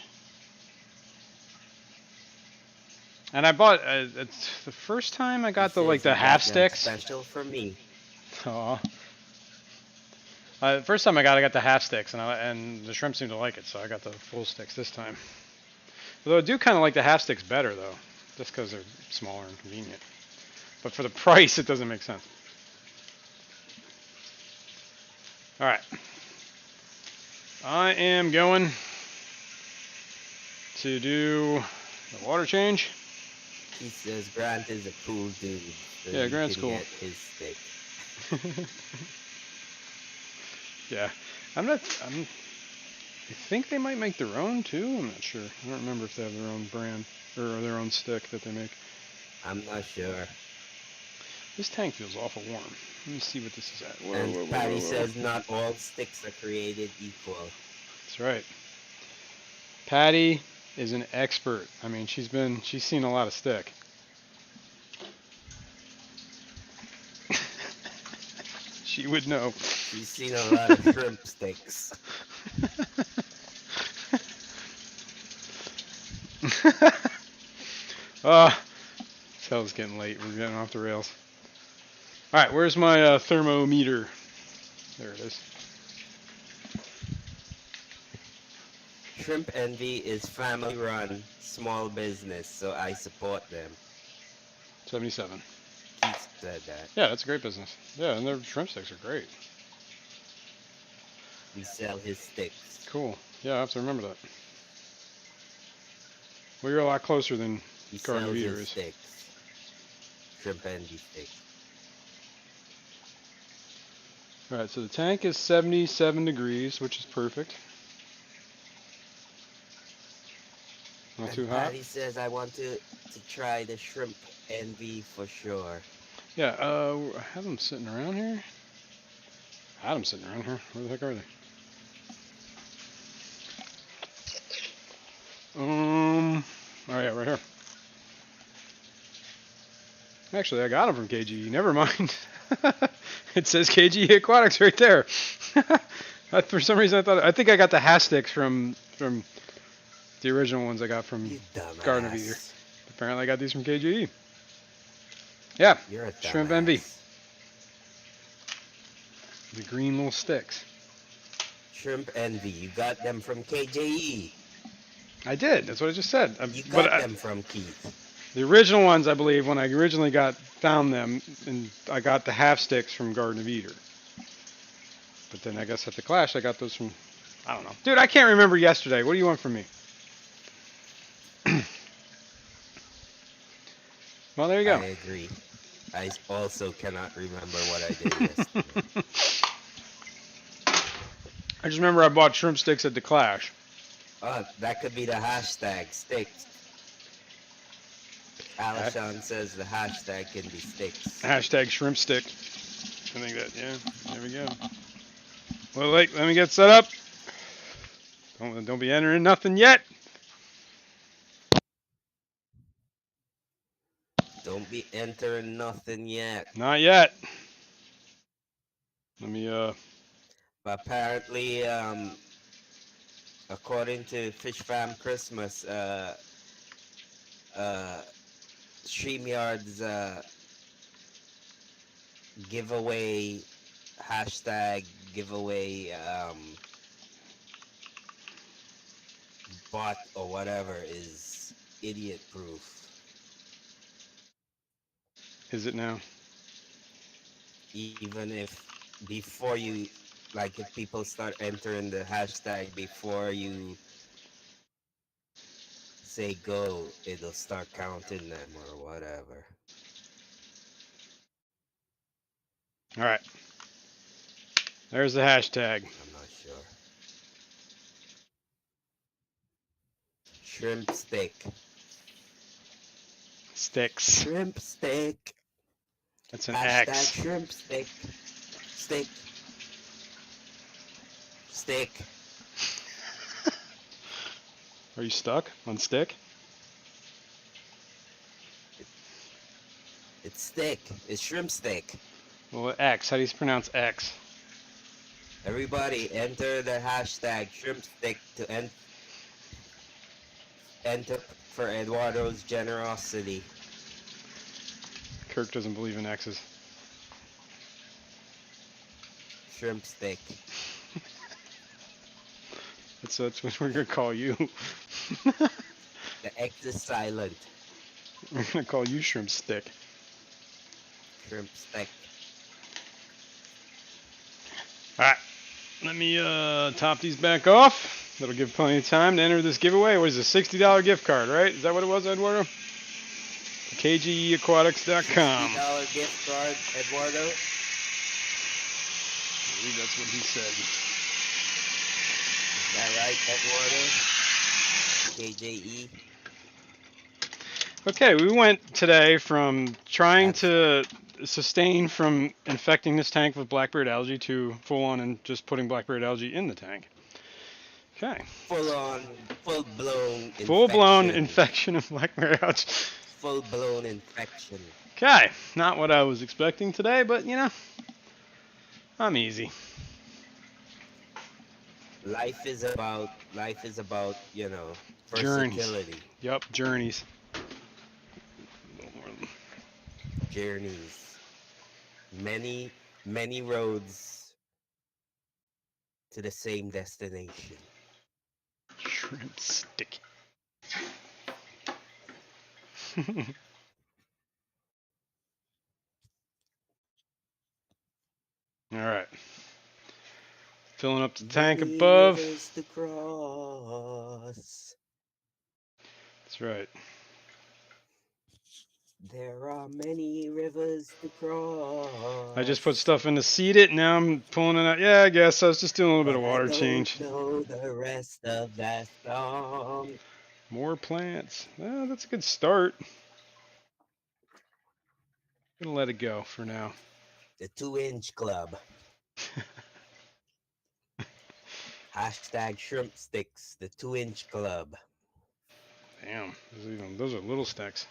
And I bought it's the first time I He got says the he half got them sticks. special for me. Aw. The first time I got the half sticks, and the shrimp seemed to like it, so I got the full sticks this time. Although I do kind of like the half sticks better though, just because they're smaller and convenient. But for the price, it doesn't make sense. All right. I am going to do the water change. He says Grant is a cool dude, so Yeah, he Grant's can cool. get his stick. Yeah, I think they might make their own too. I'm not sure. I don't remember if they have their own brand or their own stick that they make. I'm not sure. This tank feels awful warm. Let me see what this is at. Whoa, And whoa, whoa, Patty whoa, whoa. says not all sticks are created equal. That's right. Patty is an expert. I mean, she's seen a lot of stick. She would know. She's seen a lot of shrimp sticks. This hell's getting late. We're getting off the rails. All right, where's my thermometer? There it is. Shrimp Envy is family run, small business, so I support them. 77. Keith said that. Yeah, that's a great business. Yeah, and their shrimp sticks are great. We sell his sticks. Cool. Yeah, I have to remember that. Well, you're a lot closer than He Garden sells of Eden his is. sticks. Shrimp Envy sticks. All right, so the tank is 77 degrees, which is perfect. Not too And hot. Patty says I want to try the Shrimp Envy for sure. Yeah, I have them sitting around here. I had them sitting around here. Where the heck are they? Oh yeah, right here. Actually, I got them from KGE. Never mind. It says KGE Aquatics right there. For some reason, I think I got the half sticks from the original ones I got from You Garden of Eden. dumbass. Apparently, I got these from KGE. Yeah, You're a Shrimp Envy. dumbass. The green little sticks. Shrimp Envy. You got them from KJE. I did. That's what I just said. You But got them from Keith. the original ones, I believe, when I originally found them, and I got the half sticks from Garden of Eden. But then I guess at the Clash, I got those from, I don't know. Dude, I can't remember yesterday. What do you want from me? Well, there you go. I agree. I also cannot remember what I did yesterday. I just remember I bought shrimp sticks at the Clash. Oh, that could be the hashtag sticks. Alishon says the hashtag can be sticks. Hashtag shrimp stick. I think that, yeah, there we go. Well, wait, let me get set up. Don't be entering nothing yet. Don't be entering nothing yet. Not yet. Let me, But apparently, according to Fish Fam Christmas, StreamYard's giveaway hashtag giveaway bot or whatever is idiot proof. is it now? Even if before you, like, if people start entering the hashtag before you say go, it'll start counting them or whatever. All right. There's the hashtag. I'm not sure. Shrimp steak. Sticks. Shrimp steak. That's an Hashtag X. shrimp steak. Steak. Steak. Are you stuck on stick? It's steak. It's shrimp steak. Well, X. How do you pronounce X? Everybody enter the hashtag shrimp steak to enter for Eduardo's generosity. Kirk doesn't believe in X's. Shrimp steak. That's what we're gonna call you. The X is silent. We're gonna call you Shrimp Stick. Shrimp steak. All right. Let me top these back off. That'll give plenty of time to enter this giveaway. What is it? $60 gift card, right? Is that what it was, Eduardo? KGEAquatics.com. $60 gift card, Eduardo. I believe that's what he said. Is that right, Eduardo? KJE. Okay, we went today from trying to sustain from infecting this tank with blackberry algae to full on and just putting blackberry algae in the tank. Okay. Full blown infection of blackberry algae. Full blown infection. Okay, not what I was expecting today, but you know, I'm easy. Life is about, you know, Journeys. versatility. Yep, journeys. Journeys. Many, many roads to the same destination. Shrimp stick. All right. Filling up the tank Many above. rivers to cross. That's right. There are many rivers to cross. I just put stuff in to seed it. Now I'm pulling it out. Yeah, I guess I was just doing a little bit of water change. I don't know the rest of that song. More plants. Well, that's a good start. Gonna let it go for now. The 2-inch club. Hashtag shrimp sticks. The 2-inch club. Damn, those are little sticks.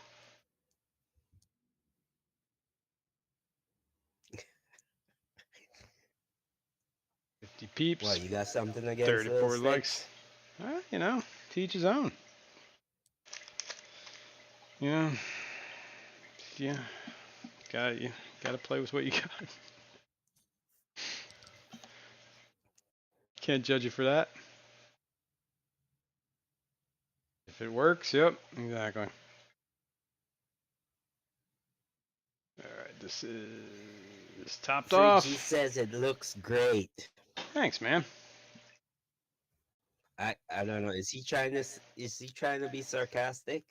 Peeps. What, you got something against 34 little likes. sticks? You know, to each his own. Yeah. Yeah. You gotta play with what you got. Can't judge you for that. If it works, yep, exactly. Alright, this is topped off. He says it looks great. Thanks, man. I don't know. Is he trying to be sarcastic?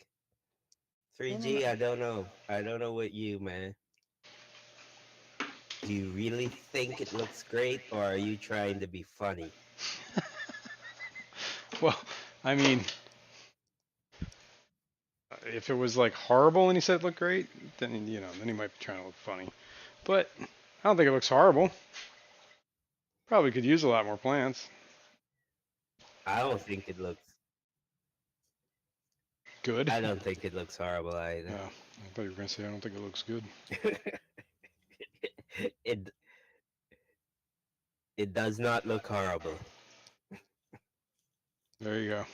3G, I don't know. I don't know what you, man. Do you really think it looks great, or are you trying to be funny? Well, I mean, if it was like horrible and he said it looked great, then then he might be trying to look funny. But I don't think it looks horrible. Probably could use a lot more plants. I don't think it looks good. I don't think it looks horrible either. No, I thought you were gonna say I don't think it looks good. It does not look horrible. There you go.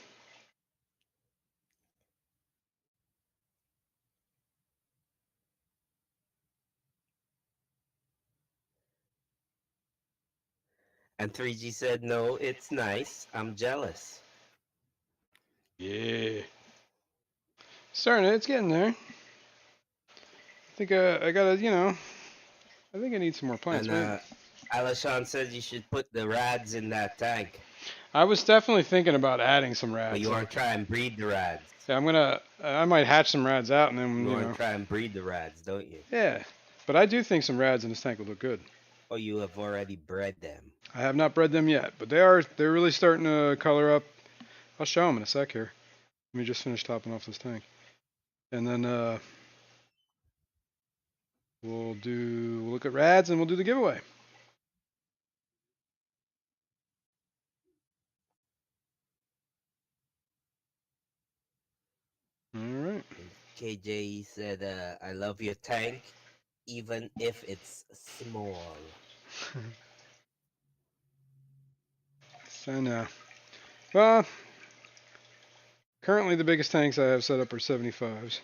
And 3G said, no, it's nice. I'm jealous. Yeah. It's getting there. I think I gotta, I think I need some more plants, And man. Alashon says you should put the rads in that tank. I was definitely thinking about adding some rads. But you want to try and breed the rads. Yeah, I might hatch some rads out and then, You want to try and breed the rads, don't you? Yeah. But I do think some rads in this tank would look good. or you have already bred them? I have not bred them yet, but they're really starting to color up. I'll show them in a sec here. Let me just finish topping off this tank, and then we'll look at rads and we'll do the giveaway. All right. And KJ said, "I love your tank, even if it's small." So now, well, currently the biggest tanks I have set up are 75s.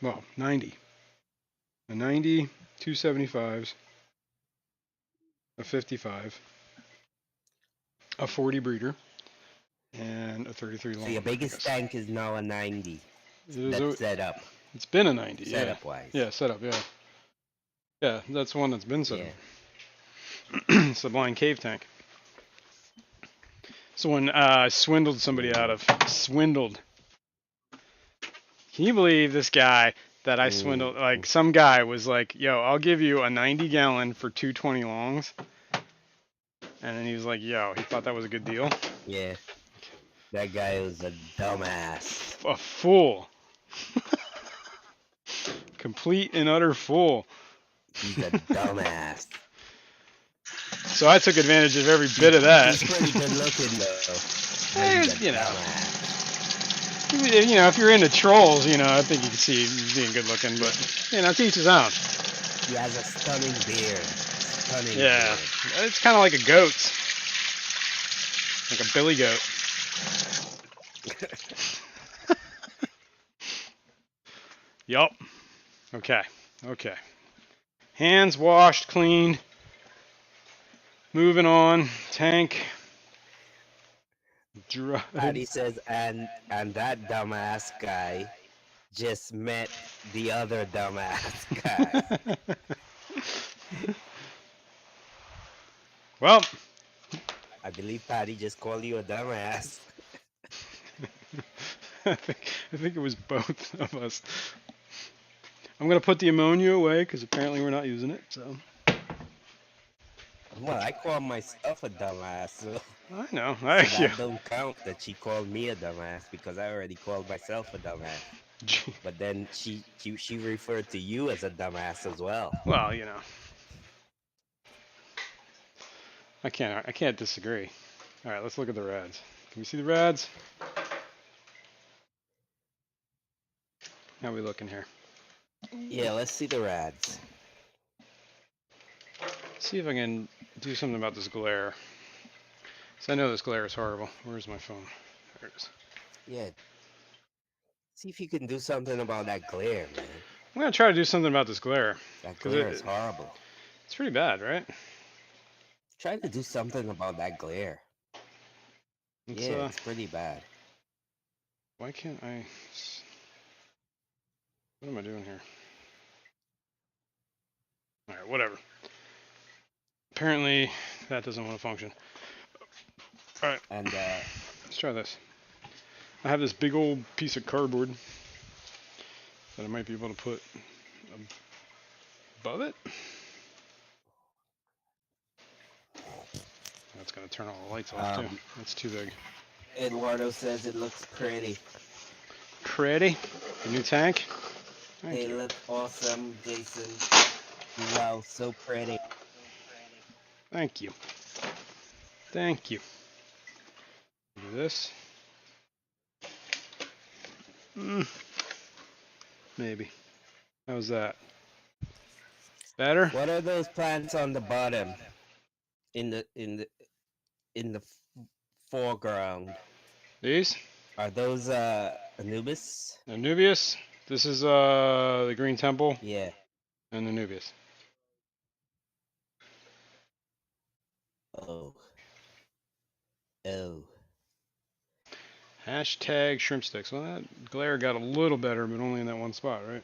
Well, 90. A 90, two 75s, a 55, a 40 breeder, and a 33 So long, your I biggest guess. tank is now a 90. It is That's set up, it's been a 90, yeah. setup wise. Yeah, set up, yeah. Yeah, that's the one that's been set Yeah. up. It's the blind cave tank. It's the one I swindled somebody out of. Swindled. Can you believe this guy that I swindled? Like, some guy was like, yo, I'll give you a 90 gallon for 220 longs. And then he was like, yo, he thought that was a good deal. Yeah. That guy was a dumbass. A fool. Complete and utter fool. He's a dumbass. So I took advantage of every bit of that. He's pretty good looking though. You know, if you're into trolls, I think you can see him being good looking, but to each his own. He has a stunning beard. Yeah, Beard. it's kind of like a goat, like a billy goat. Yup. Okay. Hands washed, cleaned. Moving on. Tank. Dry. And he says, and that dumbass guy just met the other dumbass guy. Well, I believe Patty just called you a dumbass. I think it was both of us. I'm gonna put the ammonia away because apparently we're not using it. So. Well, I call myself a dumbass, so I know. that don't count that she called me a dumbass because I already called myself a dumbass. But then she referred to you as a dumbass as well. Well, I can't disagree. All right, let's look at the rads. Can we see the rads? How are we looking here? Yeah, let's see the rads. See if I can do something about this glare. So I know this glare is horrible. Where's my phone? There it is. Yeah. See if you can do something about that glare, man. I'm gonna try to do something about this glare. That glare is horrible. It's pretty bad, right? Try to do something about that glare. It's pretty bad. Why can't I? What am I doing here? All right, whatever. Apparently, that doesn't want to function. All right. And let's try this. I have this big old piece of cardboard that I might be able to put above it. That's gonna turn all the lights off too. That's too big. Eduardo says it looks pretty. Pretty? The new tank? They look awesome, Jason. Wow, so pretty. Thank you. Thank you. Do this. Maybe. How's that? Better? What are those plants on the bottom? In the foreground. These? Are those Anubis? Anubias. This is the Green Temple. Yeah. And Anubias. Oh. Hashtag shrimp sticks. Well, that glare got a little better, but only in that one spot, right?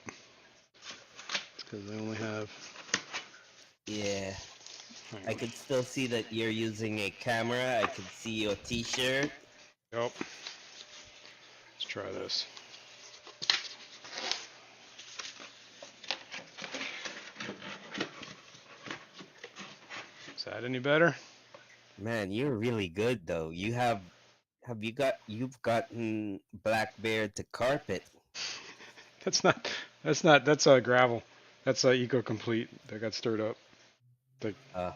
It's because they only have... Yeah. I can still see that you're using a camera. I can see your t-shirt. Yep. Let's try this. that any better? Man, you're really good though. You've gotten Black Bear to carpet. That's not. That's gravel. That's Eco Complete that got stirred up. The, Uh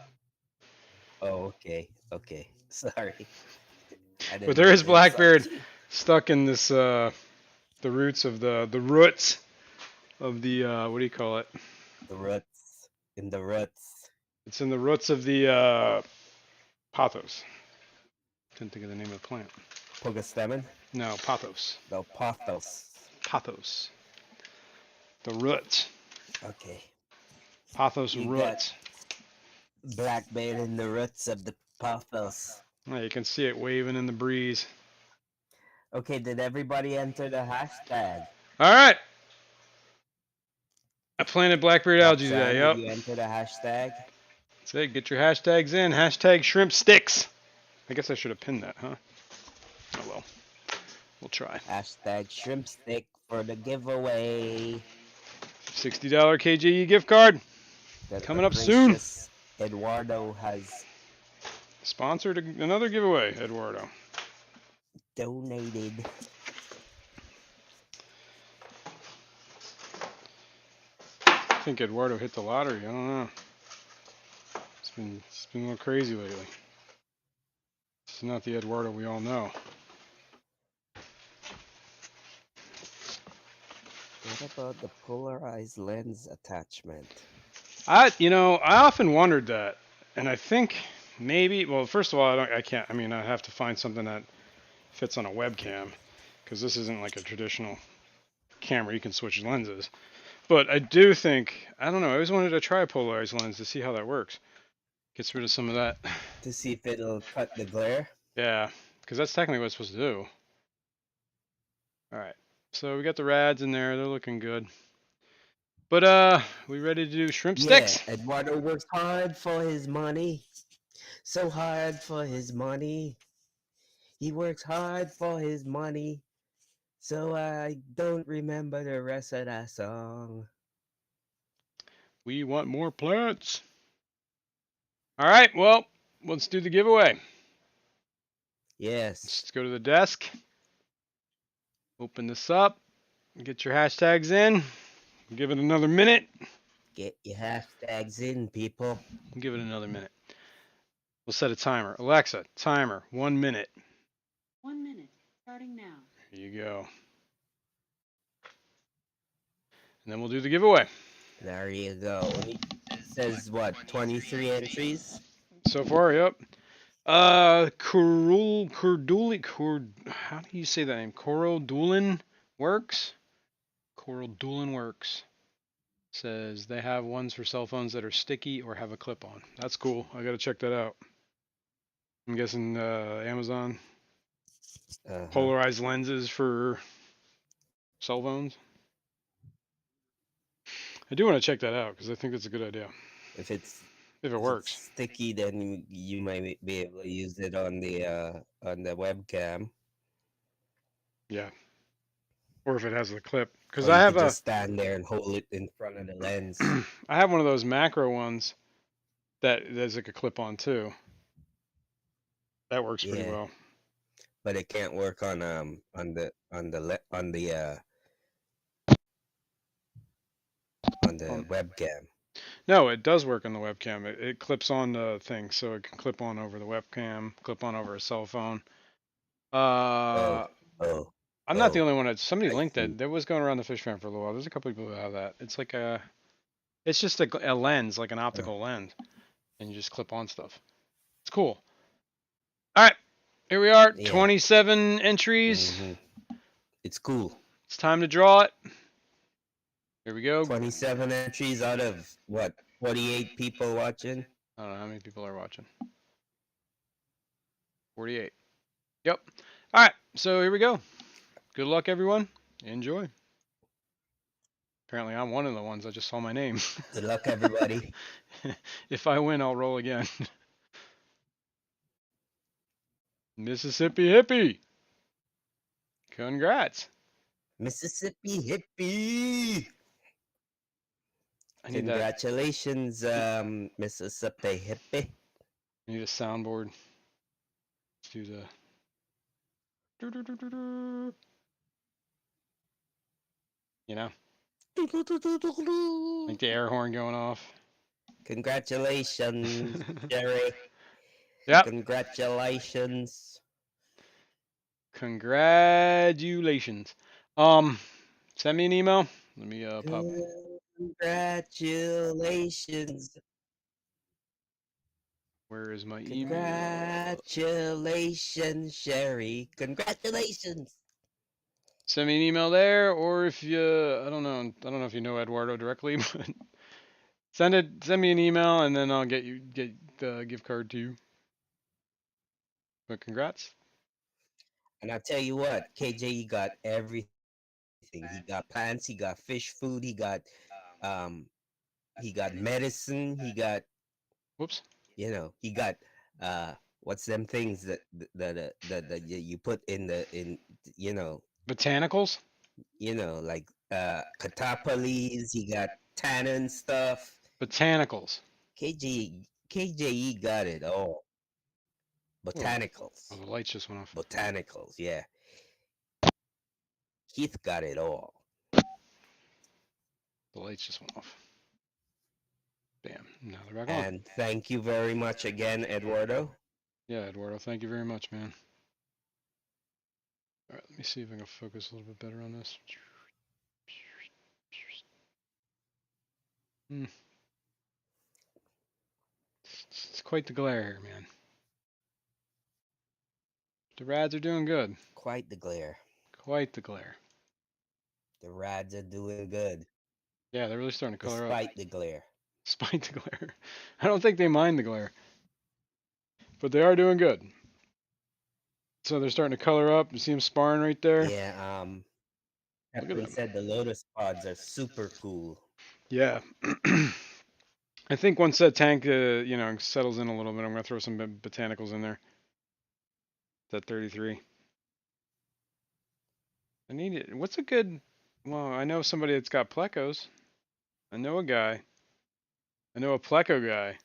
oh, okay. Okay. Sorry. I but didn't there mean is to insult Blackbeard you. stuck in this the roots of the roots of the what do you call it? The ruts in the ruts. It's in the roots of the pothos. Couldn't think of the name of the plant. Pugastemon? No, pothos. No, pothos. Pothos. The roots. Okay. Pothos You got roots. Black Bear in the roots of the pothos. Oh, you can see it waving in the breeze. Okay, did everybody enter the hashtag? All right. I planted blackberry algae today. Roxanne, did Yep. you enter the hashtag? That's it. Get your hashtags in. Hashtag shrimp sticks. I guess I should have pinned that, huh? Oh well. We'll try. Hashtag shrimp stick for the giveaway. $60 KJE gift card That the coming up soon. gracious Eduardo has Sponsored another giveaway, Eduardo. donated. I think Eduardo hit the lottery. I don't know. It's been a little crazy lately. It's not the Eduardo we all know. What about the polarized lens attachment? I often wondered that, and I think maybe. Well, first of all, I can't. I mean, I have to find something that fits on a webcam, because this isn't like a traditional camera. You can switch lenses. But I do think, I don't know, I always wanted to try a polarized lens to see how that works. Gets rid of some of that. To see if it'll cut the glare? Yeah, because that's technically what it's supposed to do. All right, so we got the rads in there. They're looking good. But we ready to do shrimp sticks? Yeah, Eduardo works hard for his money. So hard for his money. He works hard for his money. So I don't remember the rest of that song. We want more plants. All right, well, let's do the giveaway. Yes. Let's go to the desk. Open this up. Get your hashtags in. Give it another minute. Get your hashtags in, people. Give it another minute. We'll set a timer. Alexa, timer, 1 minute. 1 minute, starting now. Here you go. And then we'll do the giveaway. There you go. It says what, 23 entries? So far, yep. Corduli, how do you say that name? Corodulin Works? Corodulin Works. Says they have ones for cell phones that are sticky or have a clip on. That's cool. I gotta check that out. I'm guessing Amazon. Polarized lenses for cell phones. I do want to check that out because I think that's a good idea. If it works. It's sticky, then you might be able to use it on the webcam. Yeah. Or if it has the clip, because Or I you have could just stand there and hold it in front of the lens. I have one of those macro ones that there's like a clip on too. That works pretty well. But it can't work on the webcam. No, it does work on the webcam. It clips on the thing, so it can clip on over the webcam, clip on over a cell phone. I'm not the only one. Somebody linked it. That was going around the fish fan for a little while. There's a couple people that have that. It's like it's just a lens, like an optical lens, and you just clip on stuff. It's cool. All right, here we are. 27 entries. It's cool. It's time to draw it. Here we go. 27 entries out of what? 48 people watching? I don't know how many people are watching. 48. Yep. All right, so here we go. Good luck, everyone. Enjoy. Apparently, I'm one of the ones. I just saw my name. Good luck, everybody. If I win, I'll roll again. Mississippi Hippie. Congrats. Mississippi Hippie. Congratulations, Mississippi Hippie. I need a soundboard. Let's do the. You know, like the air horn going off. Congratulations, Jerry. Yep. Congratulations. Congratulations. Send me an email. Let me pop. Congratulations. Where is my email? Congratulations, Sherry. Congratulations. Send me an email there, or if you, I don't know if you know Eduardo directly, but send me an email, and then I'll get the gift card to you. But congrats. And I tell you what, KJ got everything. He got plants, he got fish food, um he got medicine, he got, Whoops. he got what's them things that you put in you know Botanicals. like catapolis, he got tannin stuff. Botanicals. KJE got it all. Oh, Botanicals. the lights just went off. Botanicals, yeah. Keith got it all. The lights just went off. Bam. Now they're back on. And thank you very much again, Eduardo. Yeah, Eduardo, thank you very much, man. All right, let me see if I can focus a little bit better on this. It's quite the glare here, man. The rads are doing good. Quite the glare. Quite the glare. The Rads are doing good. Yeah, they're really starting to color up. Despite the glare. Despite the glare. I don't think they mind the glare. But they are doing good. So they're starting to color up. You see them sparring right there? Yeah, Look at Captain them. said the Lotus pods are super cool. Yeah. I think once that tank, settles in a little bit, I'm going to throw some botanicals in there. That 33. I need it. What's a good... Well, I know somebody that's got plecos. I know a guy. I know a pleco guy.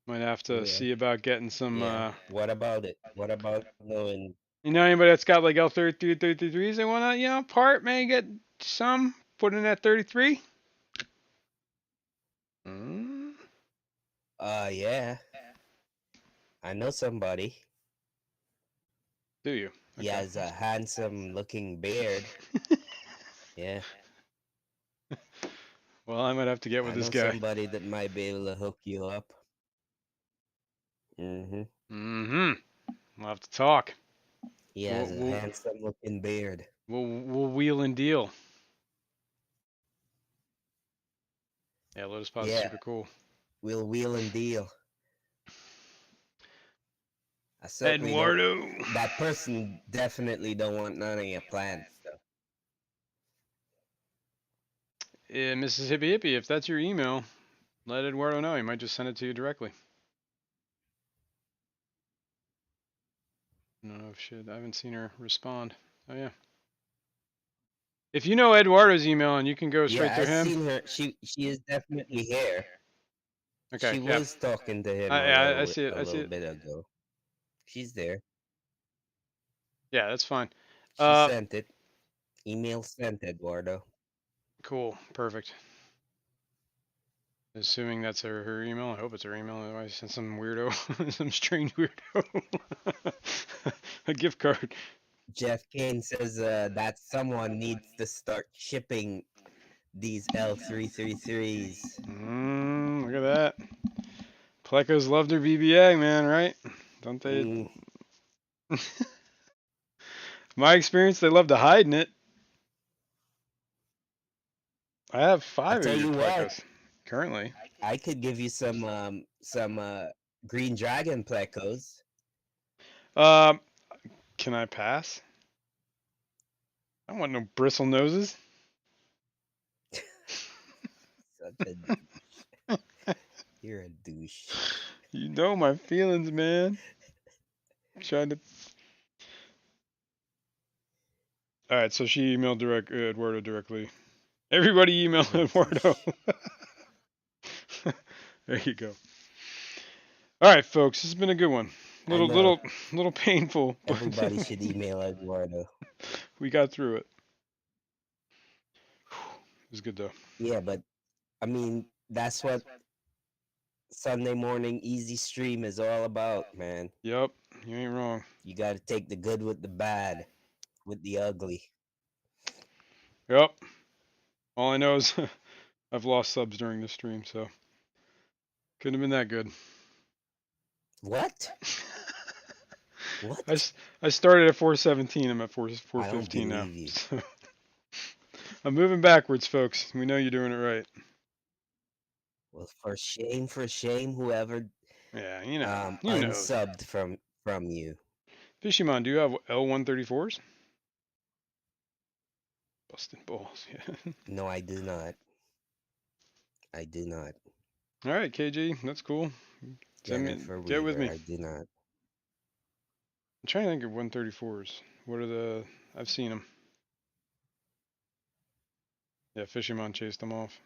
Might have to Yeah. see about getting some... Yeah. What about it? What about knowing... You know anybody that's got like L33, 33s they want to, part, maybe get some, put in that 33? Yeah. I know somebody. Do you? He has a handsome looking beard. Yeah. Well, I might have to get with I this know guy. somebody that might be able to hook you up. Mm-hmm. Mm-hmm. We'll have to talk. He has a handsome looking beard. We'll wheel and deal. Yeah, Lotus Pod is super cool. We'll wheel and deal. I certainly Eduardo. don't. That person definitely don't want none of your plants, though. Yeah, Mississippi Hippie, if that's your email, let Eduardo know. He might just send it to you directly. No, shit. I haven't seen her respond. Oh, yeah. If you know Eduardo's email and you can go straight through him. Yeah, I've seen her. She is definitely here. Okay, she was talking to him I see it. a little bit ago. She's there. Yeah, that's fine. She sent it. Email sent, Eduardo. Cool. Perfect. Assuming that's her email. I hope it's her email. Otherwise, send some weirdo, some strange weirdo, a gift card. Jeff Kane says that someone needs to start shipping these L333s. Look at that. Plecos love their VBA, man, right? Don't they? My experience, they love to hide in it. I have 5 of your Plecos currently. I could give you some Green Dragon Plecos. Can I pass? I don't want no bristle noses. Such a douche. You're a douche. You know my feelings, man. I'm trying to. All right, so she emailed Eduardo directly. Everybody email Eduardo. There you go. All right, folks, this has been a good one. I Little, know little, little painful, but everybody should email Eduardo. we got through it. It was good though. Yeah, but I mean, that's what Sunday morning easy stream is all about, man. Yep, you ain't wrong. You got to take the good with the bad, with the ugly. Yep. All I know is I've lost subs during this stream, so couldn't have been that good. What? What? I started at 417. I'm at I don't 415 now. believe you. So I'm moving backwards, folks. We know you're doing it right. Well, for shame, whoever Yeah, you know. unsubbed from you. Fishymon, do you have L134s? Busting balls, yeah. No, I do not. I do not. All right, KG, that's cool. Jennifer Get with Weaver, me. I do not. I'm trying to think of 134s. What are the? I've seen them. Yeah, Fishymon chased them off.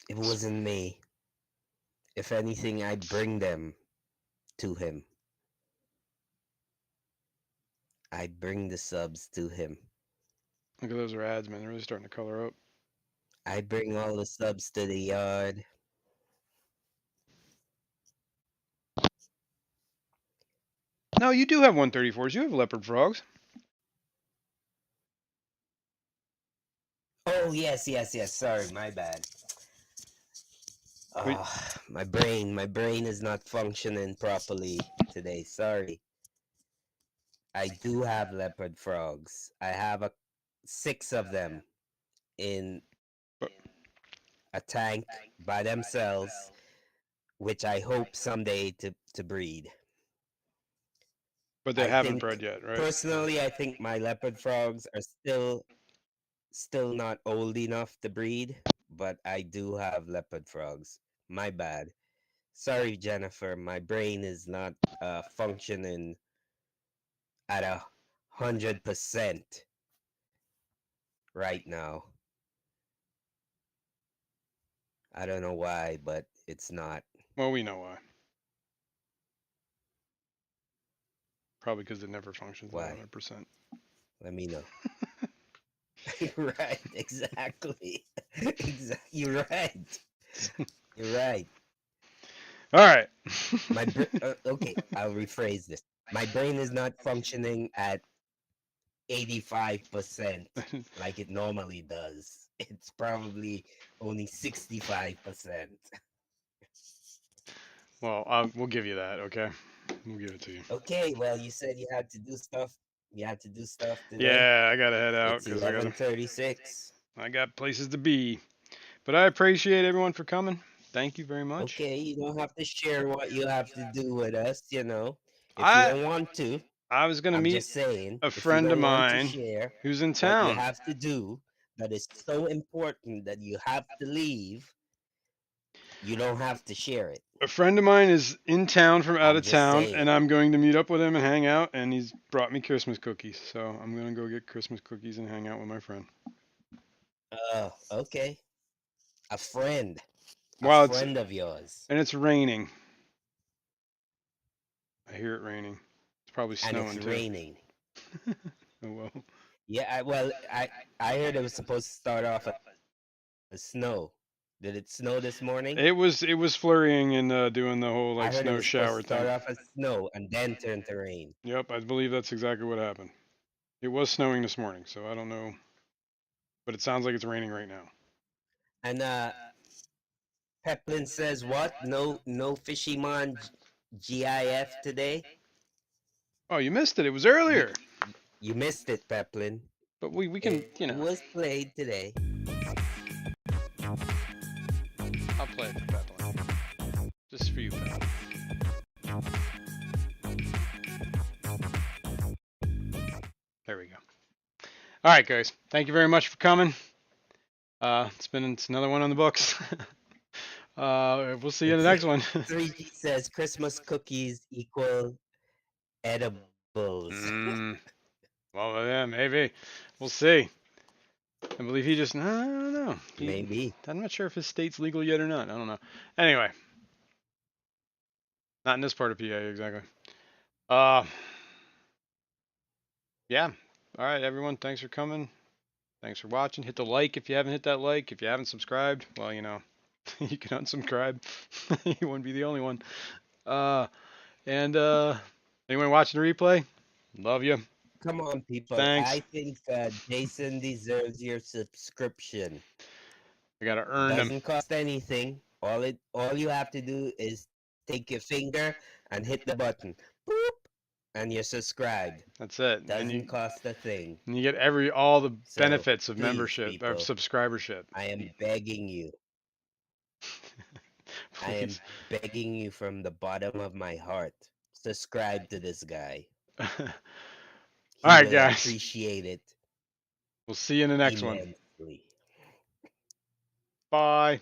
It wasn't me. If anything, I bring them to him. I bring the subs to him. Look at those ads, man. They're really starting to color up. I bring all the subs to the yard. No, you do have 134s. You have leopard frogs. Oh, yes, yes, yes. Sorry, my bad. Wait, My brain is not functioning properly today. Sorry. I do have leopard frogs. I have 6 of them in but, a tank by themselves, which I hope someday to breed. but they I haven't bred think yet, right? personally, I think my leopard frogs are still not old enough to breed, but I do have leopard frogs. My bad. Sorry, Jennifer. My brain is not functioning at 100% right now. I don't know why, but it's not. Well, we know why. Probably because it never functions at Why? 100%. Let me know. Right, exactly. You're right. You're right. All right. Okay, I'll rephrase this. My brain is not functioning at 85% like it normally does. It's probably only 65%. Well, we'll give you that, okay? We'll give it to you. Okay, well, you said you had to do stuff. You had to do stuff today. Yeah, I gotta head out It's because 11:36. I got places to be. But I appreciate everyone for coming. Thank you very much. Okay, you don't have to share what you have to do with us. If you I don't want to, I was gonna I'm meet just saying, a if you friend of don't want to mine share who's in what you town. have to do, that is so important that you have to leave, you don't have to share it. A friend of mine is in town from out I'm of just town, saying. and I'm going to meet up with him and hang out. And he's brought me Christmas cookies, so I'm gonna go get Christmas cookies and hang out with my friend. Okay. A friend. A Well, it's friend of yours. and it's raining. I hear it raining. It's probably And it's snowing too. raining. Oh well. Yeah, I heard it was supposed to start off as snow. Did it snow this morning? It was flurrying and doing the whole I like heard it snow was supposed shower to start thing. off as snow and then turn to rain. Yep, I believe that's exactly what happened. It was snowing this morning, so I don't know, but it sounds like it's raining right now. And Peplin says what? No Fishymon GIF today? Oh, you missed it. It was You earlier. you missed it, Peplin. But we can, It was played today. I'll play it for Peplin. Just for you, Peplin. There we go. All right, guys. Thank you very much for coming. It's another one on the books. We'll see you in the next one. 3G says Christmas cookies equal edibles. Well, yeah, maybe. We'll see. I believe he just, no, know. Maybe. I'm not sure if his state's legal yet or not. I don't know. Anyway, not in this part of PA exactly. Uh, yeah. All right, everyone. Thanks for coming. Thanks for watching. Hit the like if you haven't hit that like. If you haven't subscribed, well, you know, you can unsubscribe. You wouldn't be the only one. Uh, and anyone watching the replay, love you. Come on, people. Thanks. I think Jason deserves your subscription. I gotta earn them. Doesn't cost anything. All you have to do is take your finger and hit the button. Boop, and you're subscribed. That's it. And Doesn't cost a thing. you get all the So benefits of please, membership, of people, subscribership. I am begging you. I am Please. begging you from the bottom of my heart. Subscribe to this guy. All He right, will guys. appreciate it We'll see you in the next one. immensely. Bye.